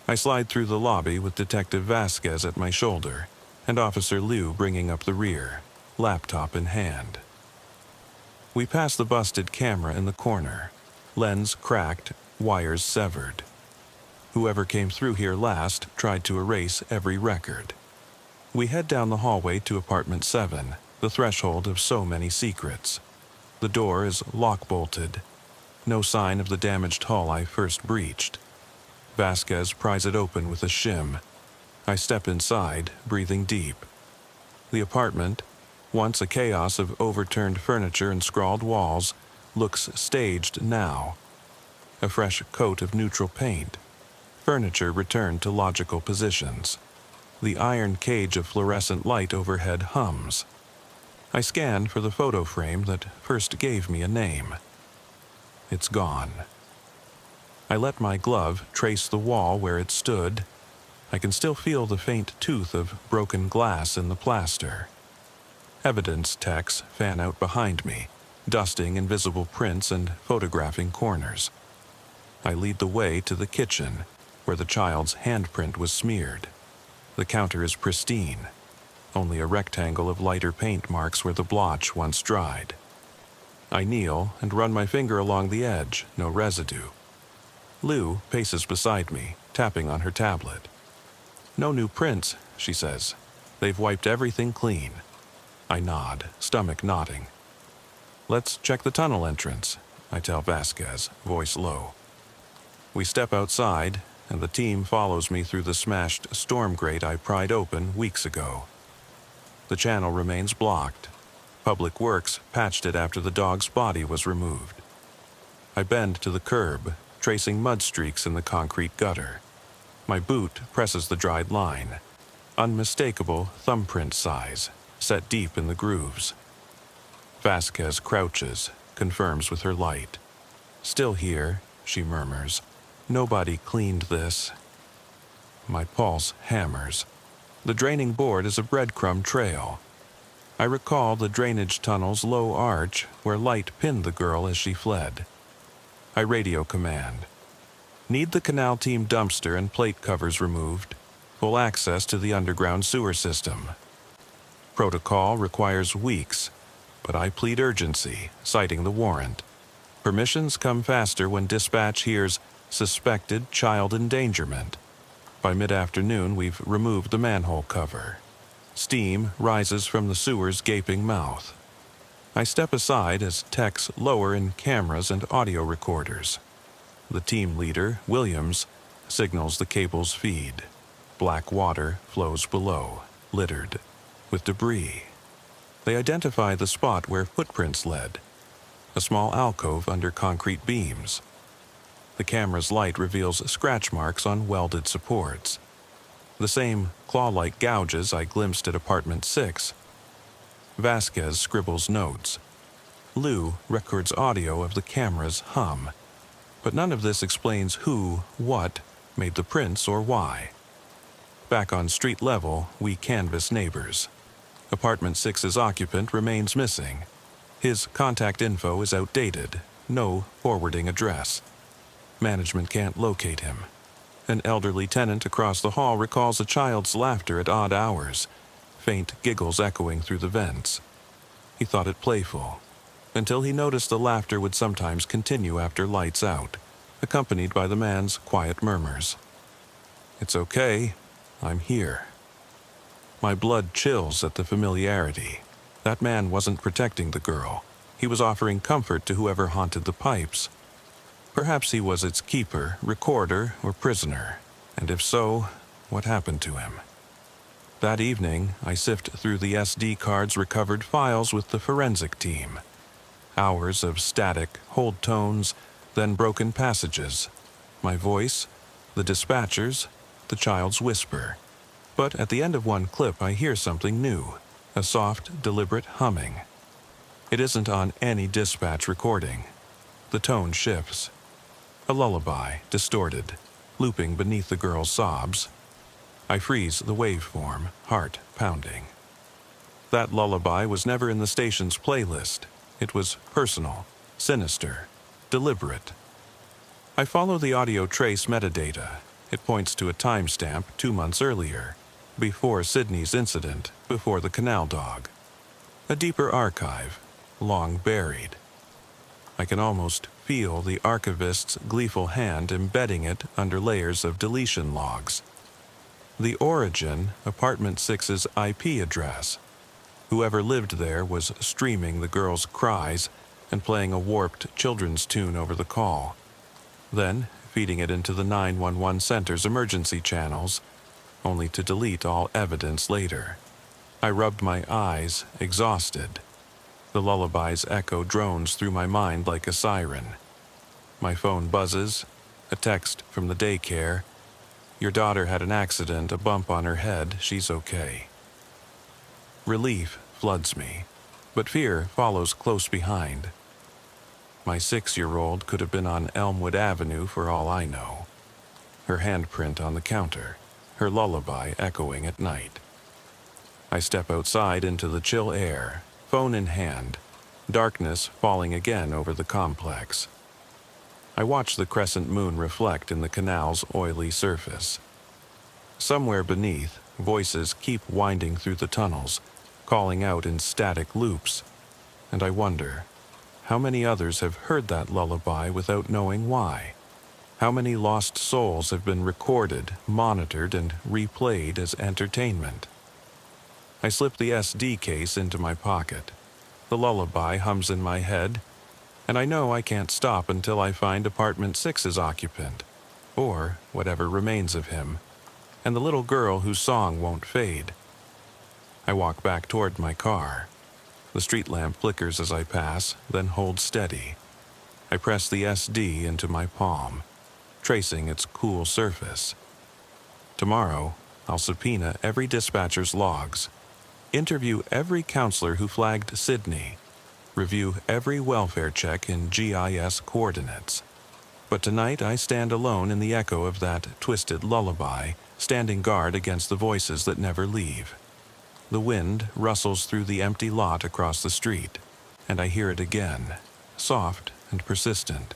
I slide through the lobby with Detective Vasquez at my shoulder and Officer Liu bringing up the rear, laptop in hand. We pass the busted camera in the corner, lens cracked, wires severed. Whoever came through here last tried to erase every record. We head down the hallway to apartment 7, the threshold of so many secrets. The door is lock-bolted. No sign of the damaged hull I first breached. Vasquez pries it open with a shim. I step inside, breathing deep. The apartment, once a chaos of overturned furniture and scrawled walls, looks staged now. A fresh coat of neutral paint. Furniture returned to logical positions. The iron cage of fluorescent light overhead hums. I scan for the photo frame that first gave me a name. It's gone. I let my glove trace the wall where it stood. I can still feel the faint tooth of broken glass in the plaster. Evidence techs fan out behind me, dusting invisible prints and photographing corners. I lead the way to the kitchen, where the child's handprint was smeared. The counter is pristine, only a rectangle of lighter paint marks where the blotch once dried. I kneel and run my finger along the edge, no residue. Lou paces beside me, tapping on her tablet. "No new prints," she says. "They've wiped everything clean." I nod, stomach knotting. "Let's check the tunnel entrance," I tell Vasquez, voice low. We step outside, and the team follows me through the smashed storm grate I pried open weeks ago. The channel remains blocked. Public Works patched it after the dog's body was removed. I bend to the curb, tracing mud streaks in the concrete gutter. My boot presses the dried line. Unmistakable thumbprint size, set deep in the grooves. Vasquez crouches, confirms with her light. "Still here," she murmurs. "Nobody cleaned this." My pulse hammers. The draining board is a breadcrumb trail. I recall the drainage tunnel's low arch where light pinned the girl as she fled. I radio command. "Need the canal team dumpster and plate covers removed. Full access to the underground sewer system." Protocol requires weeks, but I plead urgency, citing the warrant. Permissions come faster when dispatch hears suspected child endangerment. By mid-afternoon, we've removed the manhole cover. Steam rises from the sewer's gaping mouth. I step aside as techs lower in cameras and audio recorders. The team leader, Williams, signals the cable's feed. Black water flows below, littered with debris. They identify the spot where footprints led, a small alcove under concrete beams. The camera's light reveals scratch marks on welded supports. The same claw-like gouges I glimpsed at apartment 6. Vasquez scribbles notes. Lou records audio of the camera's hum. But none of this explains who, what, made the prints or why. Back on street level, we canvass neighbors. Apartment 6's occupant remains missing. His contact info is outdated, no forwarding address. Management can't locate him. An elderly tenant across the hall recalls a child's laughter at odd hours, faint giggles echoing through the vents. He thought it playful, until he noticed the laughter would sometimes continue after lights out, accompanied by the man's quiet murmurs. "It's okay, I'm here." My blood chills at the familiarity. That man wasn't protecting the girl. He was offering comfort to whoever haunted the pipes. Perhaps he was its keeper, recorder, or prisoner, and if so, what happened to him? That evening, I sift through the SD card's recovered files with the forensic team. Hours of static, hold tones, then broken passages. My voice, the dispatcher's, the child's whisper. But at the end of one clip, I hear something new, a soft, deliberate humming. It isn't on any dispatch recording. The tone shifts. A lullaby, distorted, looping beneath the girl's sobs. I freeze the waveform, heart pounding. That lullaby was never in the station's playlist. It was personal, sinister, deliberate. I follow the audio trace metadata. It points to a timestamp 2 months earlier, before Sydney's incident, before the canal dog. A deeper archive, long buried. I can almost feel the archivist's gleeful hand embedding it under layers of deletion logs. The origin, Apartment 6's IP address. Whoever lived there was streaming the girl's cries and playing a warped children's tune over the call, then feeding it into the 911 center's emergency channels, only to delete all evidence later. I rubbed my eyes, exhausted. The lullaby's echo drones through my mind like a siren. My phone buzzes, a text from the daycare. Your daughter had an accident, a bump on her head, she's okay. Relief floods me, but fear follows close behind. My 6-year-old could have been on Elmwood Avenue for all I know. Her handprint on the counter, her lullaby echoing at night. I step outside into the chill air, phone in hand, darkness falling again over the complex. I watch the crescent moon reflect in the canal's oily surface. Somewhere beneath, voices keep winding through the tunnels, calling out in static loops, and I wonder, how many others have heard that lullaby without knowing why? How many lost souls have been recorded, monitored, and replayed as entertainment? I slip the SD case into my pocket. The lullaby hums in my head, and I know I can't stop until I find Apartment 6's occupant, or whatever remains of him, and the little girl whose song won't fade. I walk back toward my car. The street lamp flickers as I pass, then holds steady. I press the SD into my palm, tracing its cool surface. Tomorrow, I'll subpoena every dispatcher's logs, interview every counselor who flagged Sydney, review every welfare check in GIS coordinates. But tonight I stand alone in the echo of that twisted lullaby, standing guard against the voices that never leave. The wind rustles through the empty lot across the street, and I hear it again, soft and persistent,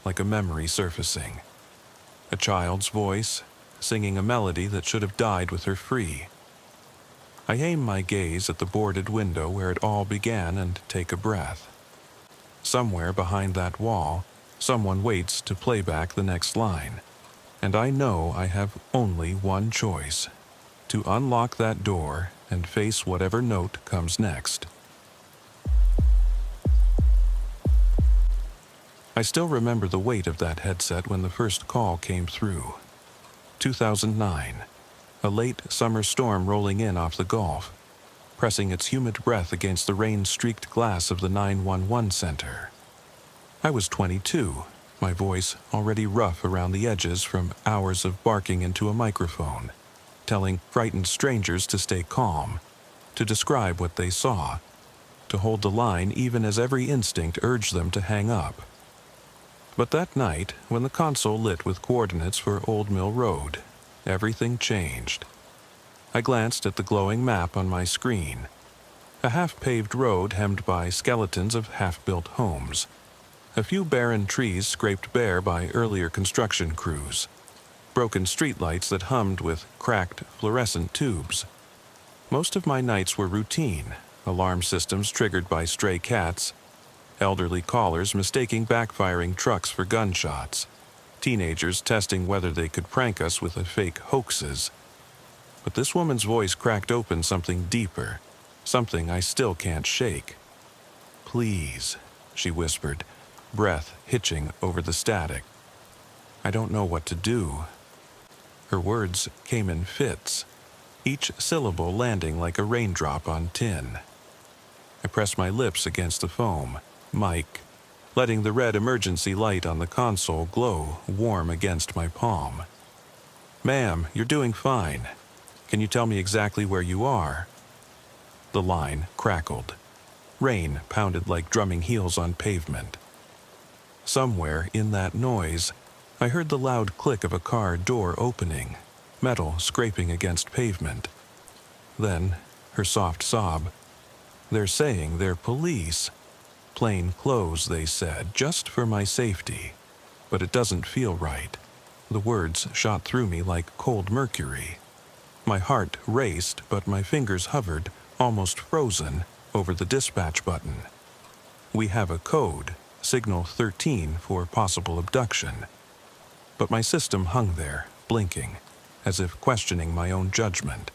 like a memory surfacing. A child's voice, singing a melody that should have died with her free. I aim my gaze at the boarded window where it all began and take a breath. Somewhere behind that wall, someone waits to play back the next line, and I know I have only one choice: to unlock that door and face whatever note comes next. I still remember the weight of that headset when the first call came through. 2009, a late summer storm rolling in off the Gulf, pressing its humid breath against the rain-streaked glass of the 911 center. I was 22, my voice already rough around the edges from hours of barking into a microphone, telling frightened strangers to stay calm, to describe what they saw, to hold the line even as every instinct urged them to hang up. But that night, when the console lit with coordinates for Old Mill Road, everything changed. I glanced at the glowing map on my screen. A half-paved road hemmed by skeletons of half-built homes. A few barren trees scraped bare by earlier construction crews. Broken streetlights that hummed with cracked fluorescent tubes. Most of my nights were routine, alarm systems triggered by stray cats, elderly callers mistaking backfiring trucks for gunshots, teenagers testing whether they could prank us with fake hoaxes. But this woman's voice cracked open something deeper, something I still can't shake. "Please," she whispered, breath hitching over the static. "I don't know what to do." Her words came in fits, each syllable landing like a raindrop on tin. I pressed my lips against the foam, mic, letting the red emergency light on the console glow warm against my palm. "Ma'am, you're doing fine. Can you tell me exactly where you are?" The line crackled. Rain pounded like drumming heels on pavement. Somewhere in that noise, I heard the loud click of a car door opening, metal scraping against pavement. Then, her soft sob. "They're saying they're police. Plain clothes, they said, just for my safety. But it doesn't feel right." The words shot through me like cold mercury. My heart raced, but my fingers hovered, almost frozen, over the dispatch button. "We have a code, signal 13 for possible abduction." But my system hung there, blinking, as if questioning my own judgment.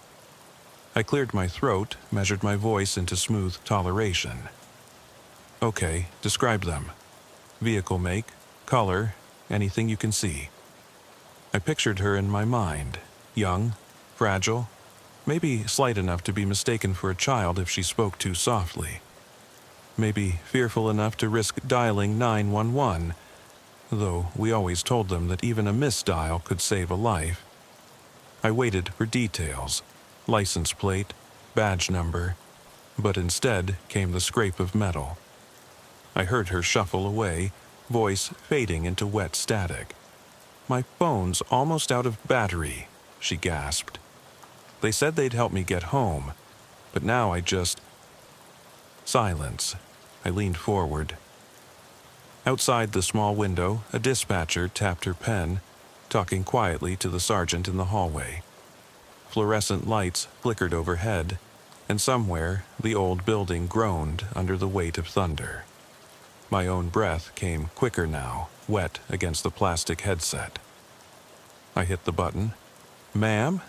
I cleared my throat, measured my voice into smooth toleration. "Okay, describe them. Vehicle make, color, anything you can see." I pictured her in my mind, young, fragile, maybe slight enough to be mistaken for a child if she spoke too softly. Maybe fearful enough to risk dialing 911, though we always told them that even a misdial could save a life. I waited for details, license plate, badge number, but instead came the scrape of metal. I heard her shuffle away, voice fading into wet static. "My phone's almost out of battery," she gasped. "They said they'd help me get home, but now I just..." Silence. I leaned forward. Outside the small window, a dispatcher tapped her pen, talking quietly to the sergeant in the hallway. Fluorescent lights flickered overhead, and somewhere the old building groaned under the weight of thunder. My own breath came quicker now, wet against the plastic headset. I hit the button. "Ma'am?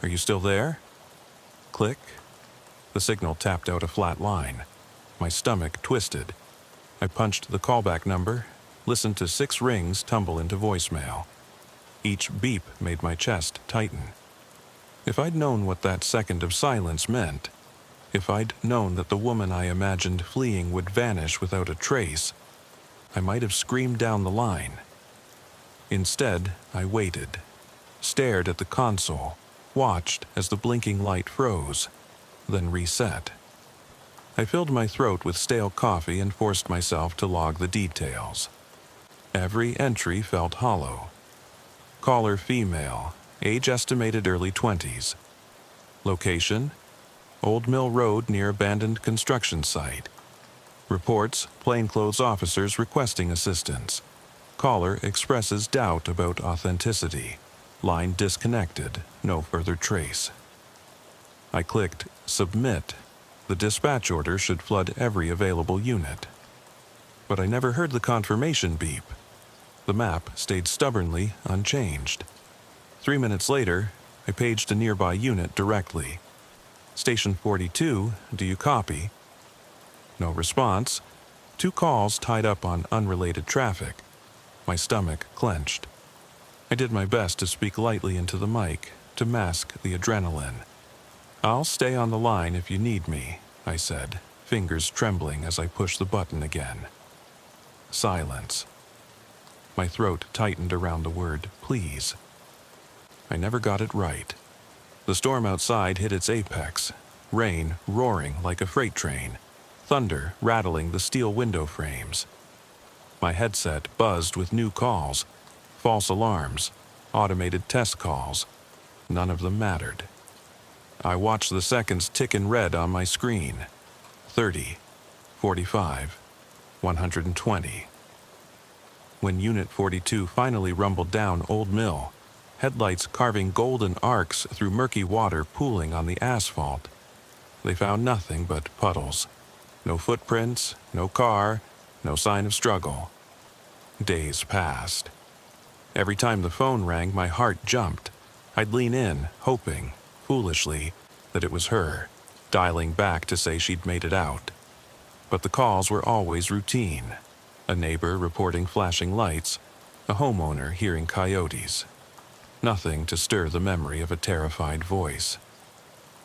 Are you still there?" Click. The signal tapped out a flat line. My stomach twisted. I punched the callback number, listened to 6 rings tumble into voicemail. Each beep made my chest tighten. If I'd known what that second of silence meant, if I'd known that the woman I imagined fleeing would vanish without a trace, I might have screamed down the line. Instead, I waited, stared at the console, watched as the blinking light froze, then reset. I filled my throat with stale coffee and forced myself to log the details. Every entry felt hollow. Caller female, age estimated early 20s. Location: Old Mill Road near abandoned construction site. Reports: plainclothes officers requesting assistance. Caller expresses doubt about authenticity. Line disconnected, no further trace. I clicked Submit. The dispatch order should flood every available unit. But I never heard the confirmation beep. The map stayed stubbornly unchanged. 3 minutes later, I paged a nearby unit directly. "Station 42, do you copy?" No response. 2 calls tied up on unrelated traffic. My stomach clenched. I did my best to speak lightly into the mic, to mask the adrenaline. "I'll stay on the line if you need me," I said, fingers trembling as I pushed the button again. Silence. My throat tightened around the word, "please." I never got it right. The storm outside hit its apex, rain roaring like a freight train, thunder rattling the steel window frames. My headset buzzed with new calls, false alarms, automated test calls. None of them mattered. I watched the seconds tick in red on my screen. 30, 45, 120. When Unit 42 finally rumbled down Old Mill, headlights carving golden arcs through murky water pooling on the asphalt, they found nothing but puddles. No footprints, no car, no sign of struggle. Days passed. Every time the phone rang, my heart jumped. I'd lean in, hoping, foolishly, that it was her, dialing back to say she'd made it out. But the calls were always routine. A neighbor reporting flashing lights, a homeowner hearing coyotes. Nothing to stir the memory of a terrified voice.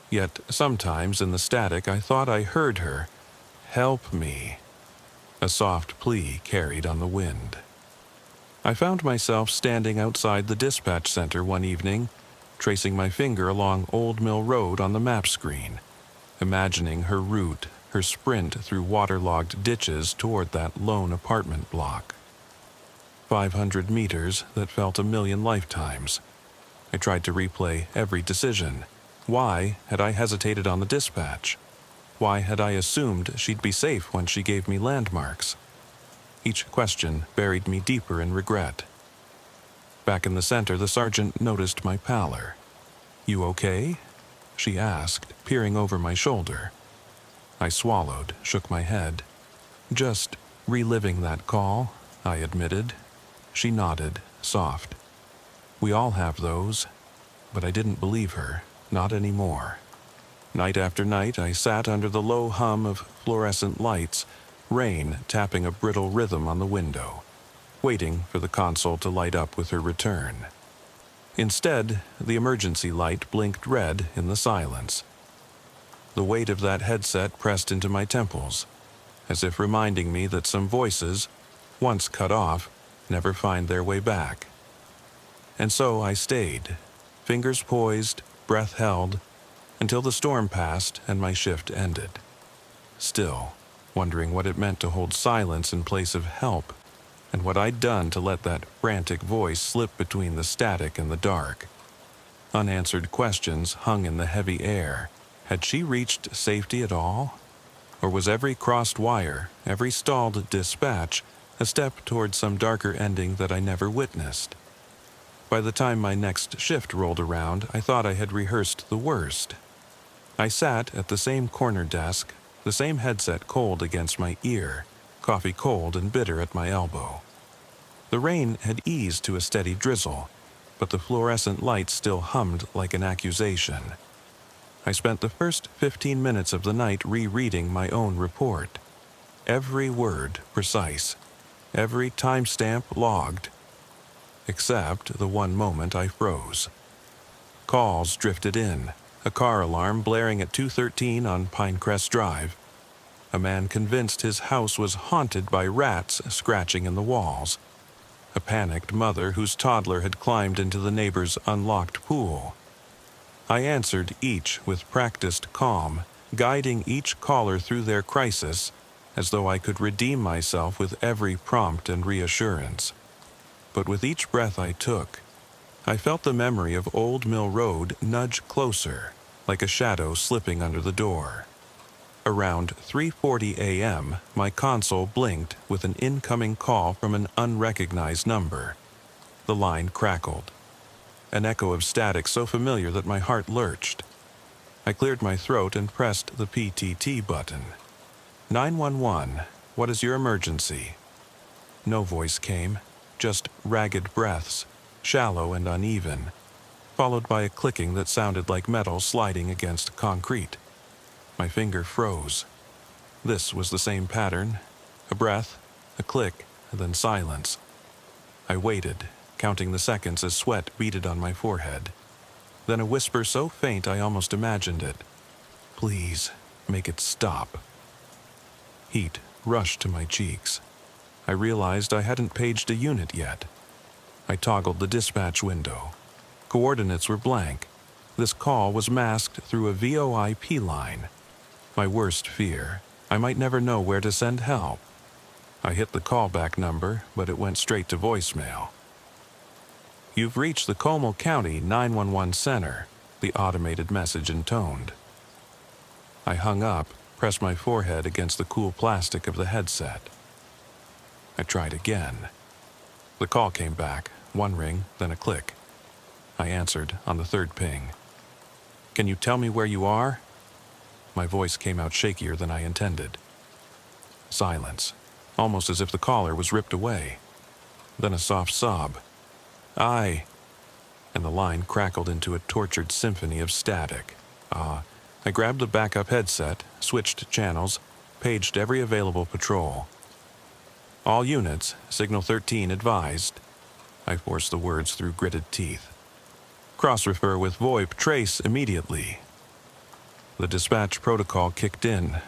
Yet sometimes in the static I thought I heard her, "Help me." A soft plea carried on the wind. I found myself standing outside the dispatch center one evening, tracing my finger along Old Mill Road on the map screen, imagining her route, her sprint through waterlogged ditches toward that lone apartment block. 500 meters that felt a million lifetimes. I tried to replay every decision. Why had I hesitated on the dispatch? Why had I assumed she'd be safe when she gave me landmarks? Each question buried me deeper in regret. Back in the center, the sergeant noticed my pallor. "You okay?" she asked, peering over my shoulder. I swallowed, shook my head. "Just reliving that call," I admitted. She nodded, soft. "We all have those." But I didn't believe her, not anymore. Night after night, I sat under the low hum of fluorescent lights, rain tapping a brittle rhythm on the window, waiting for the console to light up with her return. Instead, the emergency light blinked red in the silence. The weight of that headset pressed into my temples, as if reminding me that some voices, once cut off, never find their way back. And so I stayed, fingers poised, breath held, until the storm passed and my shift ended. Still, wondering what it meant to hold silence in place of help, and what I'd done to let that frantic voice slip between the static and the dark. Unanswered questions hung in the heavy air. Had she reached safety at all? Or was every crossed wire, every stalled dispatch, a step toward some darker ending that I never witnessed? By the time my next shift rolled around, I thought I had rehearsed the worst. I sat at the same corner desk, the same headset cold against my ear, coffee cold and bitter at my elbow. The rain had eased to a steady drizzle, but the fluorescent light still hummed like an accusation. I spent the first 15 minutes of the night rereading my own report. Every word precise, every timestamp logged, except the one moment I froze. Calls drifted in, a car alarm blaring at 2:13 on Pinecrest Drive. A man convinced his house was haunted by rats scratching in the walls. A panicked mother whose toddler had climbed into the neighbor's unlocked pool. I answered each with practiced calm, guiding each caller through their crisis as though I could redeem myself with every prompt and reassurance. But with each breath I took, I felt the memory of Old Mill Road nudge closer, like a shadow slipping under the door. Around 3:40 a.m., my console blinked with an incoming call from an unrecognized number. The line crackled, an echo of static so familiar that my heart lurched. I cleared my throat and pressed the PTT button. 911, what is your emergency? No voice came, just ragged breaths, shallow and uneven, followed by a clicking that sounded like metal sliding against concrete. My finger froze. This was the same pattern. A breath, a click, then silence. I waited, counting the seconds as sweat beaded on my forehead. Then a whisper so faint I almost imagined it. "Please, make it stop." Heat rushed to my cheeks. I realized I hadn't paged a unit yet. I toggled the dispatch window. Coordinates were blank. This call was masked through a VoIP line. My worst fear, I might never know where to send help. I hit the callback number, but it went straight to voicemail. "You've reached the Como County 911 Center," the automated message intoned. I hung up, pressed my forehead against the cool plastic of the headset. I tried again. The call came back, one ring, then a click. I answered on the third ping. "Can you tell me where you are?" My voice came out shakier than I intended. Silence, almost as if the caller was ripped away. Then a soft sob. "I..." And the line crackled into a tortured symphony of static. I grabbed the backup headset, switched channels, paged every available patrol. "All units, Signal 13 advised." I forced the words through gritted teeth. "Cross-refer with VoIP trace immediately." The dispatch protocol kicked in.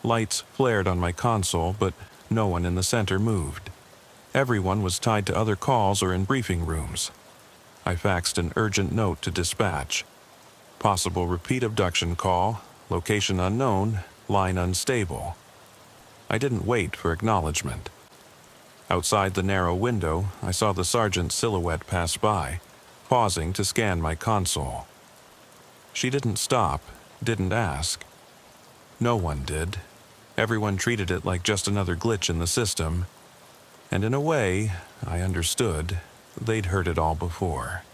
Lights flared on my console, but no one in the center moved. Everyone was tied to other calls or in briefing rooms. I faxed an urgent note to dispatch. Possible repeat abduction call, location unknown, line unstable. I didn't wait for acknowledgement. Outside the narrow window, I saw the sergeant's silhouette pass by, pausing to scan my console. She didn't stop, didn't ask. No one did. Everyone treated it like just another glitch in the system. And in a way, I understood, they'd heard it all before.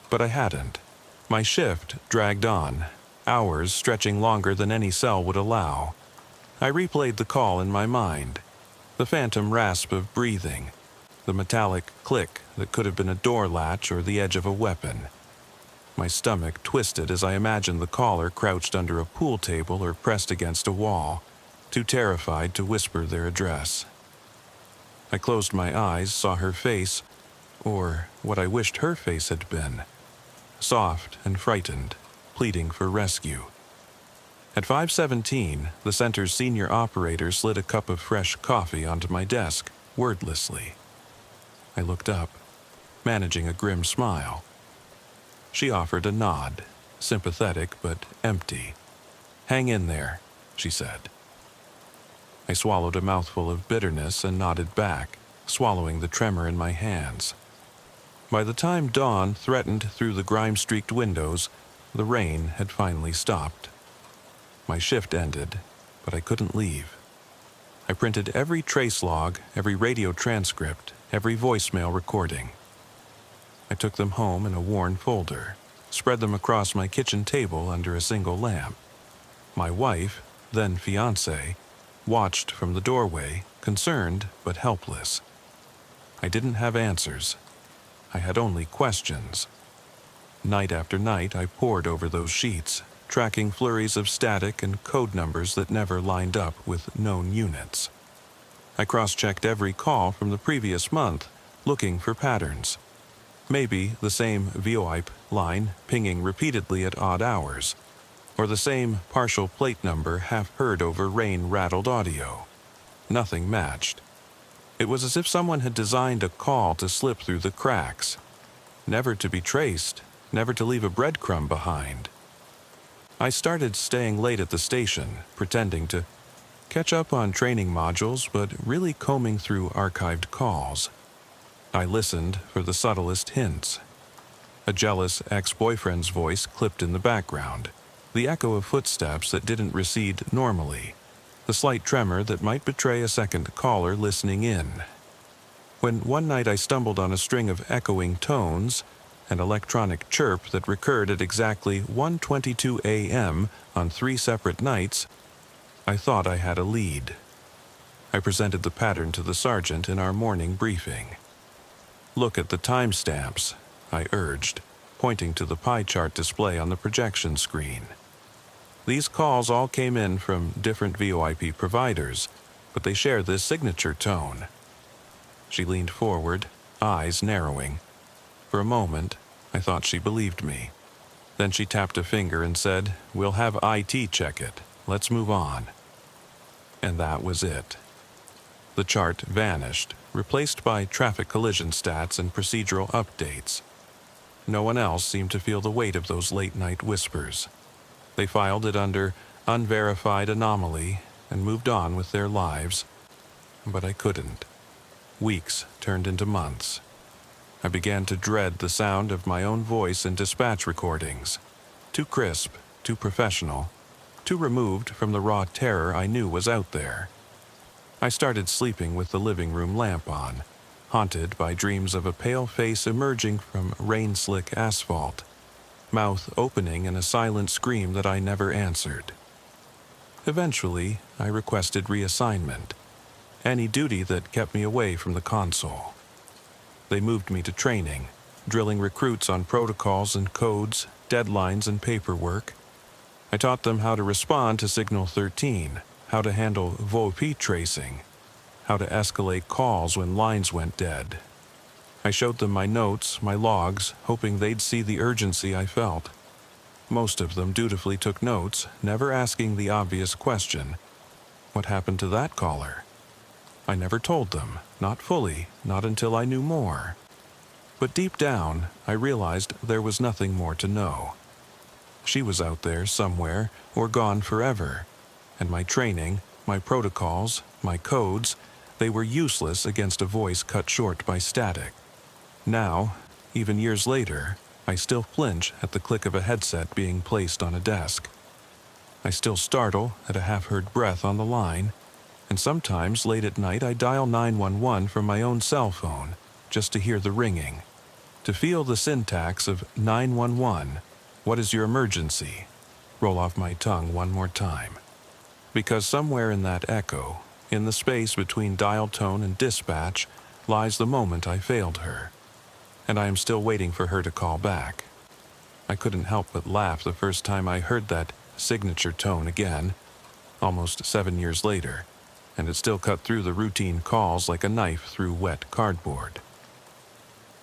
But I hadn't. My shift dragged on, hours stretching longer than any cell would allow. I replayed the call in my mind. The phantom rasp of breathing. The metallic click that could have been a door latch or the edge of a weapon. My stomach twisted as I imagined the caller crouched under a pool table or pressed against a wall, too terrified to whisper their address. I closed my eyes, saw her face, or what I wished her face had been. Soft and frightened, pleading for rescue. At 5:17, the center's senior operator slid a cup of fresh coffee onto my desk, wordlessly. I looked up, managing a grim smile. She offered a nod, sympathetic but empty. "Hang in there," she said. I swallowed a mouthful of bitterness and nodded back, swallowing the tremor in my hands. By the time dawn threatened through the grime-streaked windows, the rain had finally stopped. My shift ended, but I couldn't leave. I printed every trace log, every radio transcript, every voicemail recording. I took them home in a worn folder, spread them across my kitchen table under a single lamp. My wife, then fiancée, watched from the doorway, concerned but helpless. I didn't have answers. I had only questions. Night after night, I pored over those sheets, tracking flurries of static and code numbers that never lined up with known units. I cross-checked every call from the previous month, looking for patterns. Maybe the same VoIP line pinging repeatedly at odd hours, or the same partial plate number half heard over rain-rattled audio. Nothing matched. It was as if someone had designed a call to slip through the cracks, never to be traced, never to leave a breadcrumb behind. I started staying late at the station, pretending to catch up on training modules, but really combing through archived calls. I listened for the subtlest hints. A jealous ex-boyfriend's voice clipped in the background, the echo of footsteps that didn't recede normally, the slight tremor that might betray a second caller listening in. When one night I stumbled on a string of echoing tones, an electronic chirp that recurred at exactly 1:22 a.m. on 3 separate nights, I thought I had a lead. I presented the pattern to the sergeant in our morning briefing. "Look at the timestamps," I urged, pointing to the pie chart display on the projection screen. These calls all came in from different VoIP providers, but they share this signature tone. She leaned forward, eyes narrowing. For a moment, I thought she believed me. Then she tapped a finger and said, "We'll have IT check it. Let's move on." And that was it. The chart vanished, replaced by traffic collision stats and procedural updates. No one else seemed to feel the weight of those late-night whispers. They filed it under unverified anomaly and moved on with their lives. But I couldn't. Weeks turned into months. I began to dread the sound of my own voice in dispatch recordings. Too crisp, too professional, too removed from the raw terror I knew was out there. I started sleeping with the living room lamp on, haunted by dreams of a pale face emerging from rain-slick asphalt, mouth opening in a silent scream that I never answered. Eventually, I requested reassignment, any duty that kept me away from the console. They moved me to training, drilling recruits on protocols and codes, deadlines and paperwork. I taught them how to respond to Signal 13, how to handle VoIP tracing, how to escalate calls when lines went dead. I showed them my notes, my logs, hoping they'd see the urgency I felt. Most of them dutifully took notes, never asking the obvious question, "What happened to that caller?" I never told them, not fully, not until I knew more. But deep down, I realized there was nothing more to know. She was out there somewhere, or gone forever, and my training, my protocols, my codes, They were useless against a voice cut short by static. Now, even years later, I still flinch at the click of a headset being placed on a desk. I still startle at a half-heard breath on the line, and sometimes late at night I dial 911 from my own cell phone just to hear the ringing, to feel the syntax of 911, what is your emergency, roll off my tongue one more time. Because somewhere in that echo, in the space between dial tone and dispatch, lies the moment I failed her, and I am still waiting for her to call back. I couldn't help but laugh the first time I heard that signature tone again, almost 7 years later, and it still cut through the routine calls like a knife through wet cardboard.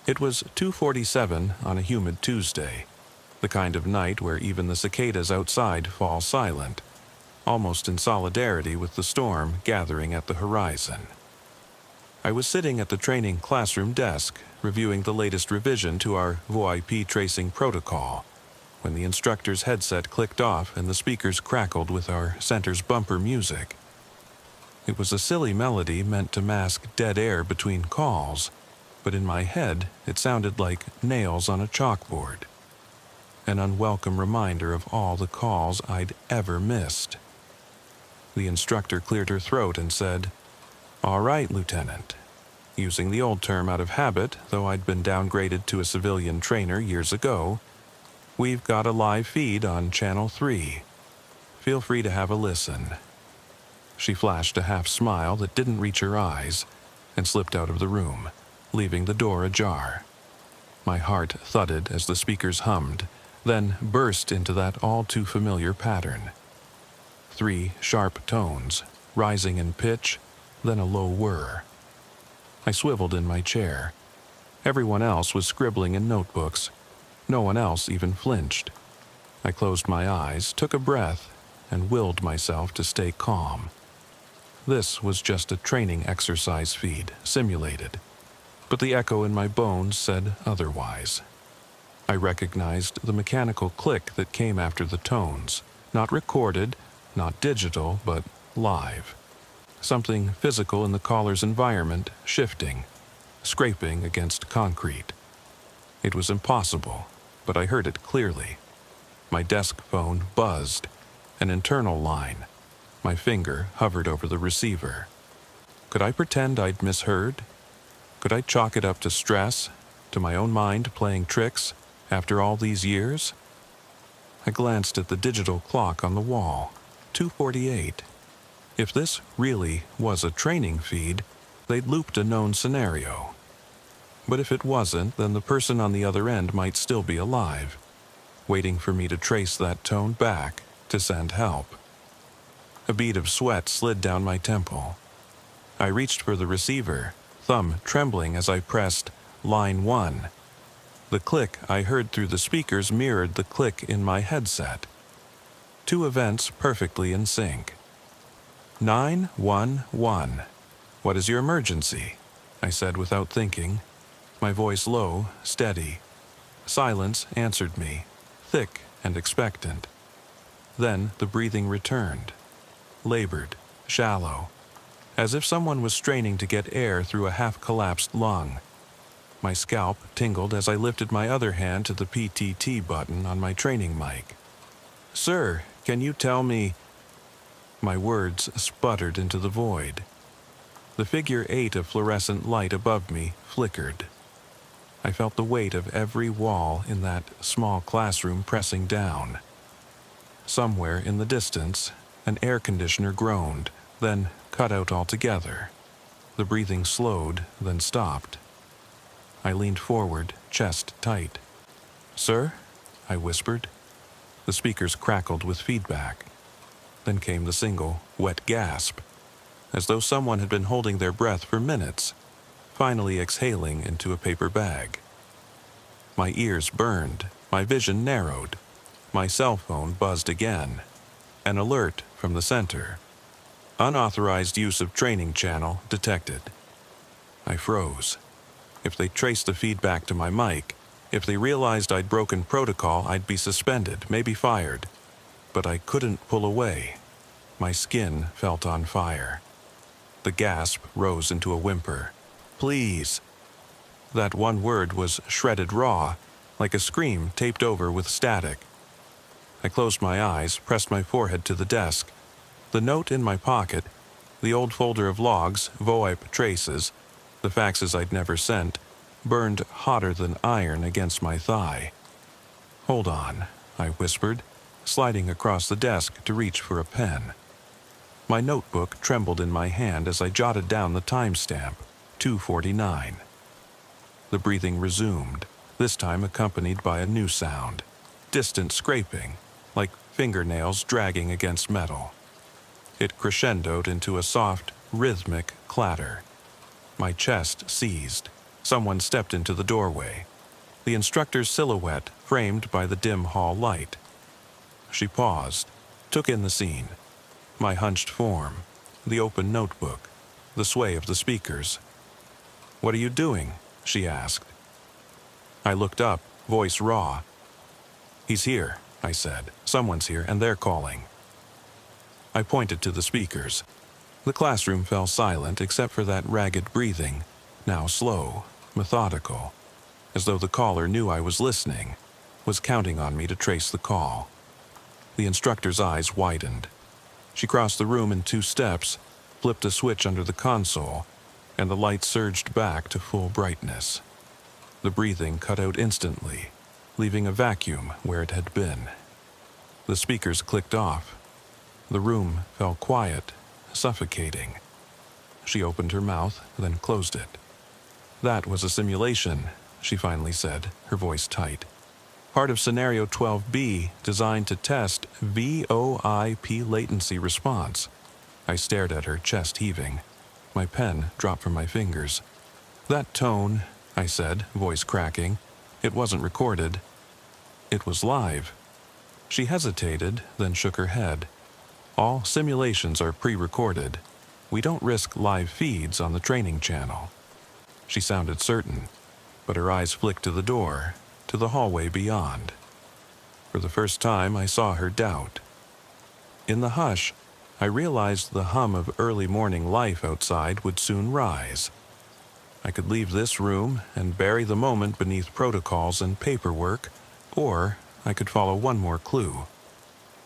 It was 2:47 on a humid Tuesday, the kind of night where even the cicadas outside fall silent, almost in solidarity with the storm gathering at the horizon. I was sitting at the training classroom desk, reviewing the latest revision to our VoIP tracing protocol, when the instructor's headset clicked off and the speakers crackled with our center's bumper music. It was a silly melody meant to mask dead air between calls, but in my head it sounded like nails on a chalkboard. An unwelcome reminder of all the calls I'd ever missed. The instructor cleared her throat and said, "All right, Lieutenant," using the old term out of habit, though I'd been downgraded to a civilian trainer years ago. "We've got a live feed on Channel 3. Feel free to have a listen." She flashed a half smile that didn't reach her eyes and slipped out of the room, leaving the door ajar. My heart thudded as the speakers hummed, then burst into that all-too-familiar pattern. 3 sharp tones, rising in pitch, then a low whir. I swiveled in my chair. Everyone else was scribbling in notebooks. No one else even flinched. I closed my eyes, took a breath, and willed myself to stay calm. This was just a training exercise feed, simulated, but the echo in my bones said otherwise. I recognized the mechanical click that came after the tones, not recorded, not digital, but live. Something physical in the caller's environment, shifting, scraping against concrete. It was impossible, but I heard it clearly. My desk phone buzzed, an internal line. My finger hovered over the receiver. Could I pretend I'd misheard? Could I chalk it up to stress, to my own mind playing tricks, after all these years? I glanced at the digital clock on the wall, 2:48. If this really was a training feed, they'd looped a known scenario. But if it wasn't, then the person on the other end might still be alive, waiting for me to trace that tone back to send help. A bead of sweat slid down my temple. I reached for the receiver, thumb trembling as I pressed line 1. The click I heard through the speakers mirrored the click in my headset. 2 events perfectly in sync. 911. "What is your emergency?" I said without thinking, my voice low, steady. Silence answered me, thick and expectant. Then the breathing returned, labored, shallow, as if someone was straining to get air through a half-collapsed lung. My scalp tingled as I lifted my other hand to the PTT button on my training mic. "Sir, can you tell me—" My words sputtered into the void. The figure 8 of fluorescent light above me flickered. I felt the weight of every wall in that small classroom pressing down. Somewhere in the distance, an air conditioner groaned, then cut out altogether. The breathing slowed, then stopped. I leaned forward, chest tight. "Sir?" I whispered. The speakers crackled with feedback. Then came the single, wet gasp, as though someone had been holding their breath for minutes, finally exhaling into a paper bag. My ears burned, my vision narrowed. My cell phone buzzed again. An alert from the center. "Unauthorized use of training channel detected." I froze. If they traced the feedback to my mic, if they realized I'd broken protocol, I'd be suspended, maybe fired. But I couldn't pull away. My skin felt on fire. The gasp rose into a whimper. "Please." That one word was shredded raw, like a scream taped over with static. I closed my eyes, pressed my forehead to the desk. The note in my pocket, the old folder of logs, VoIP traces, the faxes I'd never sent, burned hotter than iron against my thigh. "Hold on," I whispered, sliding across the desk to reach for a pen. My notebook trembled in my hand as I jotted down the timestamp, 2:49. The breathing resumed, this time accompanied by a new sound, distant scraping, like fingernails dragging against metal. It crescendoed into a soft, rhythmic clatter. My chest seized. Someone stepped into the doorway, the instructor's silhouette framed by the dim hall light. She paused, took in the scene. My hunched form, the open notebook, the sway of the speakers. "What are you doing?" she asked. I looked up, voice raw. "He's here," I said. "Someone's here, and they're calling." I pointed to the speakers. The classroom fell silent except for that ragged breathing, now slow, methodical, as though the caller knew I was listening, was counting on me to trace the call. The instructor's eyes widened. She crossed the room in 2 steps, flipped a switch under the console, and the light surged back to full brightness. The breathing cut out instantly, leaving a vacuum where it had been. The speakers clicked off. The room fell quiet, suffocating. She opened her mouth, then closed it. "That was a simulation," she finally said, her voice tight. "Part of Scenario 12B, designed to test VoIP latency response." I stared at her, chest heaving. My pen dropped from my fingers. "That tone," I said, voice cracking. "It wasn't recorded. It was live." She hesitated, then shook her head. "All simulations are pre-recorded. We don't risk live feeds on the training channel." She sounded certain, but her eyes flicked to the door, to the hallway beyond. For the first time, I saw her doubt. In the hush, I realized the hum of early morning life outside would soon rise. I could leave this room and bury the moment beneath protocols and paperwork, or I could follow one more clue.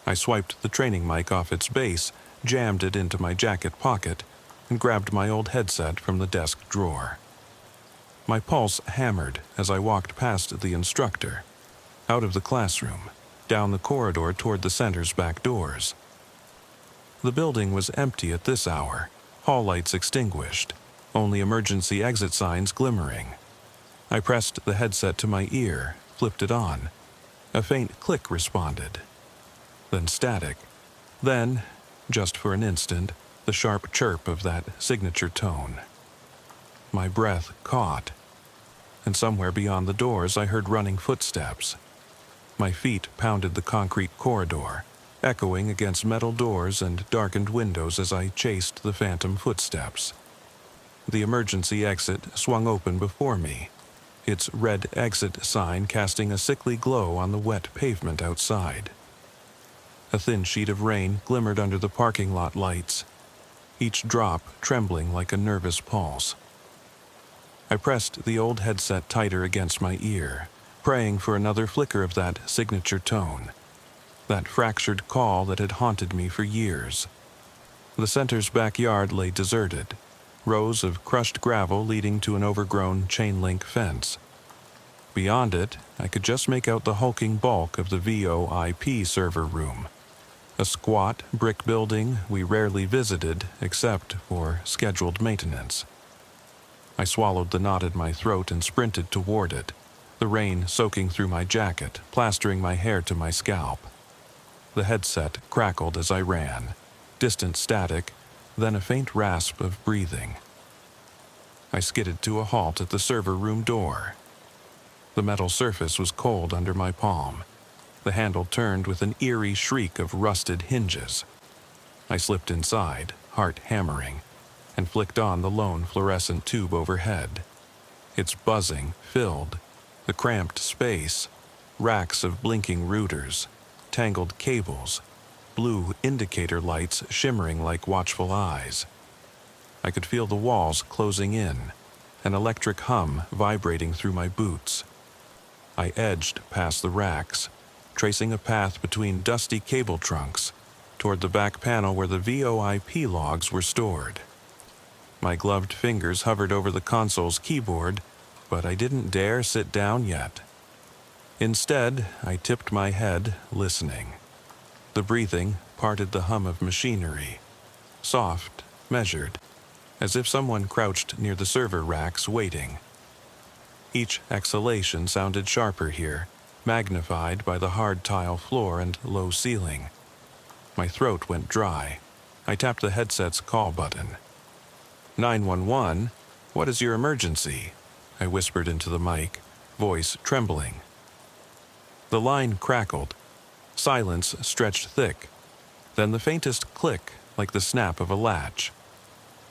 I swiped the training mic off its base, jammed it into my jacket pocket, and grabbed my old headset from the desk drawer. My pulse hammered as I walked past the instructor, out of the classroom, down the corridor toward the center's back doors. The building was empty at this hour, hall lights extinguished, only emergency exit signs glimmering. I pressed the headset to my ear, flipped it on. A faint click responded. Then static. Then, just for an instant, the sharp chirp of that signature tone. My breath caught, and somewhere beyond the doors I heard running footsteps. My feet pounded the concrete corridor, echoing against metal doors and darkened windows as I chased the phantom footsteps. The emergency exit swung open before me, its red exit sign casting a sickly glow on the wet pavement outside. A thin sheet of rain glimmered under the parking lot lights, each drop trembling like a nervous pulse. I pressed the old headset tighter against my ear, praying for another flicker of that signature tone, that fractured call that had haunted me for years. The center's backyard lay deserted, rows of crushed gravel leading to an overgrown chain-link fence. Beyond it, I could just make out the hulking bulk of the VoIP server room, a squat brick building we rarely visited except for scheduled maintenance. I swallowed the knot in my throat and sprinted toward it, the rain soaking through my jacket, plastering my hair to my scalp. The headset crackled as I ran, distant static, then a faint rasp of breathing. I skidded to a halt at the server room door. The metal surface was cold under my palm. The handle turned with an eerie shriek of rusted hinges. I slipped inside, heart hammering, and flicked on the lone fluorescent tube overhead. Its buzzing filled the cramped space, racks of blinking routers, tangled cables, blue indicator lights shimmering like watchful eyes. I could feel the walls closing in, an electric hum vibrating through my boots. I edged past the racks, tracing a path between dusty cable trunks toward the back panel where the VoIP logs were stored. My gloved fingers hovered over the console's keyboard, but I didn't dare sit down yet. Instead, I tipped my head, listening. The breathing parted the hum of machinery, soft, measured, as if someone crouched near the server racks waiting. Each exhalation sounded sharper here, magnified by the hard tile floor and low ceiling. My throat went dry. I tapped the headset's call button. 911, what is your emergency? I whispered into the mic, voice trembling. The line crackled. Silence stretched thick. Then the faintest click, like the snap of a latch.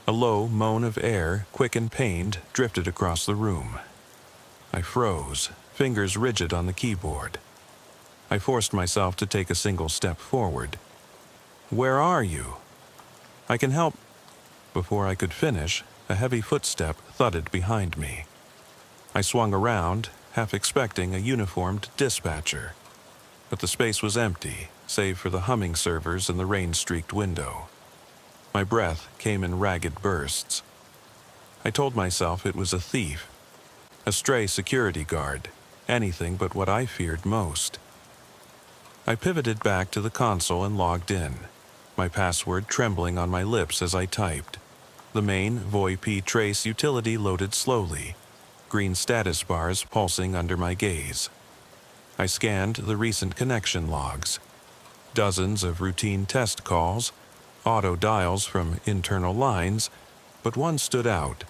A low moan of air, quick and pained, drifted across the room. I froze, fingers rigid on the keyboard. I forced myself to take a single step forward. Where are you? I can help. Before I could finish, a heavy footstep thudded behind me. I swung around, half expecting a uniformed dispatcher. But the space was empty, save for the humming servers in the rain-streaked window. My breath came in ragged bursts. I told myself it was a thief, a stray security guard, anything but what I feared most. I pivoted back to the console and logged in, my password trembling on my lips as I typed. The main VoIP trace utility loaded slowly, green status bars pulsing under my gaze. I scanned the recent connection logs. Dozens of routine test calls, auto dials from internal lines, but one stood out.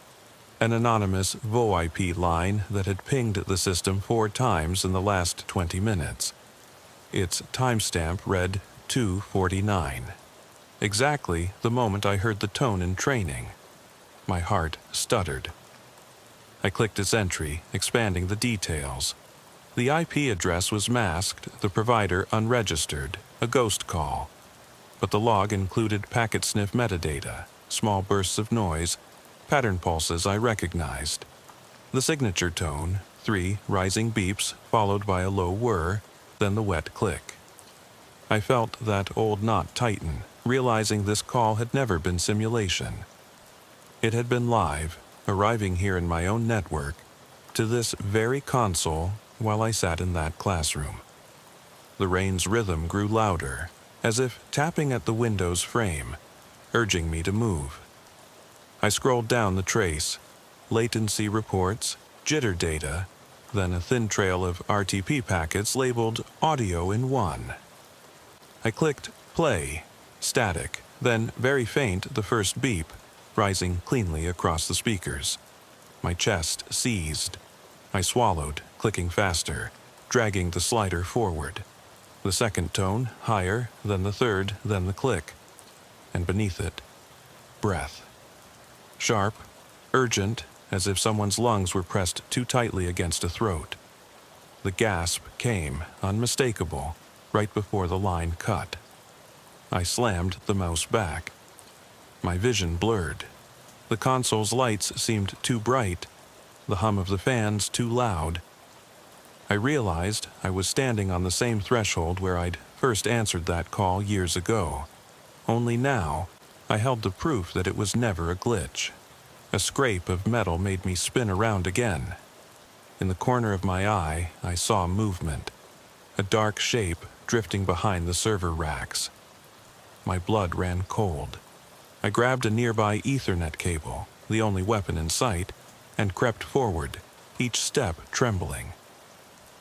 An anonymous VoIP line that had pinged the system 4 times in the last 20 minutes. Its timestamp read 2:49. Exactly the moment I heard the tone in training. My heart stuttered. I clicked its entry, expanding the details. The IP address was masked, the provider unregistered, a ghost call. But the log included packet sniff metadata, small bursts of noise, pattern pulses I recognized. The signature tone, 3 rising beeps followed by a low whir, then the wet click. I felt that old knot tighten, realizing this call had never been simulation. It had been live, arriving here in my own network, to this very console while I sat in that classroom. The rain's rhythm grew louder, as if tapping at the window's frame, urging me to move. I scrolled down the trace, latency reports, jitter data, then a thin trail of RTP packets labeled audio in 1. I clicked play, static, then very faint the first beep, rising cleanly across the speakers. My chest seized. I swallowed, clicking faster, dragging the slider forward. The second tone, higher, then the third, then the click. And beneath it, breath. Sharp, urgent, as if someone's lungs were pressed too tightly against a throat. The gasp came, unmistakable, right before the line cut. I slammed the mouse back. My vision blurred. The console's lights seemed too bright, the hum of the fans too loud. I realized I was standing on the same threshold where I'd first answered that call years ago. Only now, I held the proof that it was never a glitch. A scrape of metal made me spin around again. In the corner of my eye, I saw movement. A dark shape drifting behind the server racks. My blood ran cold. I grabbed a nearby Ethernet cable, the only weapon in sight, and crept forward, each step trembling.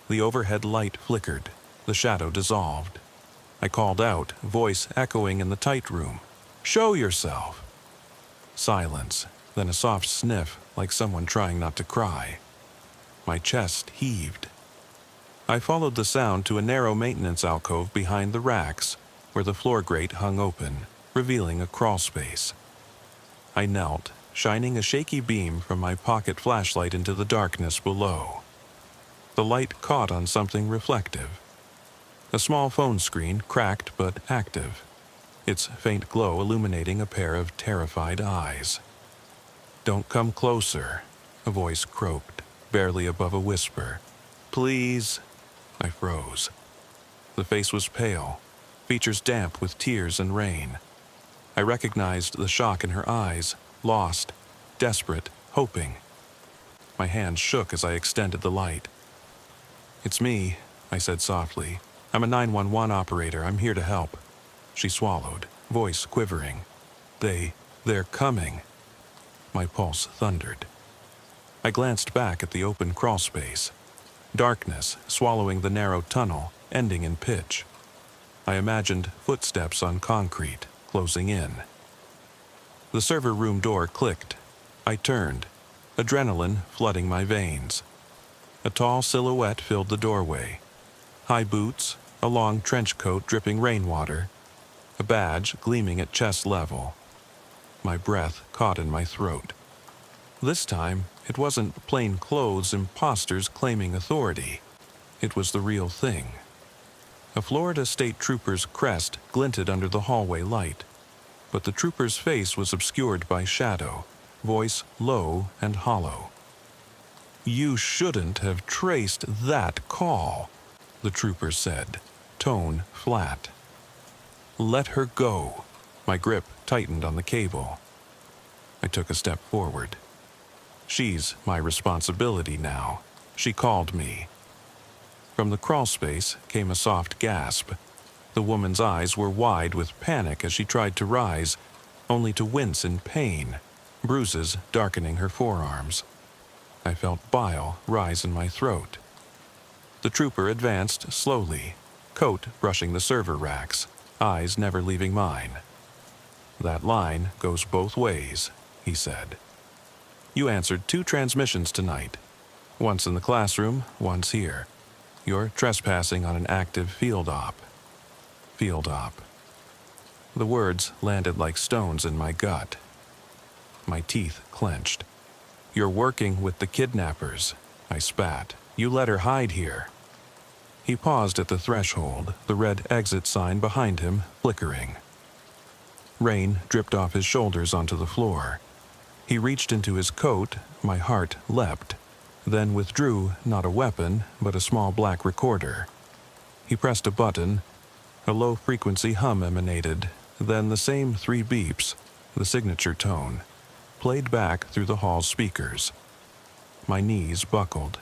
The overhead light flickered, the shadow dissolved. I called out, voice echoing in the tight room. "Show yourself!" Silence, then a soft sniff like someone trying not to cry. My chest heaved. I followed the sound to a narrow maintenance alcove behind the racks, where the floor grate hung open, revealing a crawl space. I knelt, shining a shaky beam from my pocket flashlight into the darkness below. The light caught on something reflective. A small phone screen, cracked but active, its faint glow illuminating a pair of terrified eyes. "Don't come closer," a voice croaked, barely above a whisper. "Please." I froze. The face was pale, features damp with tears and rain. I recognized the shock in her eyes, lost, desperate, hoping. My hand shook as I extended the light. "It's me," I said softly. "I'm a 911 operator. I'm here to help." She swallowed, voice quivering. They're coming." My pulse thundered. I glanced back at the open crawl space. Darkness swallowing the narrow tunnel, ending in pitch. I imagined footsteps on concrete, closing in. The server room door clicked. I turned, adrenaline flooding my veins. A tall silhouette filled the doorway. High boots, a long trench coat dripping rainwater, a badge gleaming at chest level. My breath caught in my throat. This time, it wasn't plain clothes imposters claiming authority. It was the real thing. A Florida State Trooper's crest glinted under the hallway light, but the trooper's face was obscured by shadow, voice low and hollow. "You shouldn't have traced that call," the trooper said, tone flat. "Let her go." My grip tightened on the cable. I took a step forward. "She's my responsibility now," she called me. From the crawl space came a soft gasp. The woman's eyes were wide with panic as she tried to rise, only to wince in pain, bruises darkening her forearms. I felt bile rise in my throat. The trooper advanced slowly, coat brushing the server racks, eyes never leaving mine. "That line goes both ways," he said. "You answered 2 transmissions tonight. Once in the classroom, once here. You're trespassing on an active field op." Field op. The words landed like stones in my gut. My teeth clenched. "You're working with the kidnappers," I spat. "You let her hide here." He paused at the threshold, the red exit sign behind him flickering. Rain dripped off his shoulders onto the floor. He reached into his coat, my heart leapt, then withdrew not a weapon, but a small black recorder. He pressed a button. A low-frequency hum emanated, then the same 3 beeps, the signature tone, played back through the hall's speakers. My knees buckled.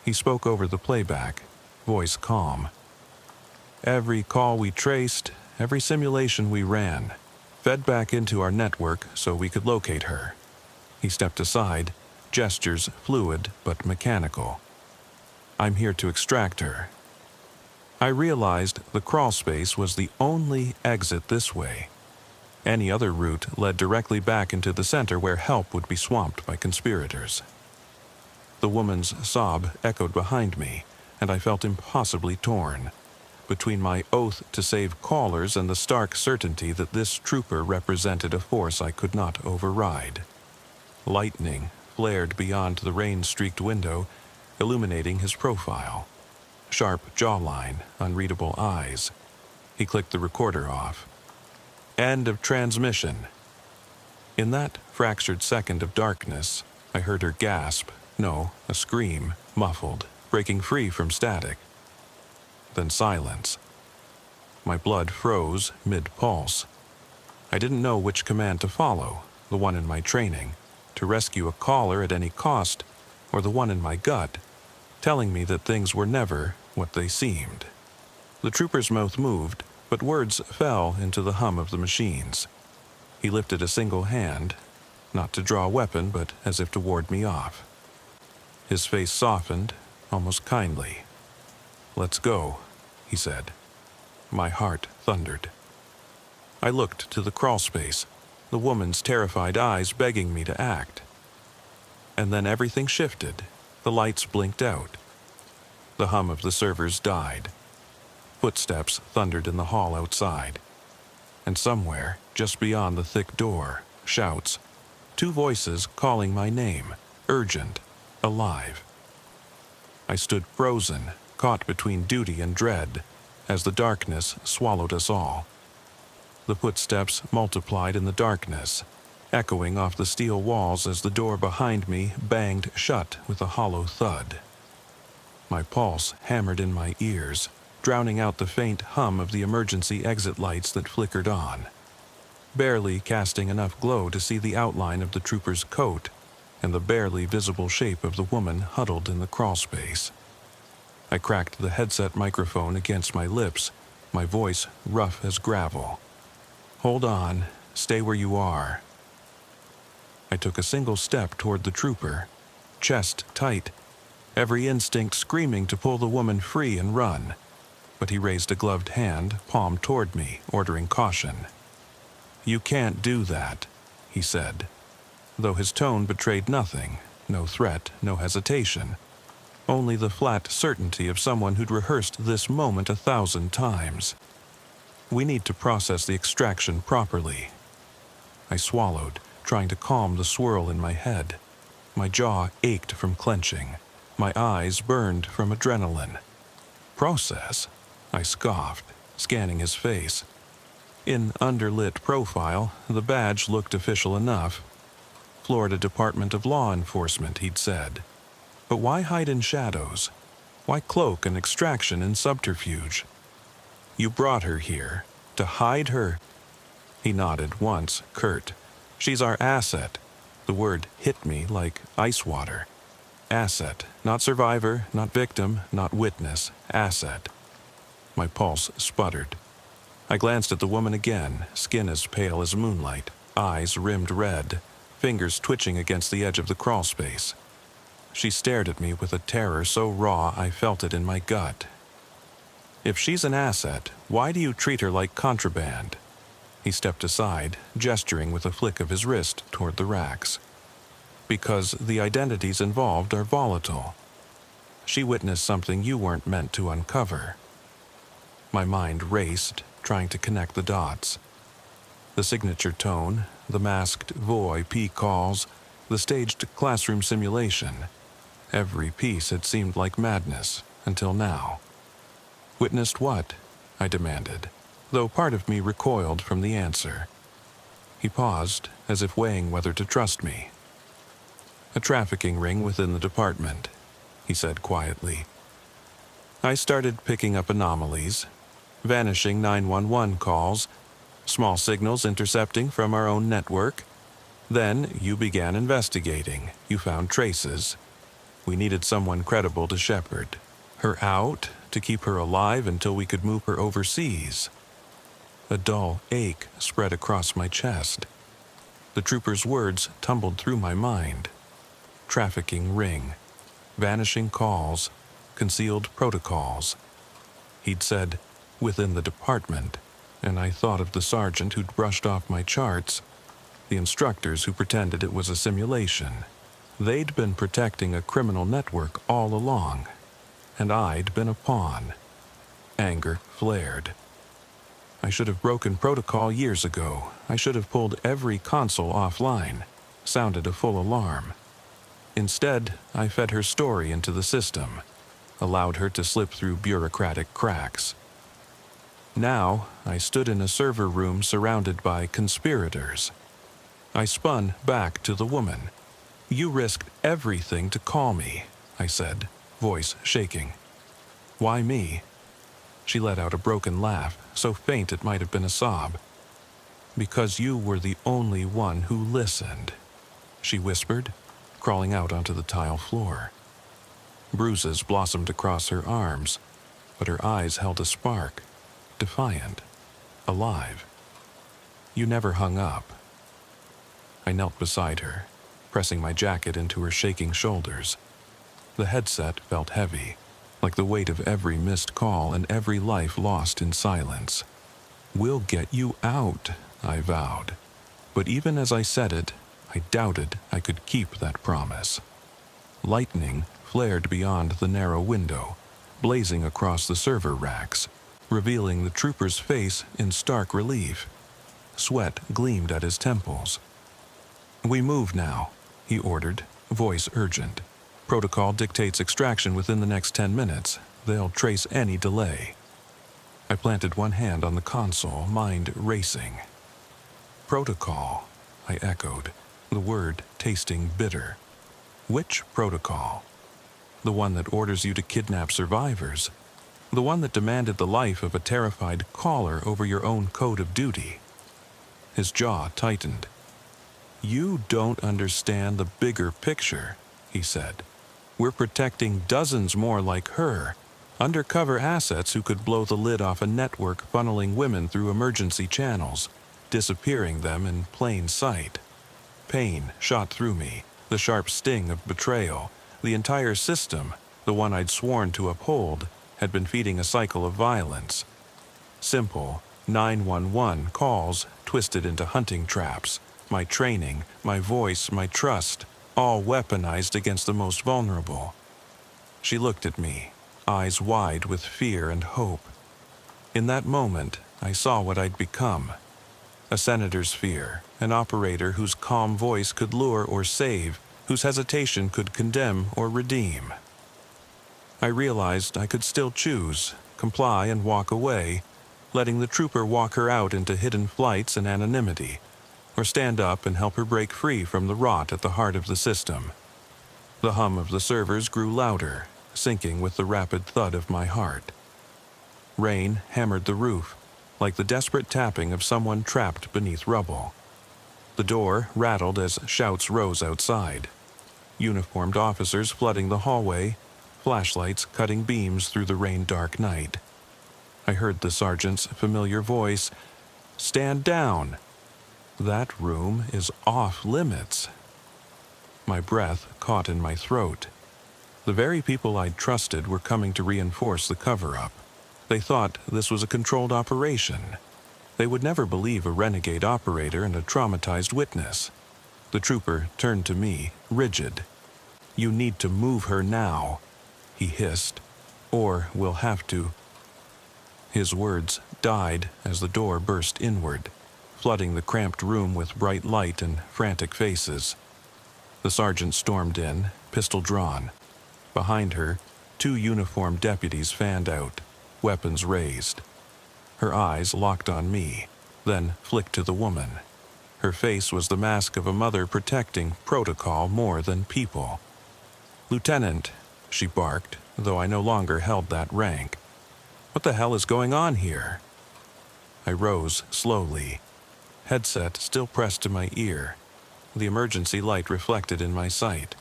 He spoke over the playback, voice calm. "Every call we traced, every simulation we ran, fed back into our network so we could locate her." He stepped aside, gestures fluid but mechanical. "I'm here to extract her." I realized the crawl space was the only exit this way. Any other route led directly back into the center where help would be swamped by conspirators. The woman's sob echoed behind me, and I felt impossibly torn, between my oath to save callers and the stark certainty that this trooper represented a force I could not override. Lightning flared beyond the rain-streaked window, illuminating his profile. Sharp jawline, unreadable eyes. He clicked the recorder off. "End of transmission." In that fractured second of darkness, I heard her gasp, no, a scream, muffled, breaking free from static. Then silence. My blood froze mid-pulse. I didn't know which command to follow, the one in my training, to rescue a caller at any cost, or the one in my gut, telling me that things were never what they seemed. The trooper's mouth moved, but words fell into the hum of the machines. He lifted a single hand, not to draw a weapon, but as if to ward me off. His face softened, almost kindly. "Let's go," he said. My heart thundered. I looked to the crawl space, the woman's terrified eyes begging me to act. And then everything shifted. The lights blinked out. The hum of the servers died. Footsteps thundered in the hall outside. And somewhere, just beyond the thick door, shouts. 2 voices calling my name, urgent, alive. I stood frozen, caught between duty and dread, as the darkness swallowed us all. The footsteps multiplied in the darkness, echoing off the steel walls as the door behind me banged shut with a hollow thud. My pulse hammered in my ears, drowning out the faint hum of the emergency exit lights that flickered on, barely casting enough glow to see the outline of the trooper's coat and the barely visible shape of the woman huddled in the crawlspace. I cracked the headset microphone against my lips, my voice rough as gravel. "Hold on, stay where you are." I took a single step toward the trooper, chest tight, every instinct screaming to pull the woman free and run, but he raised a gloved hand, palm toward me, ordering caution. "You can't do that," he said, though his tone betrayed nothing, no threat, no hesitation, only the flat certainty of someone who'd rehearsed this moment 1,000 times. "We need to process the extraction properly." I swallowed, trying to calm the swirl in my head. My jaw ached from clenching. My eyes burned from adrenaline. "Process?" I scoffed, scanning his face. In underlit profile, the badge looked official enough. Florida Department of Law Enforcement, he'd said. But why hide in shadows? Why cloak an extraction in subterfuge? "You brought her here. To hide her?" He nodded once, curt. "She's our asset." The word hit me like ice water. Asset. Not survivor, not victim, not witness. Asset. My pulse sputtered. I glanced at the woman again, skin as pale as moonlight, eyes rimmed red, fingers twitching against the edge of the crawlspace. She stared at me with a terror so raw I felt it in my gut. "If she's an asset, why do you treat her like contraband?" He stepped aside, gesturing with a flick of his wrist toward the racks. "Because the identities involved are volatile. She witnessed something you weren't meant to uncover." My mind raced, trying to connect the dots. The signature tone, the masked VoIP calls, the staged classroom simulation. Every piece had seemed like madness, until now. "Witnessed what?" I demanded, though part of me recoiled from the answer. He paused, as if weighing whether to trust me. "A trafficking ring within the department," he said quietly. "I started picking up anomalies, vanishing 911 calls, small signals intercepting from our own network. Then you began investigating. You found traces. We needed someone credible to shepherd her out, to keep her alive until we could move her overseas." A dull ache spread across my chest. The trooper's words tumbled through my mind. Trafficking ring, vanishing calls, concealed protocols. He'd said, "within the department," and I thought of the sergeant who'd brushed off my charts, the instructors who pretended it was a simulation. They'd been protecting a criminal network all along, and I'd been a pawn. Anger flared. I should have broken protocol years ago. I should have pulled every console offline, sounded a full alarm. Instead, I fed her story into the system, allowed her to slip through bureaucratic cracks. Now, I stood in a server room surrounded by conspirators. I spun back to the woman. "You risked everything to call me," I said, voice shaking. "Why me?" She let out a broken laugh, so faint it might have been a sob. "Because you were the only one who listened," she whispered, crawling out onto the tile floor. Bruises blossomed across her arms, but her eyes held a spark, defiant, alive. "You never hung up." I knelt beside her, pressing my jacket into her shaking shoulders. The headset felt heavy, like the weight of every missed call and every life lost in silence. "We'll get you out," I vowed. But even as I said it, I doubted I could keep that promise. Lightning flared beyond the narrow window, blazing across the server racks, revealing the trooper's face in stark relief. Sweat gleamed at his temples. "We move now," he ordered, voice urgent. "Protocol dictates extraction within the next 10 minutes. They'll trace any delay." I planted one hand on the console, mind racing. "Protocol," I echoed, the word tasting bitter. Which protocol? The one that orders you to kidnap survivors? The one that demanded the life of a terrified caller over your own code of duty? His jaw tightened. You don't understand the bigger picture, he said. We're protecting dozens more like her, undercover assets who could blow the lid off a network funneling women through emergency channels, disappearing them in plain sight. Pain shot through me, the sharp sting of betrayal. The entire system, the one I'd sworn to uphold, had been feeding a cycle of violence. Simple 911 calls twisted into hunting traps. My training, my voice, my trust, all weaponized against the most vulnerable. She looked at me, eyes wide with fear and hope. In that moment, I saw what I'd become. A senator's fear, an operator whose calm voice could lure or save, whose hesitation could condemn or redeem. I realized I could still choose, comply and walk away, letting the trooper walk her out into hidden flights and anonymity, or stand up and help her break free from the rot at the heart of the system. The hum of the servers grew louder, syncing with the rapid thud of my heart. Rain hammered the roof, like the desperate tapping of someone trapped beneath rubble. The door rattled as shouts rose outside. Uniformed officers flooding the hallway, flashlights cutting beams through the rain-dark night. I heard the sergeant's familiar voice, "Stand down! That room is off limits." My breath caught in my throat. The very people I'd trusted were coming to reinforce the cover-up. They thought this was a controlled operation. They would never believe a renegade operator and a traumatized witness. The trooper turned to me, rigid. "You need to move her now," he hissed, "or we'll have to." His words died as the door burst inward, flooding the cramped room with bright light and frantic faces. The sergeant stormed in, pistol drawn. Behind her, 2 uniformed deputies fanned out, weapons raised. Her eyes locked on me, then flicked to the woman. Her face was the mask of a mother protecting protocol more than people. "Lieutenant," she barked, though I no longer held that rank. "What the hell is going on here?" I rose slowly, headset still pressed to my ear. The emergency light reflected in my sight.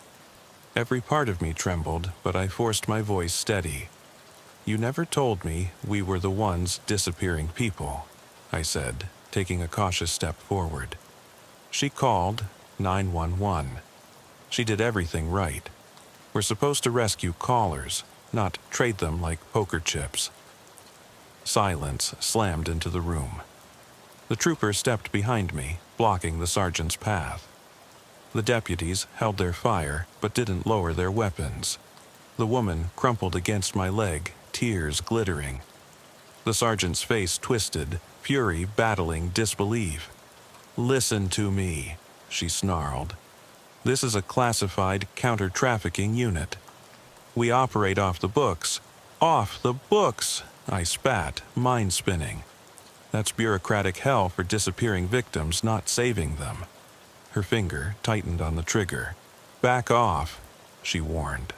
Every part of me trembled, but I forced my voice steady. "You never told me we were the ones disappearing people," I said, taking a cautious step forward. She called 911. She did everything right. We're supposed to rescue callers, not trade them like poker chips. Silence slammed into the room. The trooper stepped behind me, blocking the sergeant's path. The deputies held their fire, but didn't lower their weapons. The woman crumpled against my leg, tears glittering. The sergeant's face twisted, fury battling disbelief. "Listen to me," she snarled. "This is a classified counter-trafficking unit. We operate off the books." "Off the books!" I spat, mind spinning. "That's bureaucratic hell for disappearing victims, not saving them." Her finger tightened on the trigger. "Back off," she warned.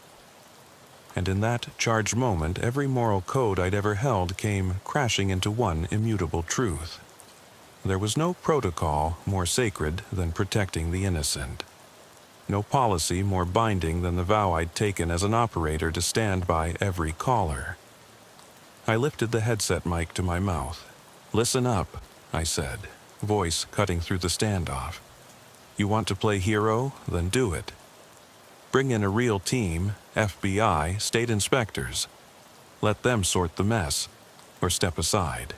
And in that charged moment, every moral code I'd ever held came crashing into one immutable truth. There was no protocol more sacred than protecting the innocent. No policy more binding than the vow I'd taken as an operator to stand by every caller. I lifted the headset mic to my mouth. "Listen up," I said, voice cutting through the standoff. "You want to play hero? Then do it. Bring in a real team, FBI, state inspectors. Let them sort the mess, or step aside."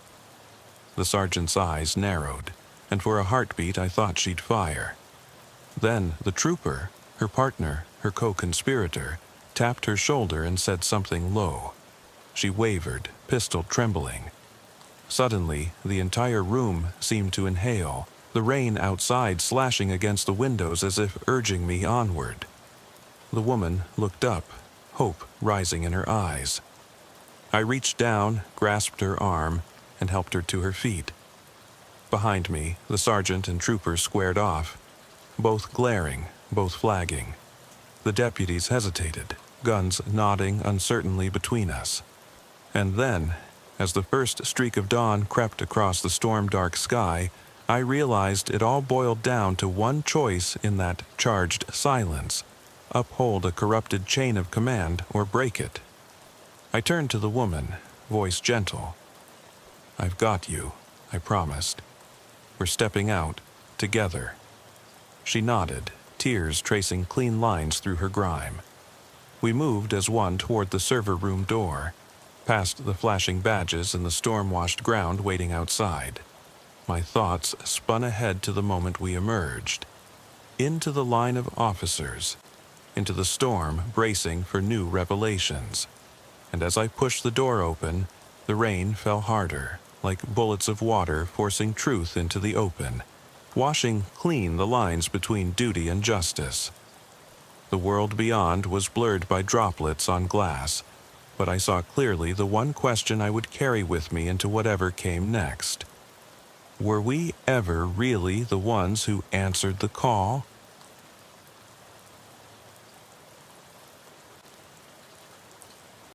The sergeant's eyes narrowed, and for a heartbeat I thought she'd fire. Then the trooper, her partner, her co-conspirator, tapped her shoulder and said something low. She wavered, pistol trembling. Suddenly, the entire room seemed to inhale, the rain outside slashing against the windows as if urging me onward. The woman looked up, hope rising in her eyes. I reached down, grasped her arm, and helped her to her feet. Behind me, the sergeant and trooper squared off, both glaring, both flagging. The deputies hesitated, guns nodding uncertainly between us. And then, as the first streak of dawn crept across the storm-dark sky, I realized it all boiled down to one choice in that charged silence: uphold a corrupted chain of command or break it. I turned to the woman, voice gentle. "I've got you," I promised. "We're stepping out, together." She nodded, tears tracing clean lines through her grime. We moved as one toward the server room door, past the flashing badges and the storm-washed ground waiting outside. My thoughts spun ahead to the moment we emerged. Into the line of officers, into the storm bracing for new revelations. And as I pushed the door open, the rain fell harder, like bullets of water forcing truth into the open, washing clean the lines between duty and justice. The world beyond was blurred by droplets on glass, but I saw clearly the one question I would carry with me into whatever came next. Were we ever really the ones who answered the call?